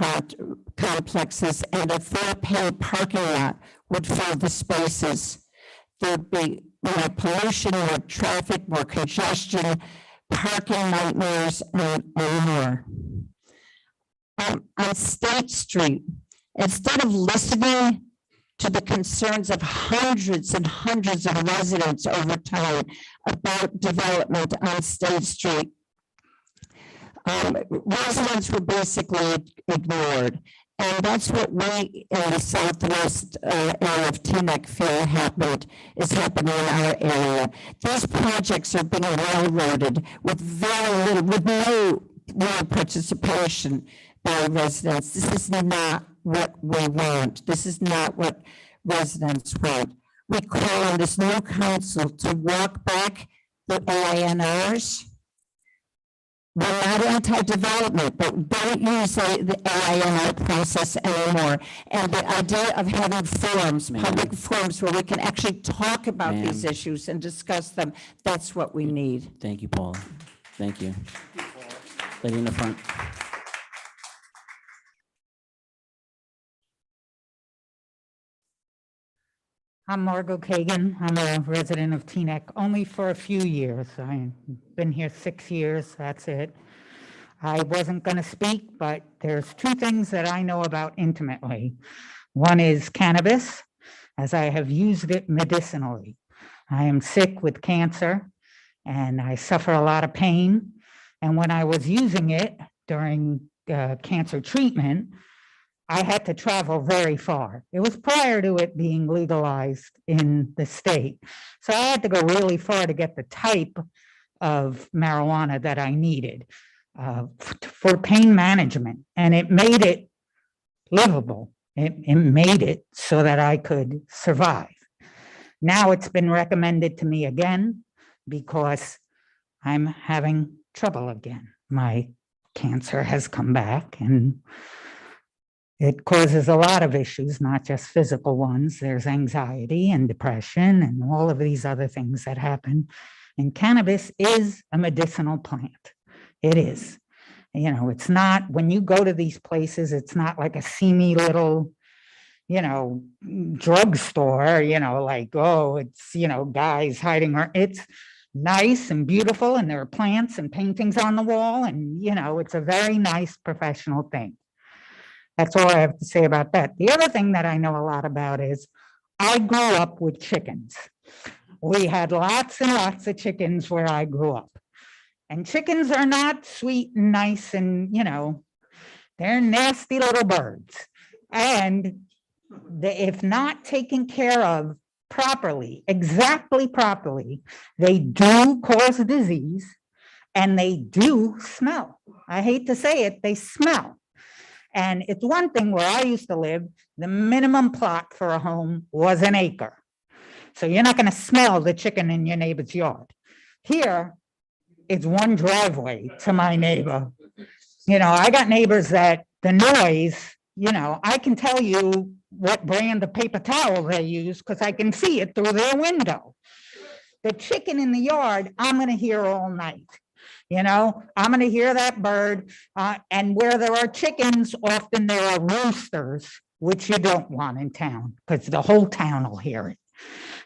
complexes and a fair-pay parking lot would fill the spaces. There'd be more pollution, more traffic, more congestion, parking nightmares, and more. On State Street, instead of listening to the concerns of hundreds and hundreds of residents over time about development on State Street, residents were basically ignored. And that's what we in the southwest area of Teaneck feel is happening in our area. These projects are being railroaded with no participation by residents. This is not what we want. This is not what residents want. We call on this new council to walk back the AINRs. We're not anti-development, but don't use the AINR process anymore. And the idea of having forums, public forums where we can actually talk about these issues and discuss them, that's what we need. Thank you, Paula. Thank you. Lady in the front. I'm Margot Kagan. I'm a resident of Teaneck only for a few years. I've been here 6 years, that's it. I wasn't going to speak, but there's two things that I know about intimately. One is cannabis, as I have used it medicinally. I am sick with cancer and I suffer a lot of pain. And when I was using it during cancer treatment, I had to travel very far. It was prior to it being legalized in the state. So I had to go really far to get the type of marijuana that I needed for pain management. And it made it livable. It made it so that I could survive. Now it's been recommended to me again because I'm having trouble again. My cancer has come back and it causes a lot of issues, not just physical ones. There's anxiety and depression and all of these other things that happen. And cannabis is a medicinal plant. It is. You know, it's not, when you go to these places, it's not like a seamy little, you know, drugstore, you know, like, oh, it's, you know, guys hiding. It's nice and beautiful, and there are plants and paintings on the wall, and, you know, it's a very nice professional thing. That's all I have to say about that. The other thing that I know a lot about is I grew up with chickens. We had lots and lots of chickens where I grew up. And chickens are not sweet and nice and, you know, they're nasty little birds. And if not taken care of properly, exactly properly, they do cause disease and they do smell. I hate to say it, they smell. And it's one thing where I used to live, the minimum plot for a home was an acre. So you're not going to smell the chicken in your neighbor's yard. Here, it's one driveway to my neighbor. You know, I got neighbors that the noise, you know, I can tell you what brand of paper towel they use because I can see it through their window. The chicken in the yard, I'm going to hear all night. You know, I'm going to hear that bird. And where there are chickens, often there are roosters, which you don't want in town because the whole town will hear it.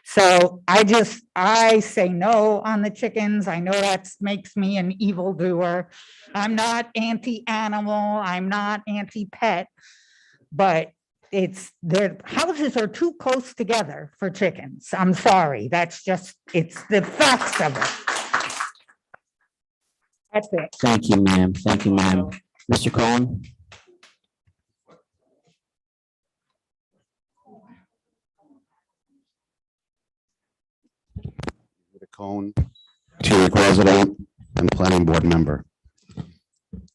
So I say no on the chickens. I know that makes me an evildoer. I'm not anti-animal. I'm not anti-pet, but their houses are too close together for chickens. I'm sorry. That's just, it's the facts of it. That's it. Thank you, ma'am. Thank you, ma'am. Mr. Cohen? Cohen, Teaneck resident and planning board member.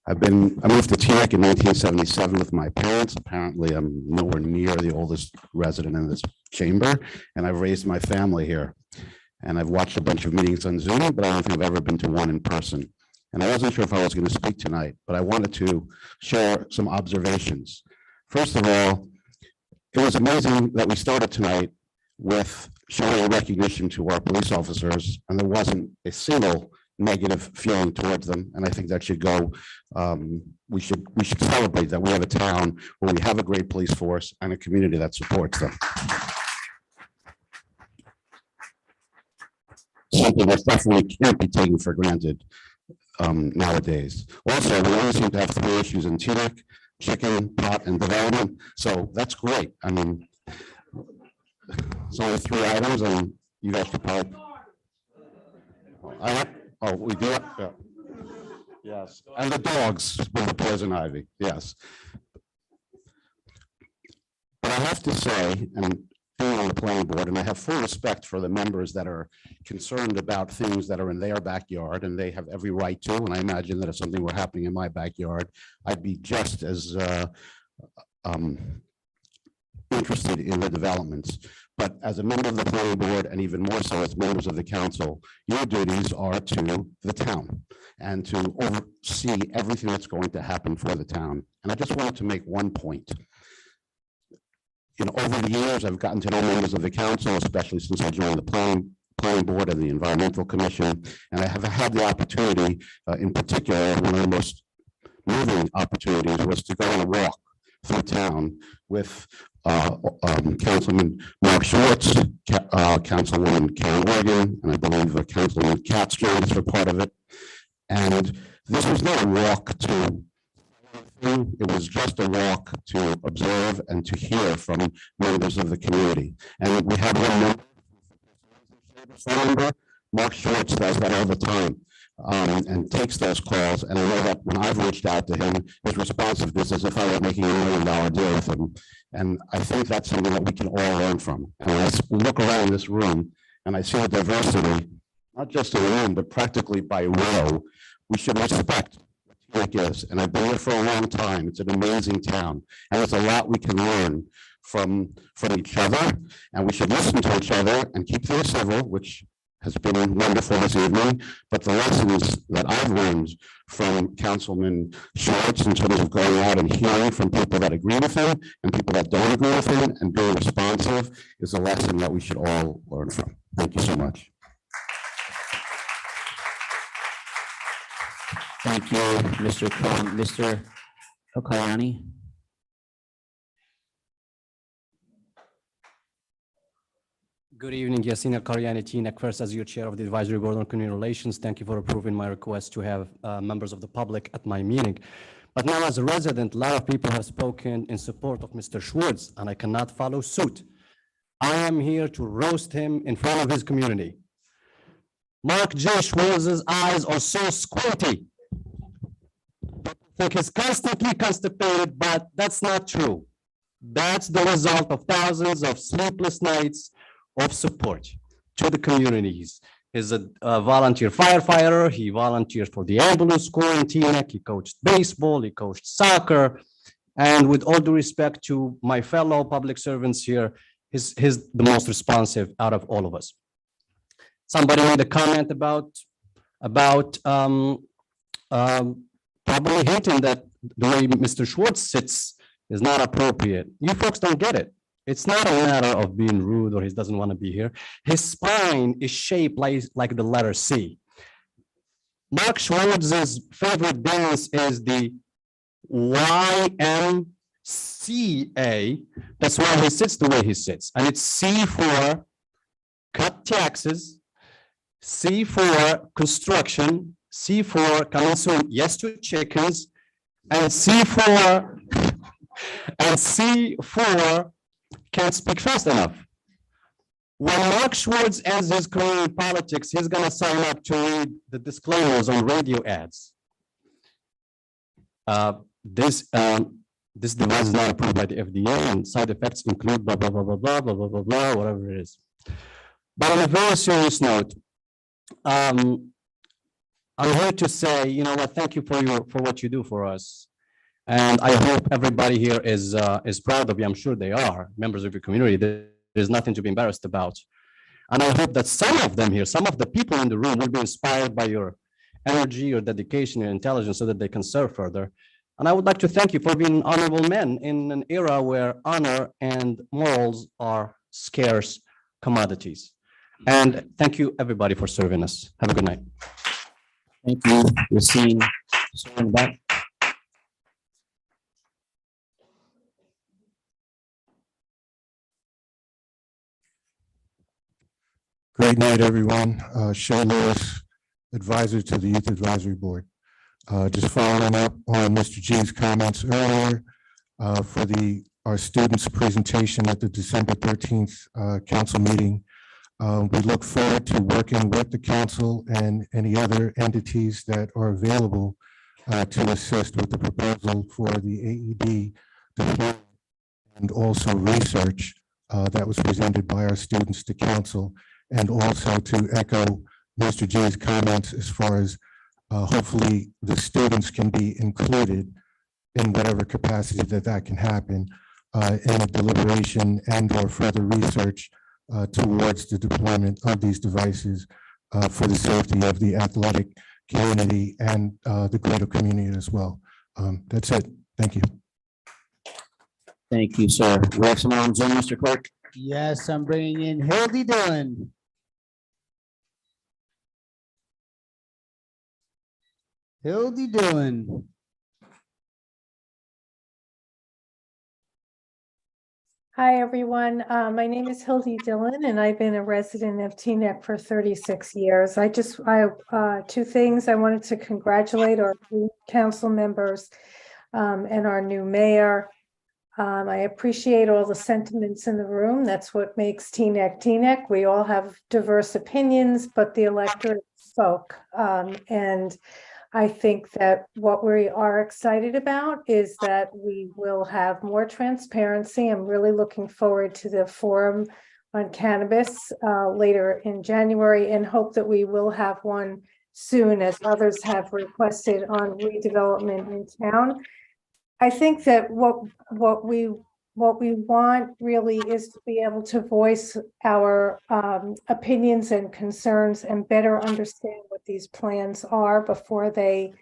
I moved to Teaneck in 1977 with my parents. Apparently, I'm nowhere near the oldest resident in this chamber, and I've raised my family here. And I've watched a bunch of meetings on Zoom, but I don't think I've ever been to one in person. And I wasn't sure if I was going to speak tonight, but I wanted to share some observations. First of all, it was amazing that we started tonight with showing a recognition to our police officers, and there wasn't a single negative feeling towards them. And I think that should go, we should celebrate that we have a town where we have a great police force and a community that supports them. Something that definitely can't be taken for granted nowadays. Also, we only seem to have 3 issues in Teaneck: chicken, pot, and development. So that's great. I mean, it's only 3 items, and you guys could probably. We do it. Yeah. Yes, and the dogs with the poison ivy. Yes, but I have to say, and being on the planning board, and I have full respect for the members that are concerned about things that are in their backyard, and they have every right to. And I imagine that if something were happening in my backyard, I'd be just as interested in the developments. But as a member of the planning board, and even more so as members of the council, your duties are to the town and to oversee everything that's going to happen for the town. And I just wanted to make one point. You know, over the years, I've gotten to know members of the council, especially since I joined the planning board and the environmental commission. And I have had the opportunity, in particular, one of the most moving opportunities was to go on a walk through town with Councilman Mark Schwartz, Councilwoman Karen Organ, and I believe Councilman Katz joined us for part of it. And this was not a walk to, it was just a walk to observe and to hear from members of the community. And we had one member, Mark Schwartz, does that all the time. And takes those calls. And I know that when I've reached out to him, his responsiveness is as if I were making $1 million deal with him. And I think that's something that we can all learn from. And I look around this room and I see the diversity, not just in the room, but practically by row. We should respect what Teaneck is. And I've been here for a long time. It's an amazing town. And there's a lot we can learn from each other. And we should listen to each other and keep things civil, which has been wonderful this evening, but the lessons that I've learned from Councilman Schwartz in terms of going out and hearing from people that agree with him and people that don't agree with him and being responsive is a lesson that we should all learn from. Thank you so much. Thank you, Mr. Khan. Mr. Okayani. Good evening, Yasina Karyani, TNEC. First, as your chair of the Advisory Board on Community Relations, thank you for approving my request to have members of the public at my meeting. But now, as a resident, a lot of people have spoken in support of Mr. Schwartz, and I cannot follow suit. I am here to roast him in front of his community. Mark J. Schwartz's eyes are so squinty. I think he's constantly constipated, but that's not true. That's the result of thousands of sleepless nights of support to the communities. He's a volunteer firefighter. He volunteered for the ambulance corps in TNEC. He coached baseball, he coached soccer. And with all due respect to my fellow public servants here, he's the most responsive out of all of us. Somebody made a comment about probably hinting that the way Mr. Schwartz sits is not appropriate. You folks don't get it. It's not a matter of being rude or he doesn't want to be here. His spine is shaped like the letter C. Mark Schwartz's favorite dance is the YMCA. That's why he sits the way he sits. And it's C for cut taxes, C for construction, C for coming soon, yes to chickens, and C for can't speak fast enough. When Mark Schwartz ends his career in politics, he's gonna sign up to read the disclaimers on radio ads. This device is not approved by the FDA and side effects include blah, blah, blah, blah, blah, blah, blah, blah, blah, whatever it is. But on a very serious note, I'm here to say, you know what, thank you for what you do for us. And I hope everybody here is proud of you. I'm sure they are members of your community. There's nothing to be embarrassed about. And I hope that some of them here, some of the people in the room will be inspired by your energy, your dedication, your intelligence so that they can serve further. And I would like to thank you for being honorable men in an era where honor and morals are scarce commodities. And thank you everybody for serving us. Have a good night. Thank you, Yassine. Back. Great night, everyone. Shay Lewis, advisor to the Youth Advisory Board. Just following up on Mr. G's comments earlier for our students' presentation at the December 13th council meeting. We look forward to working with the council and any other entities that are available to assist with the proposal for the AED deployment and also research that was presented by our students to council. And also to echo Mr. G's comments as far as hopefully the students can be included in whatever capacity that can happen in a deliberation and or further research towards the deployment of these devices for the safety of the athletic community and the greater community as well. That's it. Thank you. Thank you, sir. We have someone on Zoom, Mr. Clerk. Yes, I'm bringing in Hildy Dillon. Hildy Dillon. Hi, everyone. My name is Hildy Dillon, and I've been a resident of TNEC for 36 years. I two things. I wanted to congratulate our new council members and our new mayor. I appreciate all the sentiments in the room. That's what makes TNEC TNEC. We all have diverse opinions, but the electorate spoke. And I think that what we are excited about is that we will have more transparency. I'm really looking forward to the forum on cannabis later in January and hope that we will have one soon, as others have requested, on redevelopment in town. I think that what we what we want really is to be able to voice our opinions and concerns and better understand what these plans are before they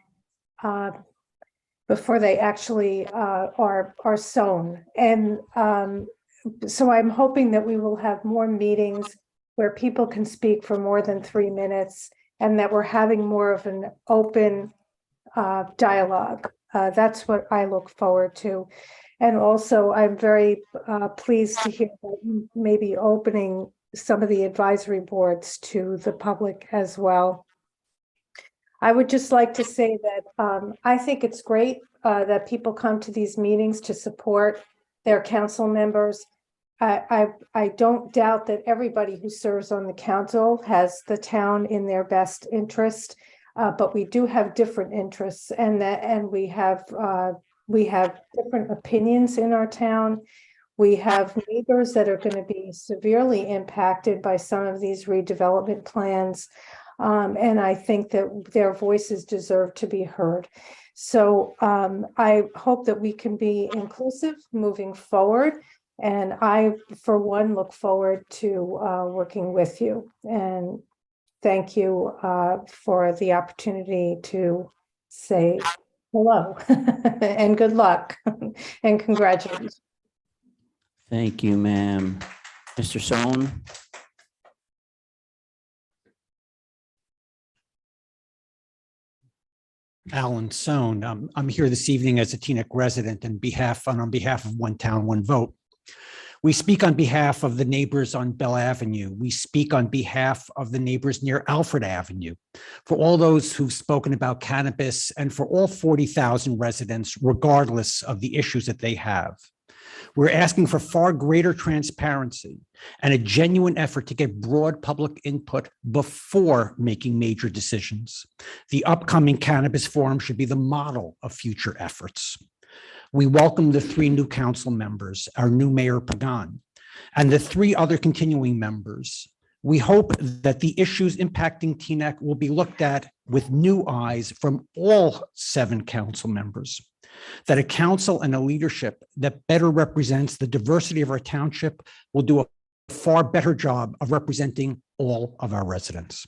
actually are sown. And so I'm hoping that we will have more meetings where people can speak for more than 3 minutes, and that we're having more of an open dialogue. That's what I look forward to. And also, I'm very pleased to hear that you may be opening some of the advisory boards to the public as well. I would just like to say that I think it's great that people come to these meetings to support their council members. I don't doubt that everybody who serves on the council has the town in their best interest, but we do have different interests, and we have different opinions in our town. We have neighbors that are going to be severely impacted by some of these redevelopment plans. And I think that their voices deserve to be heard. So I hope that we can be inclusive moving forward. And I, for one, look forward to working with you. And thank you for the opportunity to say hello and good luck and congratulations. Thank you, ma'am. Mr. Sohn? Alan Sohn. I'm here this evening as a Teaneck resident on behalf of One Town, One Vote. We speak on behalf of the neighbors on Bell Avenue. We speak on behalf of the neighbors near Alfred Avenue, for all those who've spoken about cannabis, and for all 40,000 residents, regardless of the issues that they have. We're asking for far greater transparency and a genuine effort to get broad public input before making major decisions. The upcoming Cannabis Forum should be the model of future efforts. We welcome the 3 new council members, our new Mayor Pagan, and the 3 other continuing members. We hope that the issues impacting Teaneck will be looked at with new eyes from all 7 council members, that a council and a leadership that better represents the diversity of our township will do a far better job of representing all of our residents.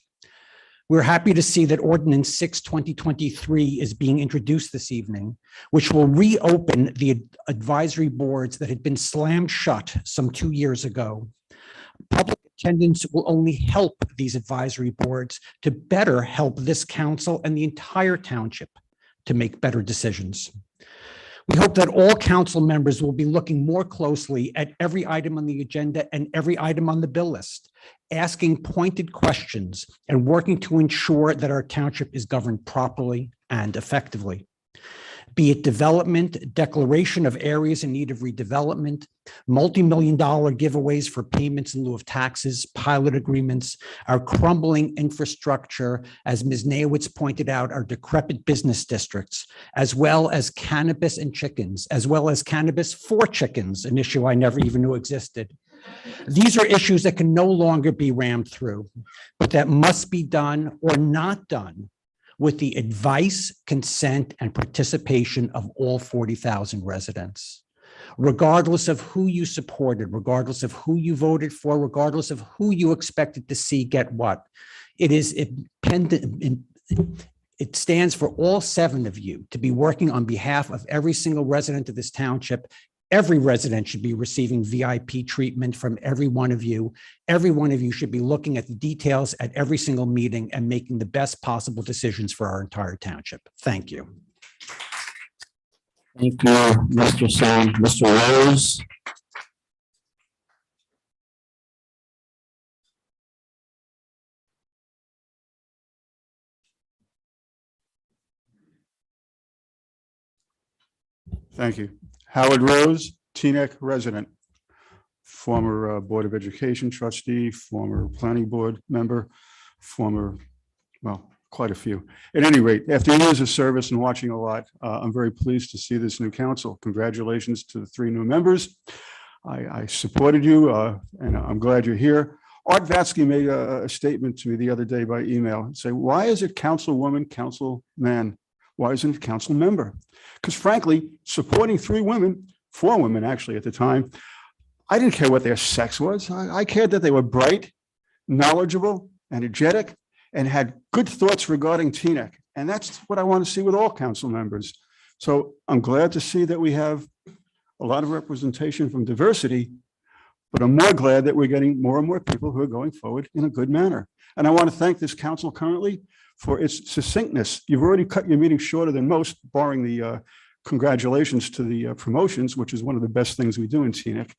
We're happy to see that Ordinance 6/2023 is being introduced this evening, which will reopen the advisory boards that had been slammed shut some 2 years ago. Public attendance will only help these advisory boards to better help this council and the entire township to make better decisions. We hope that all council members will be looking more closely at every item on the agenda and every item on the bill list, asking pointed questions and working to ensure that our township is governed properly and effectively. Be it development, declaration of areas in need of redevelopment, multi-million-dollar giveaways for payments in lieu of taxes, pilot agreements, our crumbling infrastructure, as Ms. Nayowitz pointed out, our decrepit business districts, as well as cannabis and chickens, as well as cannabis for chickens, an issue I never even knew existed. These are issues that can no longer be rammed through, but that must be done or not done with the advice, consent, and participation of all 40,000 residents. Regardless of who you supported, regardless of who you voted for, regardless of who you expected to see get what, it stands for all 7 of you to be working on behalf of every single resident of this township. Every resident should be receiving VIP treatment from every one of you. Every one of you should be looking at the details at every single meeting and making the best possible decisions for our entire township. Thank you. Thank you, Mr. Sohn. Mr. Rose? Thank you. Howard Rose, Teaneck resident, former Board of Education trustee, former planning board member, former, well, quite a few. At any rate, after years of service and watching a lot, I'm very pleased to see this new council. Congratulations to the 3 new members. I supported you and I'm glad you're here. Art Vatsky made a statement to me the other day by email, say, why is it councilwoman, councilman? Why isn't it council member? Because frankly, supporting 3 women 4 women actually at the time. I didn't care what their sex was. I cared that they were bright, knowledgeable, energetic, and had good thoughts regarding Teaneck. And that's what I want to see with all council members. So I'm glad to see that we have a lot of representation from diversity, but I'm more glad that we're getting more and more people who are going forward in a good manner. And I want to thank this council currently for its succinctness. You've already cut your meeting shorter than most, barring the congratulations to the promotions, which is one of the best things we do in Teaneck,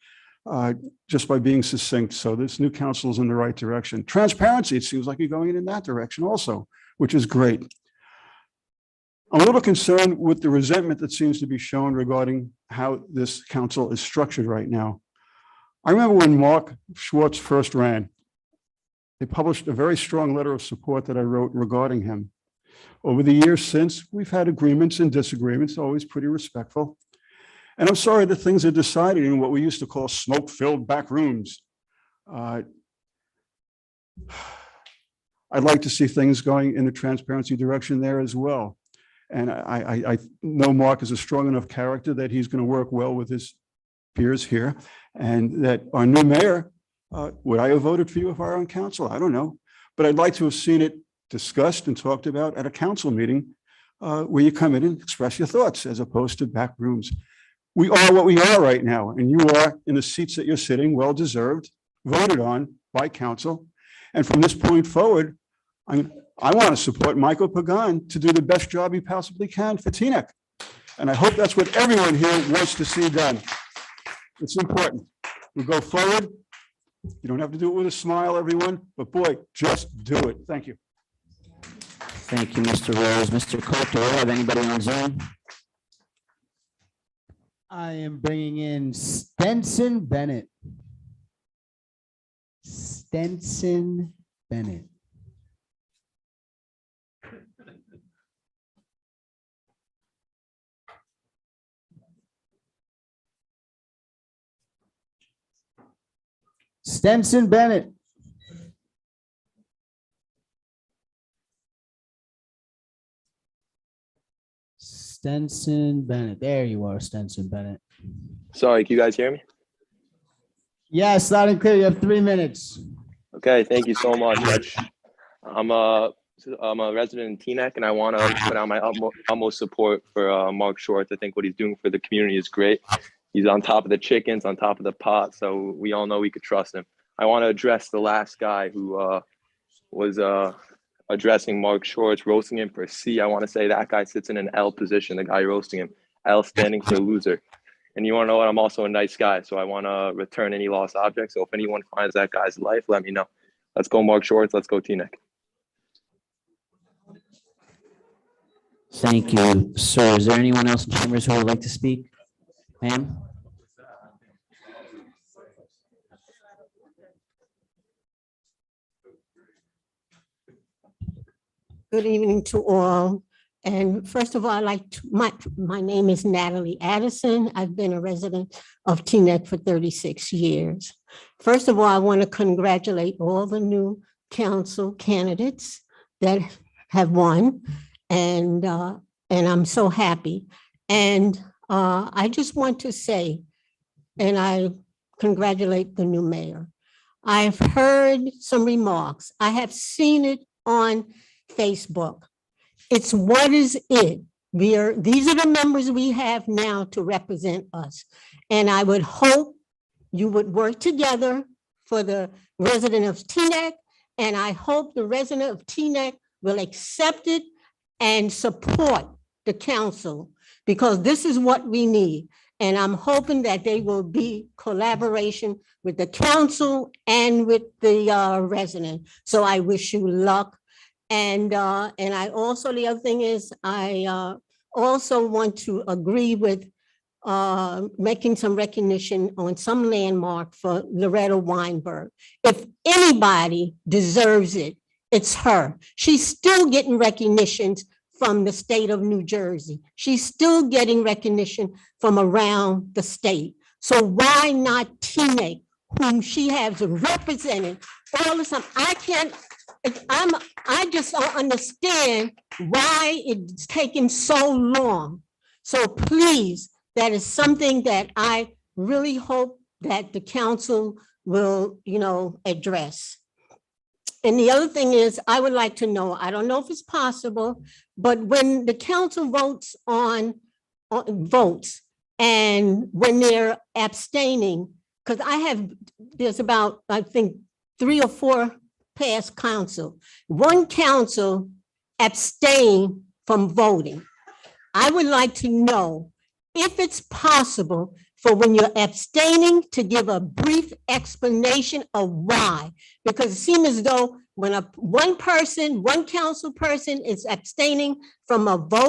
just by being succinct. So this new council is in the right direction. Transparency, it seems like you're going in that direction also, which is great. I'm a little concerned with the resentment that seems to be shown regarding how this council is structured right now. I remember when Mark Schwartz first ran, they published a very strong letter of support that I wrote regarding him. Over the years since, we've had agreements and disagreements, always pretty respectful. And I'm sorry that things are decided in what we used to call smoke-filled back rooms. I'd like to see things going in the transparency direction there as well. And I know Mark is a strong enough character that he's going to work well with his peers here, and that our new mayor, would I have voted for you if I were on council? I don't know, but I'd like to have seen it discussed and talked about at a council meeting where you come in and express your thoughts as opposed to back rooms. We are what we are right now, and you are in the seats that you're sitting, well-deserved, voted on by council. And from this point forward, I want to support Michael Pagan to do the best job he possibly can for Teaneck. And I hope that's what everyone here wants to see done. It's important. We go forward. You don't have to do it with a smile, everyone, but boy, just do it. Thank you. Thank you, Mr. Rose. Mr. Clerk, do we have anybody on Zoom? I am bringing in Stenson Bennett. Stenson Bennett. Stenson Bennett. Stenson Bennett. There you are, Stenson Bennett. Sorry, can you guys hear me? Yes, loud and clear. You have 3 minutes. Okay, thank you so much. I'm a resident in Teaneck, and I want to put out my utmost support for Mark Schwartz. I think what he's doing for the community is great. He's on top of the chickens, on top of the pot, so we all know we could trust him. I want to address the last guy who was addressing Mark Schwartz, roasting him for a C. I want to say that guy sits in an L position, the guy roasting him. L standing for loser. And you want to know what? I'm also a nice guy, so I want to return any lost objects. So if anyone finds that guy's life, let me know. Let's go Mark Schwartz. Let's go Teaneck. Thank you, sir. Is there anyone else in chambers who would like to speak? Ma'am? Good evening to all. And first of all, I'd like to, my name is Natalie Addison. I've been a resident of Teaneck for 36 years. First of all, I want to congratulate all the new council candidates that have won. And I'm so happy. And I just want to say, and I congratulate the new mayor. I've heard some remarks. I have seen it on Facebook. It's what is it? These are the members we have now to represent us. And I would hope you would work together for the resident of Teaneck. And I hope the resident of Teaneck will accept it and support the council, because this is what we need. And I'm hoping that they will be collaboration with the council and with the resident. So I wish you luck. And I also, the other thing is, I also want to agree with making some recognition on some landmark for Loretta Weinberg. If anybody deserves it, it's her. She's still getting recognitions from the state of New Jersey. She's still getting recognition from around the state. So why not Teaneck, whom she has represented all the time? I just don't understand why it's taking so long. So please, that is something that I really hope that the council will, address. And the other thing is, I would like to know, I don't know if it's possible, but when the council votes on votes and when they're abstaining, because there's about, I think, 3 or 4 past council. One council abstained from voting. I would like to know if it's possible for when you're abstaining to give a brief explanation of why. Because it seems as though when one council person is abstaining from a vote,